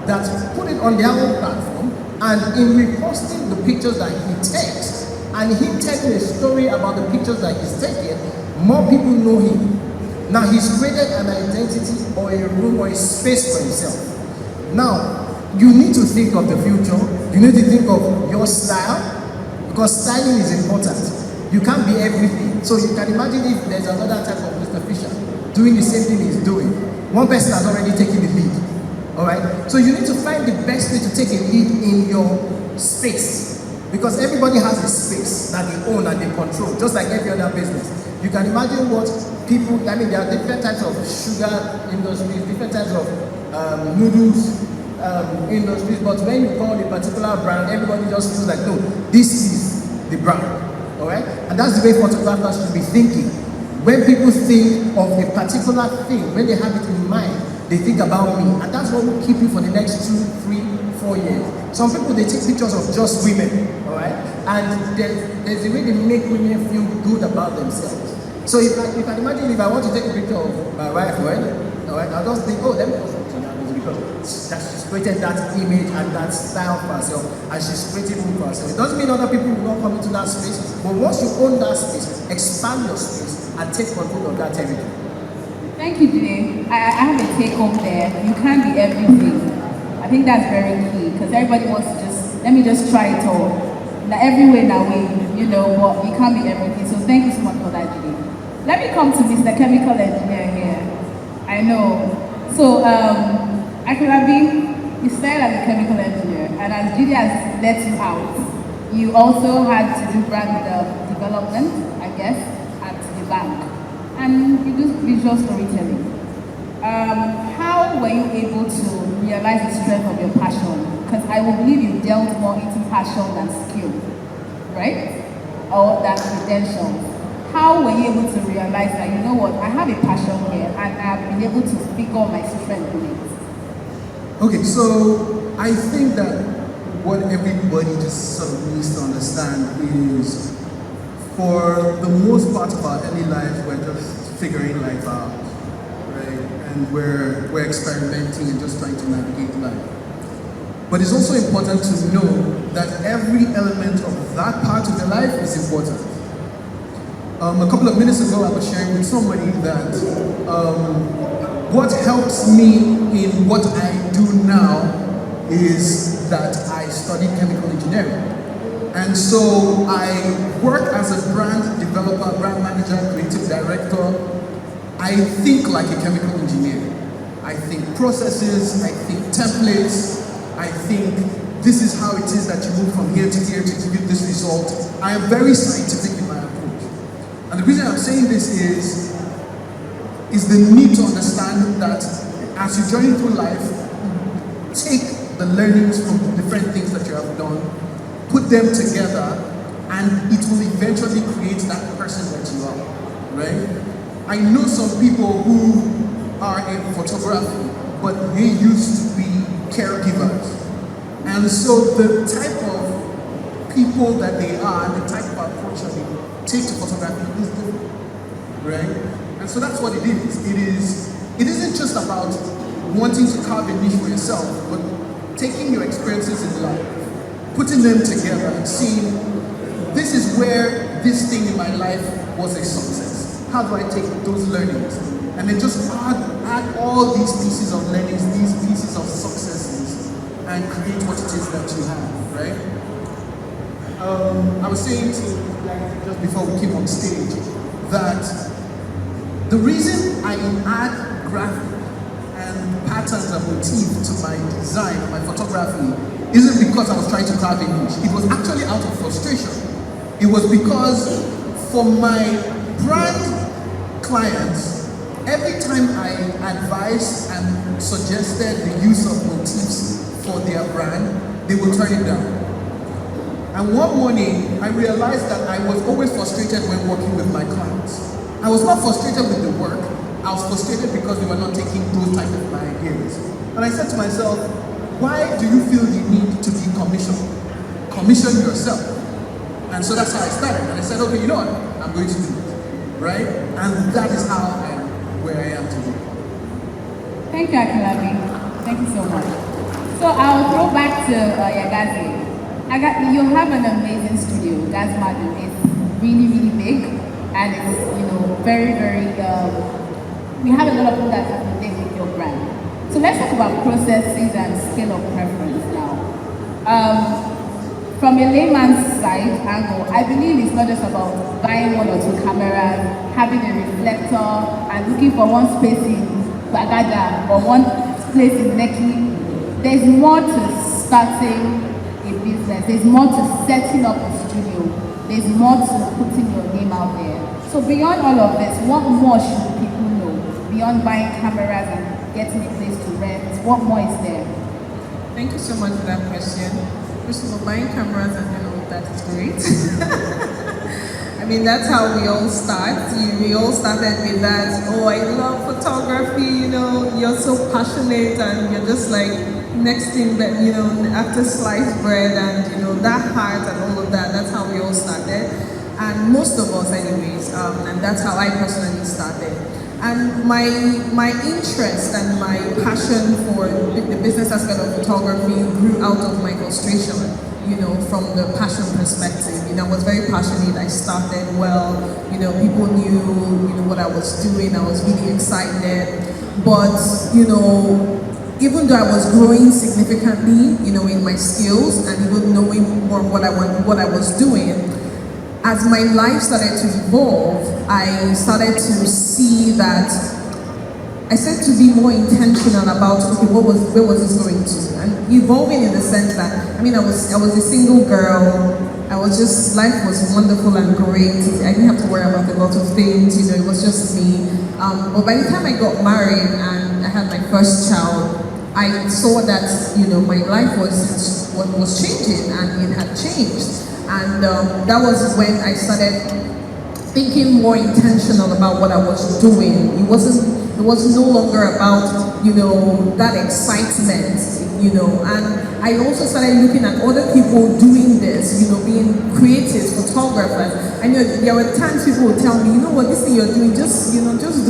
that put it on their own platform, and in reposting the pictures that he takes, and him telling a story about the pictures that he's taking, more people know him. Now he's created an identity or a room or a space for himself. Now, you need to think of the future. You need to think of your style, because styling is important. You can't be everything. So you can imagine if there's another type of Mr. Fisher doing the same thing he's doing. One person has already taken the lead. Alright? So you need to find the best way to take a lead in your space. Because everybody has a space that they own and they control, just like every other business. You can imagine what people, I mean, there are different types of sugar industries, different types of noodles industries, but when you call a particular brand, everybody just feels like, no, this is the brand, all right? And that's the way photographers should be thinking. When people think of a particular thing, when they have it in mind, they think about me, and that's what will keep you for the next 2, 3, 4 years. Some people, they take pictures of just women, all right? And there's a way they make women feel good about themselves. So if you can imagine, if I want to take a picture of my wife, right? All right, I'll just think, oh, let me post something because she's created that image and that style for herself, and she's creating it for herself. It doesn't mean other people will not come into that space, but once you own that space, expand your space and take control of that territory. Thank you, Jide. I have a take home there. You can't be everything. I think that's very key, because everybody wants to let me just try it all. Now, every way, now way, you know, but you can't be everything. So thank you so much for that, Jide. Let me come to Mr. Chemical Engineer here. I know. So, Akirabi, you started as a chemical engineer, and as Jide has let you out, you also had to do brand development, I guess, at the bank. And you do visual storytelling. How were you able to realize the strength of your passion? Because I will believe you dealt more into passion than skill, right? Or than credentials. How were you able to realize that, you know what, I have a passion here, and I've been able to figure my strength in it? Okay, so I think that what everybody just sort of needs to understand is, for the most part of our early lives, we're just figuring life out, right? And we're experimenting and just trying to navigate life. But it's also important to know that every element of that part of your life is important. A couple of minutes ago, I was sharing with somebody that what helps me in what I do now is that I studied chemical engineering. And so I work as a brand developer, brand manager, creative director. I think like a chemical engineer. I think processes, I think templates, I think this is how it is that you move from here to here to give you this result. I am very scientific in my approach. And the reason I'm saying this is the need to understand that as you journey through life, take the learnings from the different things that you have done, put them together, and it will eventually create that person that you are, right? I know some people who are in photography, but they used to be caregivers. And so the type of people that they are, and the type of approach that they take to photography is different, right? And so that's what it is. It isn't just about wanting to carve a niche for yourself, but taking your experiences in life, putting them together and seeing, this is where this thing in my life was a success. How do I take those learnings? And then just add all these pieces of learnings, these pieces of successes, and create what it is that you have, right? I was saying to, just before we came on stage, that the reason I add graphic and patterns and motifs to my design, my photography, isn't because I was trying to carve a niche. It was actually out of frustration. It was because for my brand clients, every time I advised and suggested the use of motifs for their brand, they would turn it down. And one morning, I realized that I was always frustrated when working with my clients. I was not frustrated with the work, I was frustrated because they were not taking those type of my ideas. And I said to myself, why do you feel the need to be commissioned? Commission yourself. And so that's how I started. And I said, okay, you know what? I'm going to do it, right? And that is how I am where I am today. Thank you, Akilabi. Thank you so much. So I'll throw back to Yagazi. You have an amazing studio. That's Madden. It's really, really big, and it's very, very. We have a lot of people that have been with your brand. So let's talk about processes and scale of preference now. From a layman's side angle, I believe it's not just about buying one or two cameras, having a reflector, and looking for one space in Bagada or one place in Lekki. There's more to starting a business. There's more to setting up a studio. There's more to putting your name out there. So beyond all of this, what more should people know? Beyond buying cameras and getting a place to rent, what more is there? Thank you so much for that question. First of all, buying cameras and that is great. I mean, that's how we all start. We all started with that, oh, I love photography, you're so passionate and you're just like, next thing that, after sliced bread and, that heart and all of that, that's how we all started. And most of us anyways, and that's how I personally started. And my interest and my passion for the business aspect of photography grew out of my frustration, from the passion perspective. I was very passionate. I started well, people knew, what I was doing. I was really excited. But, even though I was growing significantly, in my skills and even knowing more what I was doing, as my life started to evolve, I started to see that I started to be more intentional about, okay, where was this going to? And evolving in the sense that, I was a single girl. Life was wonderful and great. I didn't have to worry about a lot of things, it was just me. But by the time I got married and I had my first child, I saw that, my life was changing and it had changed. And that was when I started thinking more intentional about what I was doing. It was no longer about, that excitement, and I also started looking at other people doing this, being creatives, photographers. I know there were times people would tell me, this thing you're doing, just do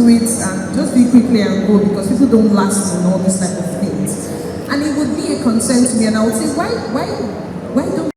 it and just do it quickly and go, because people don't last in all these type of things. And it would be a concern to me, and I would say, why don't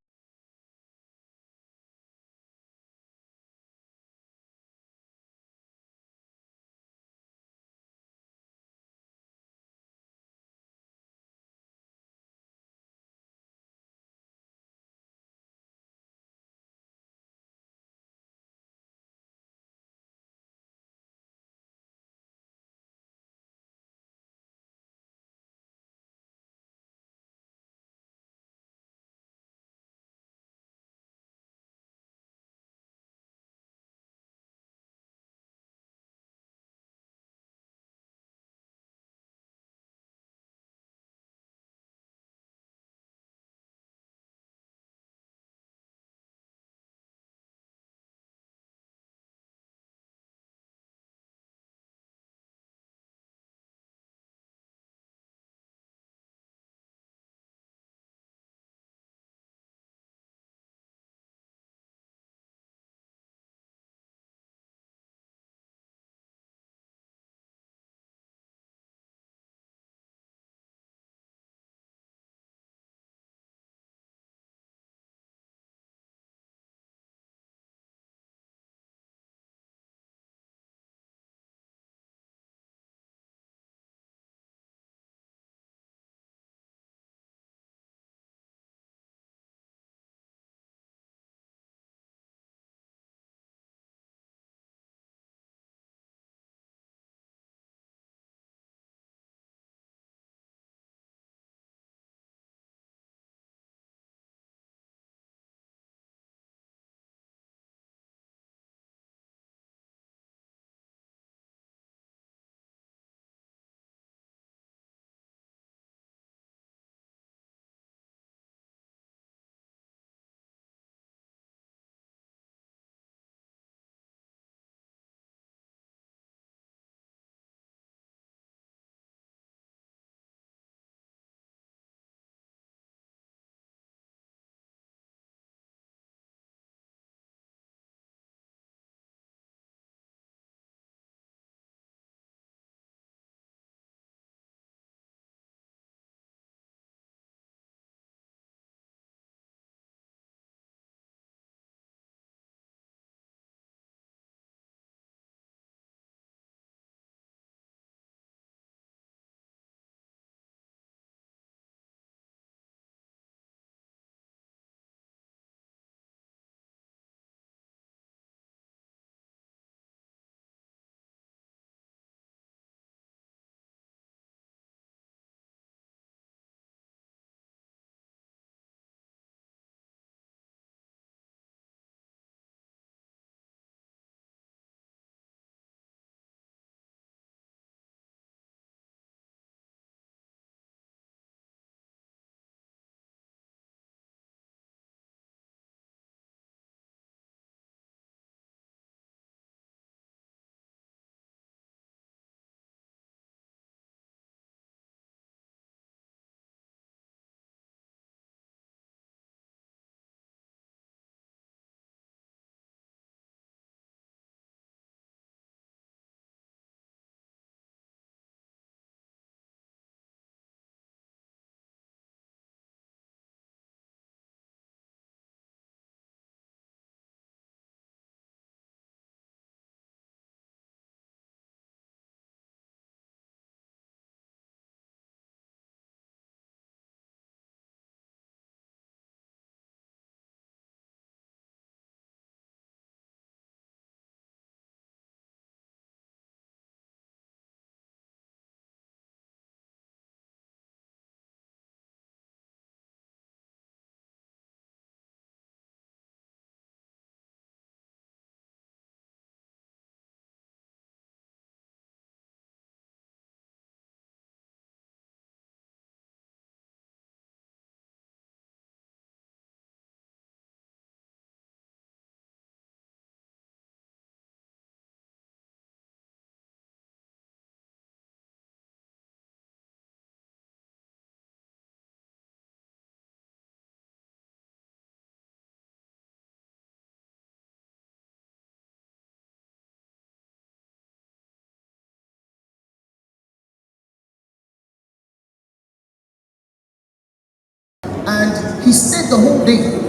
And he stayed the whole day.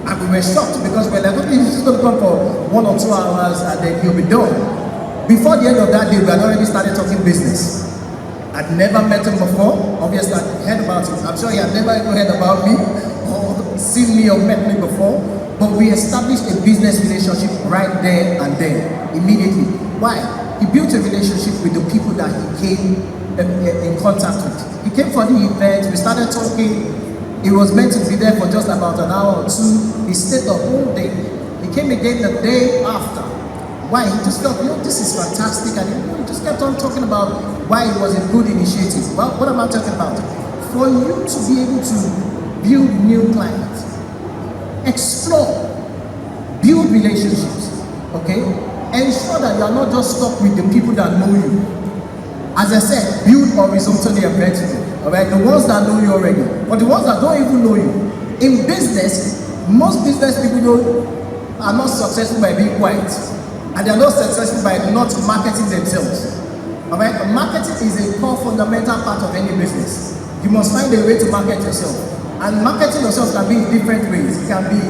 And we were shocked because we're like, okay, he's just going to come for 1 or 2 hours and then he'll be done. Before the end of that day, we had already started talking business. I'd never met him before. Obviously, I'd heard about him. I'm sure he had never even heard about me or seen me or met me before. But we established a business relationship right there and then, immediately. Why? He built a relationship with the people that he came in contact with. He came for the event, we started talking. He was meant to be there for just about an hour or 2. He stayed the whole day. He came again the day after. Why? He just felt, this is fantastic. And he just kept on talking about why it was a good initiative. Well, what am I talking about? For you to be able to build new clients, explore, build relationships, okay? Ensure that you are not just stuck with the people that know you. As I said, build horizontally and vertically, all right? The ones that know you already, but the ones that don't even know you. In business, most business people are not successful by being quiet, and they are not successful by not marketing themselves, all right? Marketing is a core fundamental part of any business. You must find a way to market yourself, and marketing yourself can be in different ways. It can be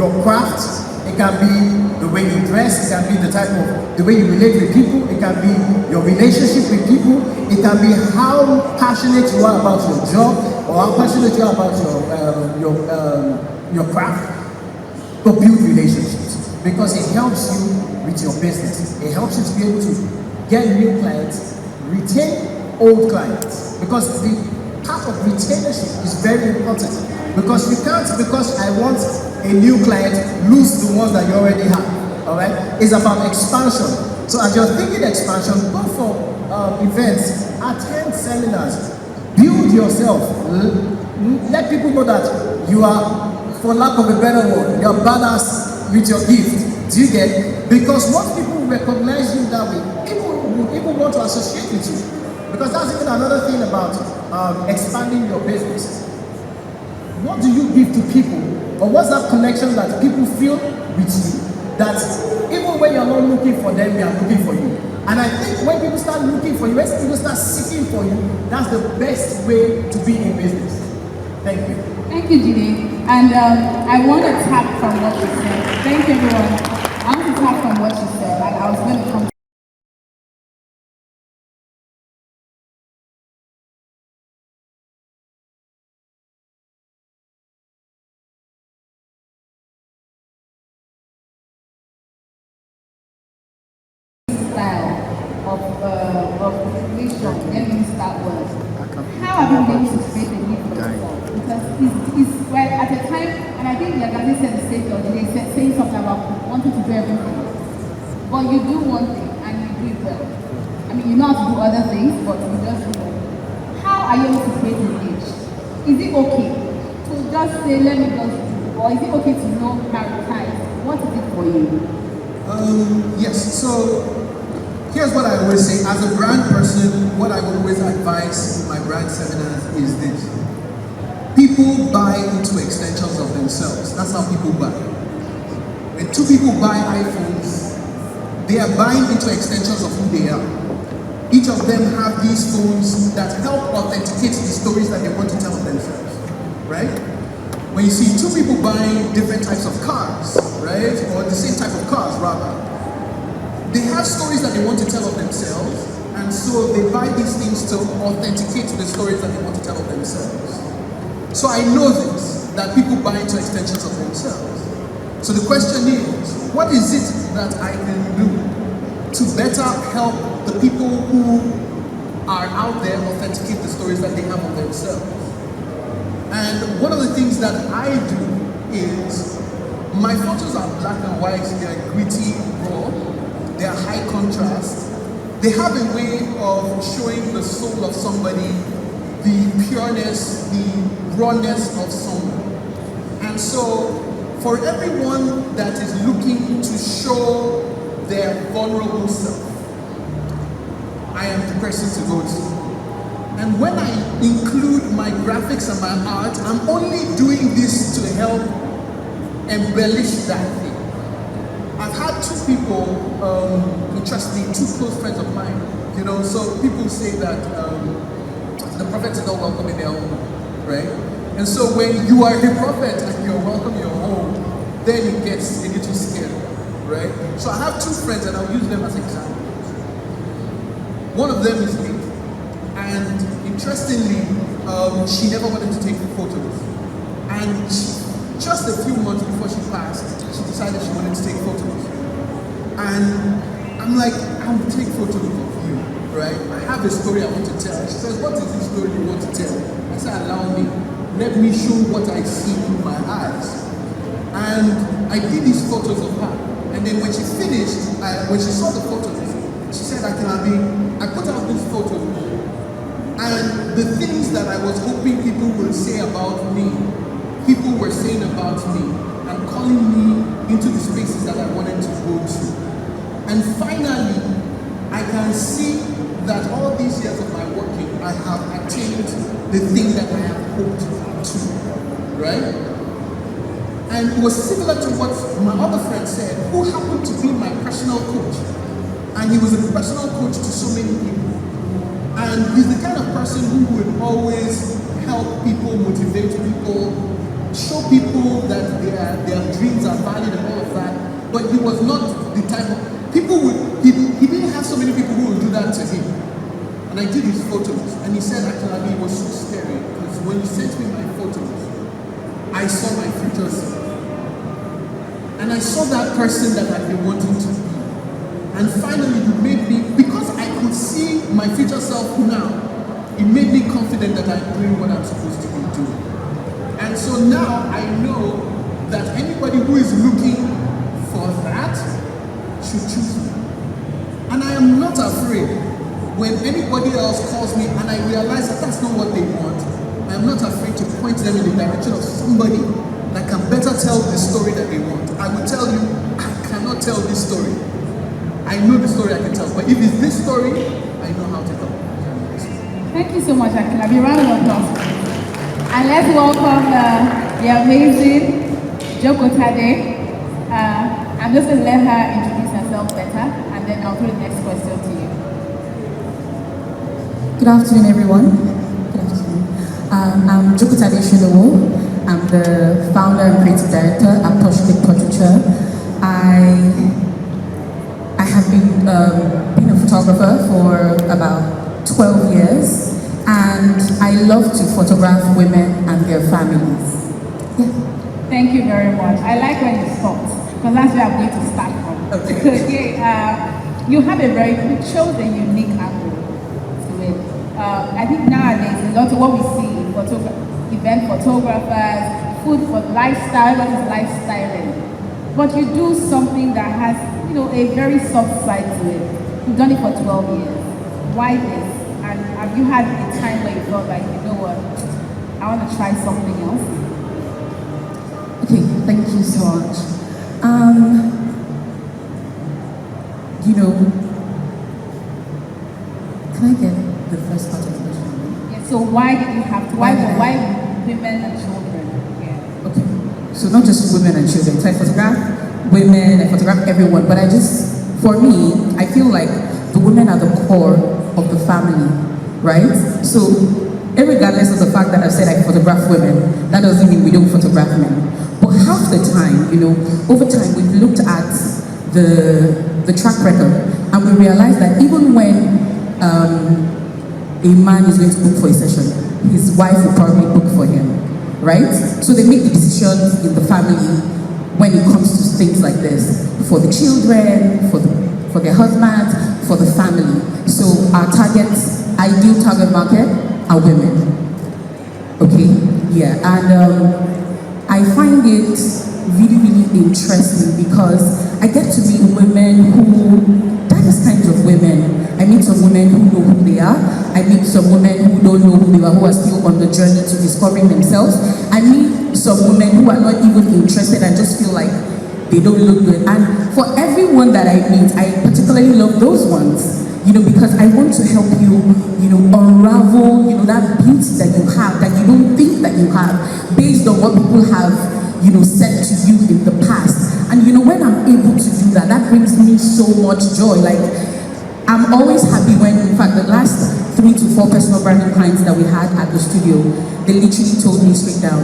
your craft, it can be the way you dress, it can be the way you relate with people, it can be your relationship with people, it can be how passionate you are about your job or how passionate you are about your craft. But build relationships because it helps you with your business. It helps you to be able to get new clients, retain old clients, because the part of retainership is very important. Because you can't, because I want a new client, lose the ones that you already have, all right? It's about expansion. So as you're thinking expansion, go for events, attend seminars, build yourself. Let people know that you are, for lack of a better word, you're badass with your gift. Do you get? Because once people recognize you that way, people want to associate with you. Because that's even another thing about expanding your business. What do you give to people? Or what's that connection that people feel with you? That even when you're not looking for them, they are looking for you. And I think when people start looking for you, when people start seeking for you, that's the best way to be in business. Thank you. Thank you, Jide. And I want to tap from what you said. Thank you, everyone. I want to tap from what you said. And I was going to come of situation, let me start with. How have you been able to create a need for yourself? Because it's well, at a time, and I think like I said the same thing, they saying something about wanting to do everything. But you do one thing and you do it well. I mean, you know how to do other things, but you just do it. How are you able to create a niche? Is it okay to just say, let me just do, or is it okay to not prioritize? What is it for you? Yes, so here's what I always say. As a brand person, what I would always advise in my brand seminars is this. People buy into extensions of themselves. That's how people buy. When two people buy iPhones, they are buying into extensions of who they are. Each of them have these phones that help authenticate the stories that they want to tell themselves, right? When you see two people buying different types of cars, right? Or the same type of cars, rather. They have stories that they want to tell of themselves, and so they buy these things to authenticate the stories that they want to tell of themselves. So I know this, that people buy into extensions of themselves. So the question is, what is it that I can do to better help the people who are out there authenticate the stories that they have of themselves? And one of the things that I do is, my photos are black and white, they're gritty, raw, they are high contrast. They have a way of showing the soul of somebody, the pureness, the rawness of someone. And so, for everyone that is looking to show their vulnerable self, I am the person to go to. And when I include my graphics and my art, I'm only doing this to help embellish that thing. I've had two people, trust me, two close friends of mine, you know, so people say that the prophet is not welcome in their home, right? And so when you are a prophet and you're welcome in your home, then it gets a little scary, right? So I have two friends and I'll use them as examples. One of them is me, and interestingly, she never wanted to take photos. And just a few months before she passed, she decided she wanted to take photos. And I'm like, I will take photos of you, right? I have a story I want to tell. She says, what is this story you want to tell? I said, allow me. Let me show what I see through my eyes. And I did these photos of her. And then when she finished, when she saw the photos, she said, I put out these photos. And the things that I was hoping people would say about me, people were saying about me and calling me into the spaces that I wanted to go to. And finally, I can see that all these years of my working, I have attained the thing that I have hoped to, right? And it was similar to what my other friend said, who happened to be my personal coach. And he was a personal coach to so many people. And he's the kind of person who would always help people, motivate people, show people that their dreams are valid and all of that. But he was not the type of he didn't have so many people who would do that to him. And I did his photos, and he said actually it was so scary because when he sent me my photos, I saw my future self. And I saw that person that I've been wanting to be. And finally it made me, because I could see my future self now, it made me confident that I'm doing what I'm supposed to be doing. And so now I know that anybody who is looking for that should choose me. And I am not afraid when anybody else calls me and I realize that that's not what they want. I am not afraid to point them in the direction of somebody that can better tell the story that they want. I will tell you, I cannot tell this story. I know the story I can tell, but if it's this story, I know how to tell. Thank you so much, Akila. Be round of applause. And let's welcome the amazing Joko Tade. I'm just going to let her introduce herself better, and then I'll throw the next question to you. Good afternoon, everyone. Good afternoon. I'm Joko Tade Shilowo. I'm the founder and creative director at Posh Portraiture. I have been being a photographer for about 12 years, and I love to photograph women and their families. Yeah. Thank you very much. I like when you stopped, because that's where I'm going to start from. Okay. Because you have it shows a unique angle to it. I think nowadays, a lot of what we see in event photographers, food for lifestyle, what is lifestyling. But you do something that has, a very soft side to it. You've done it for 12 years. Why this? And have you had a time where you felt like, you know what, I want to try something else? Okay, thank you so much. Can I get the first part of the question? Yeah, so why did you have to, why women and children? Yeah. Okay, so not just women and children. So I photograph women, I photograph everyone, but for me, I feel like the women are the core of the family, right? So, regardless of the fact that I've said I photograph women, that doesn't mean we don't photograph men. But half the time, over time, we've looked at the track record, and we realize that even when a man is going to book for a session, his wife will probably book for him, right? So they make the decisions in the family when it comes to things like this, for the children, for their husbands, for the family. So our ideal target market are women. Okay, yeah, and I find it really, really interesting because I get to meet women diverse kinds of women. I meet some women who know who they are. I meet some women who don't know who they are, who are still on the journey to discovering themselves. I meet some women who are not even interested and just feel like they don't look good. And for everyone that I meet, I particularly love those ones, because I want to help you, unravel, that beauty that you have, that you don't think that you have, based on what people have, said to you in the past. And when I'm able to do that, that brings me so much joy. Like, I'm always happy when, in fact, the last 3 to 4 personal branding clients that we had at the studio, they literally told me straight down,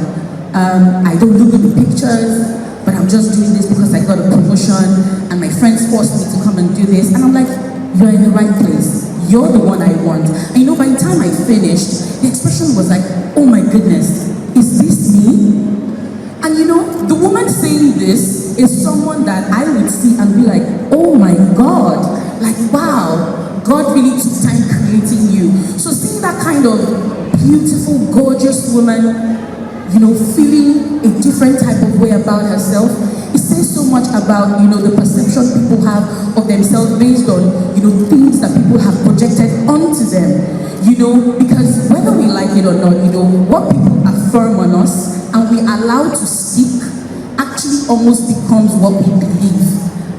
I don't look at the pictures, but I'm just doing this because I got a promotion and my friends forced me to come and do this. And I'm like, you're in the right place. You're the one I want. And you know, by the time I finished, the expression was like, oh my goodness, is this me? And you know, the woman saying this is someone that I would see and be like, oh my God, like wow, God really took time creating you. So seeing that kind of beautiful, gorgeous woman, you know, feeling a different type of way about herself, it says so much about, you know, the perception people have of themselves based on, you know, things that people have projected onto them, you know, because whether we like it or not, you know, what people affirm on us and we allow to stick actually almost becomes what we believe,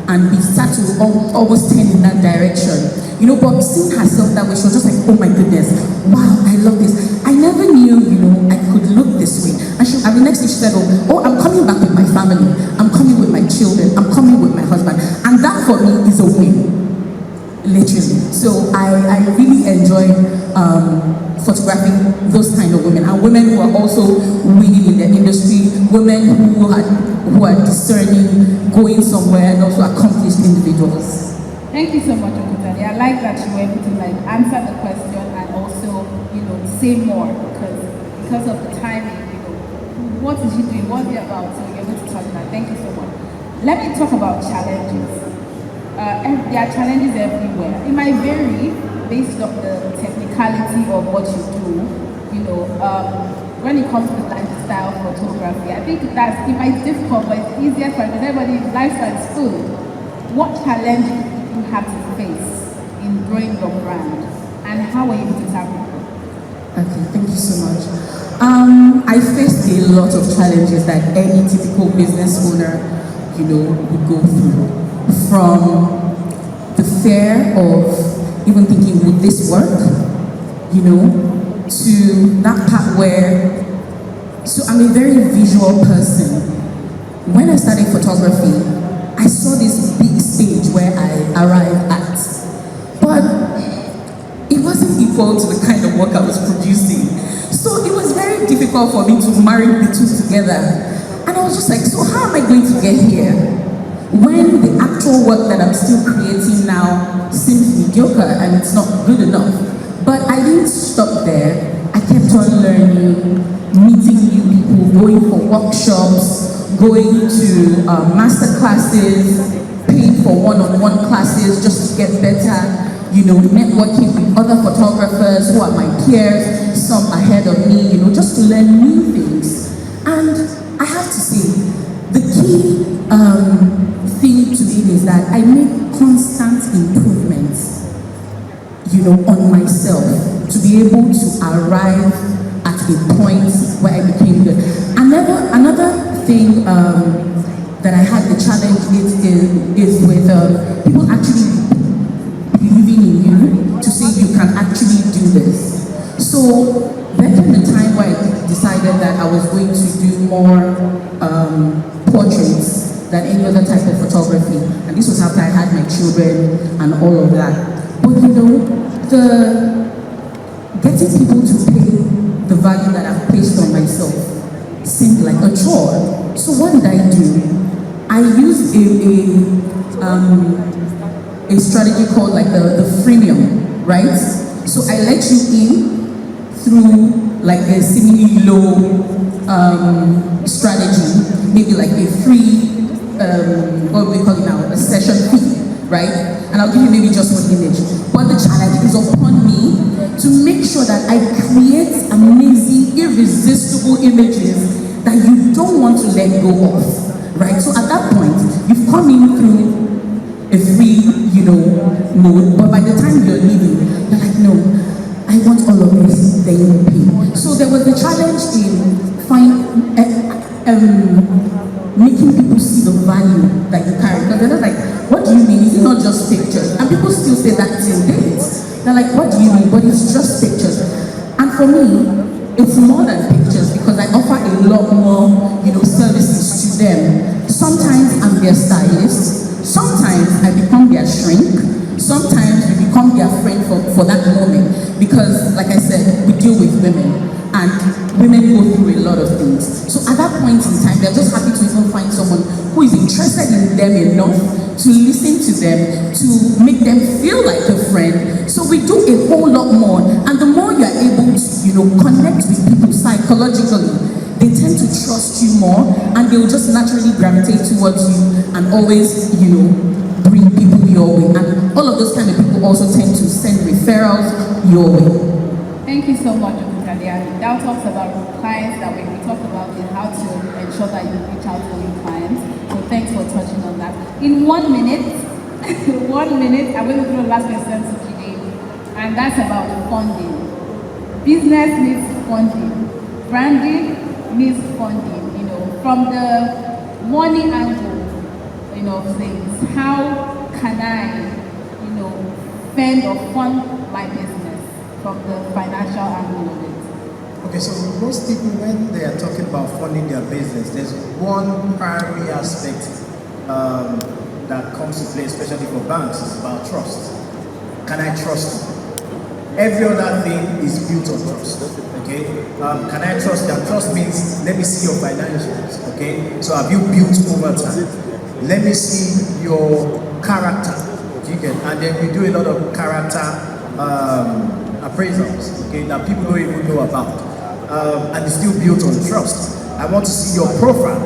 and we start to almost turn in that direction. You know, but seeing herself that way, she was just like, oh my goodness, wow, I love this. I never knew, you know, I could look this way. And the next thing she said, oh, I'm coming back with my family. I'm coming with my children. I'm coming with my husband. And that for me is a win, literally. So I really enjoy photographing those kind of women, and women who are also winning in the industry, women who are discerning, going somewhere, and also accomplished individuals. Thank you so much, Okutani. I like that you were able to like answer the question and also, you know, say more because of the timing, you know, what is she doing, what's it about, so you're able to talk about. Thank you so much. Let me talk about challenges. There are challenges everywhere. It might vary based on the technicality of what you do, you know. When it comes to lifestyle photography, I think it might be difficult, but it's easier for everybody. Lifestyle is food. What challenges do you have to face in growing your brand, and how are you able to tackle them? Okay, thank you so much. I faced a lot of challenges that any typical business owner, you know, would go through. From the fear of even thinking, would this work? You know, to that part where, so I'm a very visual person. When I started photography, I saw this big stage where I arrived at, but it wasn't equal to the kind of work I was producing. So it was very difficult for me to marry the two together. And I was just like, so how am I going to get here when the actual work that I'm still creating now seems mediocre and it's not good enough? But I didn't stop there. I kept on learning, meeting new people, going for workshops, going to master classes, paying for one-on-one classes just to get better, you know, networking with other photographers who are my peers, some ahead of me, you know, just to learn new things. And I have to say, the key thing to it is that I make constant improvements, you know, on myself to be able to arrive at a point where I became good. Another thing that I had the challenge is with people actually believing in you to say you can actually do this. So back in the time where I decided that I was going to do more portraits than any other type of photography, and this was after I had my children and all of that. But you know, getting people to pay the value that I've placed on myself seemed like a chore. So what did I do? I used a strategy called like the freemium, right? So I let you in through like a seemingly low strategy, maybe like a free, what do we call it now, a session fee, right? And I'll give you maybe just one image. But the challenge is upon me to make sure that I create amazing, irresistible images that you don't want to let go of, right? So at that point, you've come in through a free, you know, mode, but by the time you're leaving, you're like, no, I want all of this, then you pay. So there was a challenge in making people see the value that you carry. Because they're like, what do you mean? Is it not just pictures? And people still say that till date. They're like, what do you mean? But it's just pictures. And for me, it's more than pictures because I offer a lot more, you know, services to them. Sometimes I'm their stylist. Sometimes I become their shrink. Sometimes we become their friend for that moment. Because, like I said, we deal with women. And women go through a lot of things. So at that point in time, they're just happy to even find someone who is interested in them enough to listen to them, to make them feel like a friend. So we do a whole lot more. And the more you're able to, connect with people psychologically, they tend to trust you more, and they'll just naturally gravitate towards you and always, bring people your way. And all of those kind of people also tend to send referrals your way. Thank you so much, Okadiani. That talks about clients that we talked about in how to ensure that you reach out to your clients. So thanks for touching on that. In 1 minute, I'm going to throw the last question to Jide, and that's about funding. Business needs funding. Branding needs funding. From the money angle, of things. How can I, fend or fund my business? From the financial angle of it. Okay, so most people, when they are talking about funding their business, there's one primary aspect that comes to play, especially for banks, is about trust. Can I trust you? Every other thing is built on trust. Okay? Can I trust that? Trust means let me see your financials. Okay? So have you built over time? Let me see your character. And then we do a lot of character appraisals, okay, that people don't even know about, and it's still built on trust. I want to see your profile,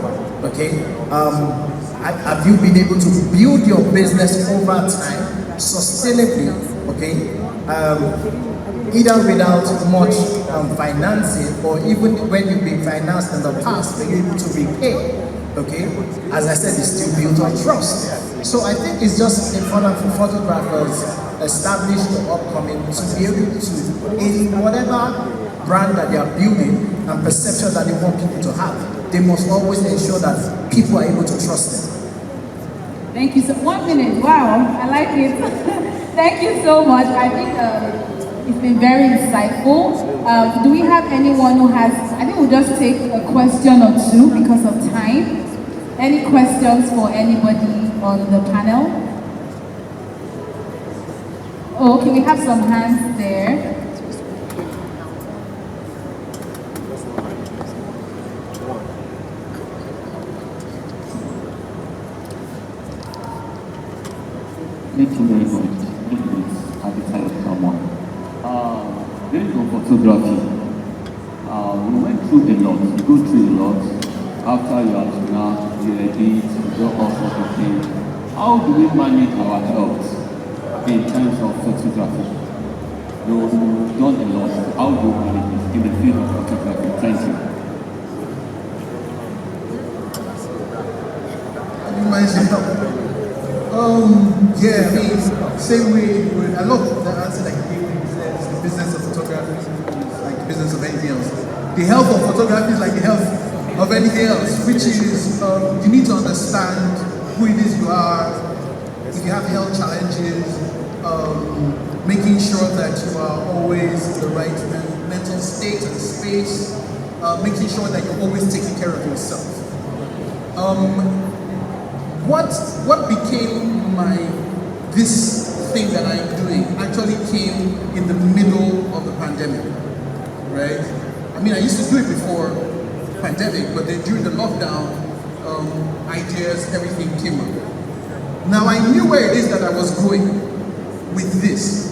okay. Have you been able to build your business over time, sustainably, okay, either without much financing, or even when you've been financed in the past, you're able to repay, okay. As I said, it's still built on trust. So I think it's just important for photographers established or upcoming to be able to, in whatever brand that they are building and perception that they want people to have, they must always ensure that people are able to trust them. Thank you. So 1 minute, wow, I like it. Thank you so much. I think it's been very insightful. Do we have anyone who has, I think we'll just take a question or two because of time. Any questions for anybody on the panel? Oh, okay, we have some hands there. Thank you very much. I'll be tired of someone. There is no photography. We went through a lot. You go through a lot. After you have now, you edit, you do all sorts of things. How do we manage our health in terms of photography? You've done a lot. How do you manage it in the field of photography? Thank you. Yeah, I mean, same way. I love the answer that you gave me. The business of photography is like the business of anything else. The health of photography is like the health of anything else, which is you need to understand who it is you are. If you have health challenges, making sure that you are always in the right mental state and space, making sure that you're always taking care of yourself. What became this thing that I'm doing actually came in the middle of the pandemic, right? I mean, I used to do it before pandemic, but then during the lockdown, ideas, everything came up. Now I knew where it is that I was going with this.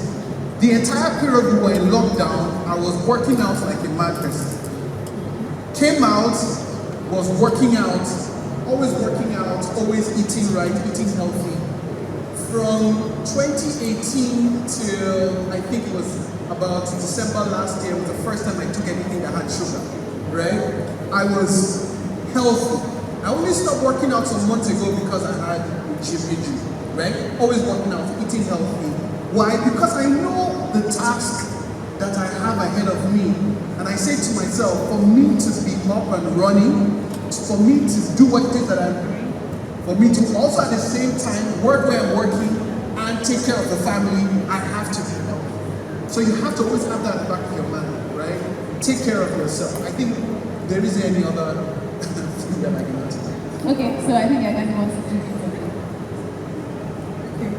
The entire period we were in lockdown, I was working out like a mad person. Came out, was working out, always eating right, eating healthy. From 2018 till I think it was about December last year was the first time I took anything that had sugar, right? I was healthy. I only stopped working out some months ago because I had a gym injury, right? Always working out, eating healthy. Why? Because I know the task that I have ahead of me. And I say to myself, for me to be up and running, for me to do what it is that I'm doing, for me to also at the same time work where I'm working and take care of the family, I have to be healthy. So you have to always have that in the back of your mind, right? Take care of yourself. I think there isn't any other thing that I can answer. Okay, so I think I want to do something. Okay.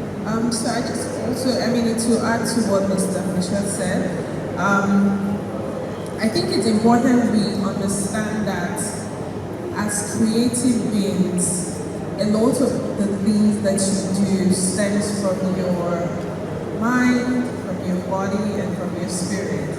So I just also, to add to what Mr. Fisher said, I think it's important we understand that as creative beings, a lot of the things that you do stems from your mind, from your body, and from your spirit.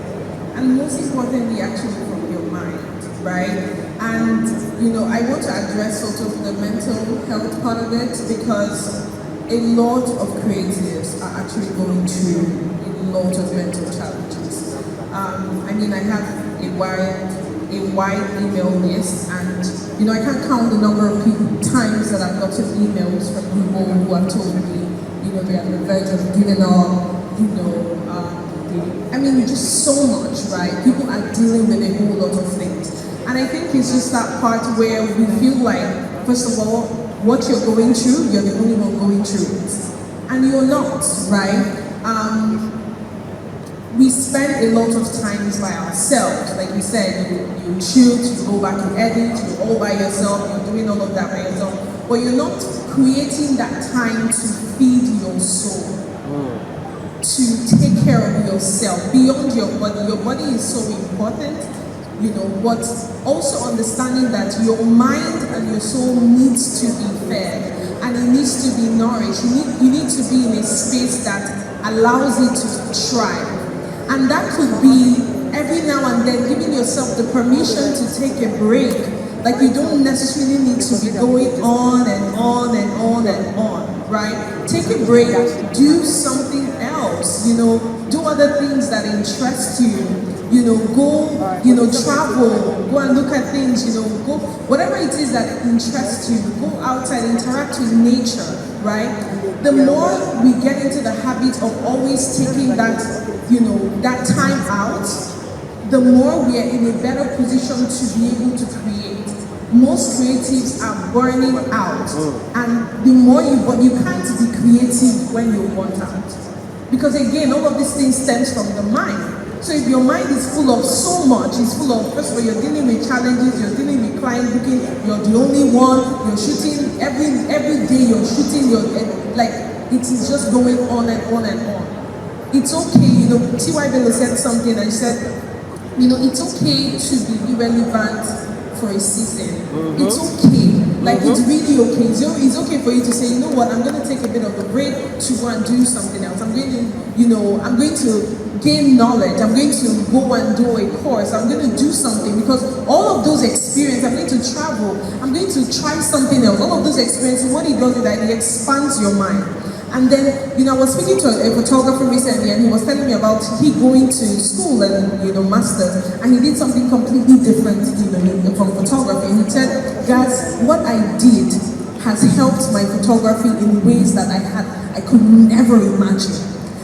And most importantly, actually from your mind, right? And, I want to address sort of the mental health part of it because a lot of creatives are actually going through a lot of mental challenges. I have a wide email list, and I can't count the number of times that I've gotten emails from people who have told me, they're on the verge of giving up, just so much, right? People are dealing with a whole lot of things. And I think it's just that part where we feel like, first of all, what you're going through, you're the only one going through it. And you're not, right? We spend a lot of times by ourselves. Like you said, you shoot, you go back to edit, you're all by yourself, you're doing all of that by yourself. But you're not creating that time to feed your soul, to take care of yourself beyond your body. Your body is so important, but also understanding that your mind and your soul needs to be fed and it needs to be nourished. You need to be in a space that allows it to thrive. And that could be every now and then giving yourself the permission to take a break. Like you don't necessarily need to be going on and on and on and on, right? Take a break, do something else, do other things that interest you, go, travel, go and look at things, go, whatever it is that interests you, go outside, interact with nature, right? The more we get into the habit of always taking that, that time out, the more we are in a better position to be able to create. Most creatives are burning out, and the more you can't be creative when you want out. Because again, all of these things stems from the mind. So if your mind is full of so much, it's full of, first of all, you're dealing with challenges, you're dealing with client booking, you're the only one, you're shooting, every day you're shooting, it is just going on and on and on. It's okay, T.Y. Bello said something and he said, it's okay to be irrelevant for a season. It's okay. It's really okay. It's okay for you to say, what, I'm going to take a bit of a break to go and do something else. I'm going to gain knowledge. I'm going to go and do a course. I'm going to do something because all of those experiences, I'm going to travel. I'm going to try something else. All of those experiences, what it does is that it expands your mind. And then, I was speaking to a photographer recently and he was telling me about he going to school and, masters, and he did something completely different, from photography. And he said, guys, what I did has helped my photography in ways that I could never imagine.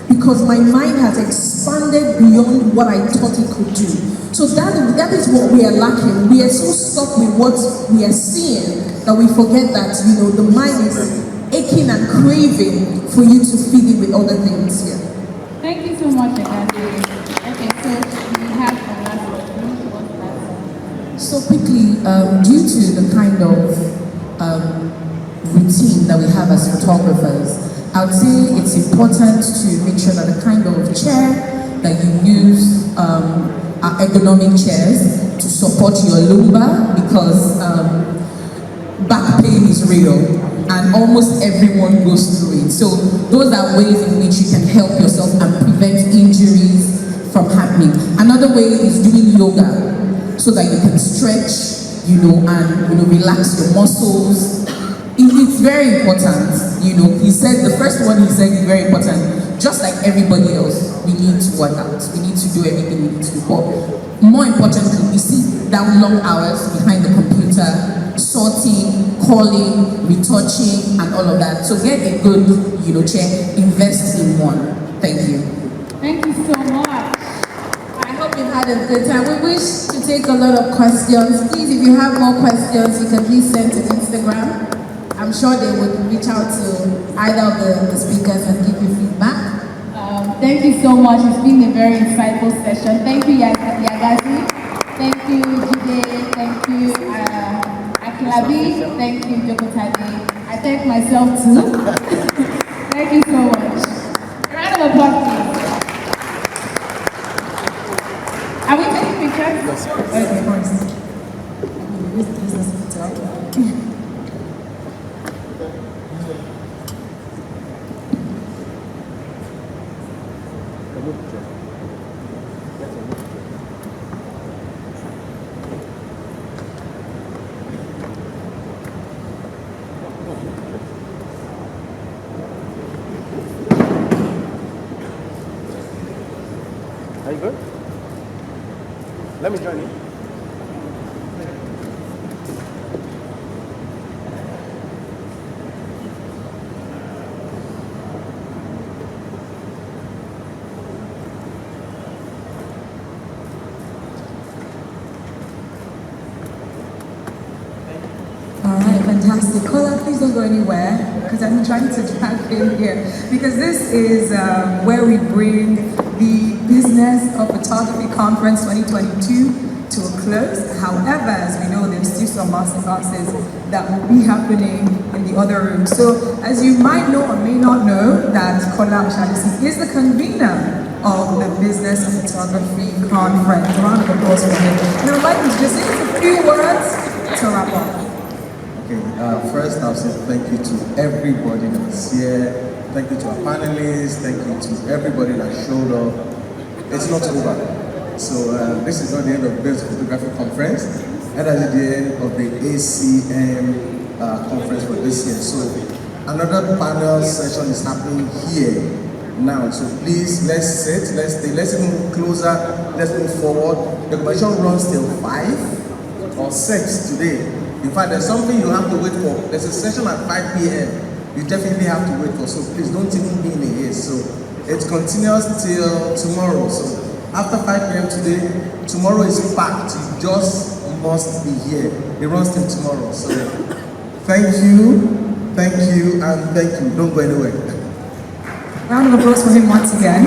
Because my mind has expanded beyond what I thought it could do. So that is what we are lacking. We are so stuck with what we are seeing that we forget that, the mind is aching and craving for you to feed it with other things here. Thank you so much, Agati. Okay, so we have a last question. So quickly, due to the kind of routine that we have as photographers, I would say it's important to make sure that the kind of chair that you use are ergonomic chairs to support your lumbar because back pain is real. And almost everyone goes through it. So those are ways in which you can help yourself and prevent injuries from happening. Another way is doing yoga so that you can stretch, and relax your muscles. It's very important. He said the first one he said is very important. Just like everybody else, we need to work out. We need to do everything we need to do. But more importantly, we sit down long hours behind the computer, sorting, calling, retouching, and all of that. So get a good, chair, invest in one. Thank you. Thank you so much. I hope you've had a good time. We wish to take a lot of questions. Please, if you have more questions, you can please send to Instagram. I'm sure they would reach out to either of the speakers and give you feedback. Thank you so much. It's been a very insightful session. Thank you, Yagazi. Thank you, Jide. Thank you, Akilabi. Thank you, Jokotade. I thank myself too. Thank you so much. of applause, please. Are we taking pictures? Yes, Okay. of course. Are you good? Let me join you. All right, fantastic. Kola, please don't go anywhere because I'm trying to drag in here because this is where we bring the Business of Photography Conference 2022 to a close. However, as we know, there's still some master classes that will be happening in the other room. So as you might know or may not know, that Kola Oshalisi is the convener of the Business of Photography Conference. A round of applause for him. And I would like to just say a few words to wrap up. First, I'll say thank you to everybody that's here. Thank you to our panelists. Thank you to everybody that showed up. It's not over. So this is not the end of the Business Photography Conference, and that's the end of the ACM conference for this year. So another panel session is happening here now. So please, let's sit, let's stay, let's move closer, let's move forward. The convention runs till 5 or 6 today. In fact, there's something you have to wait for. There's a session at 5 p.m. You definitely have to wait for. So please don't even be in a haste. So it continues till tomorrow. So after 5 p.m. today, tomorrow is packed. You just must be here. It runs till tomorrow. So thank you, and thank you. Don't go anywhere. Round of applause for him once again.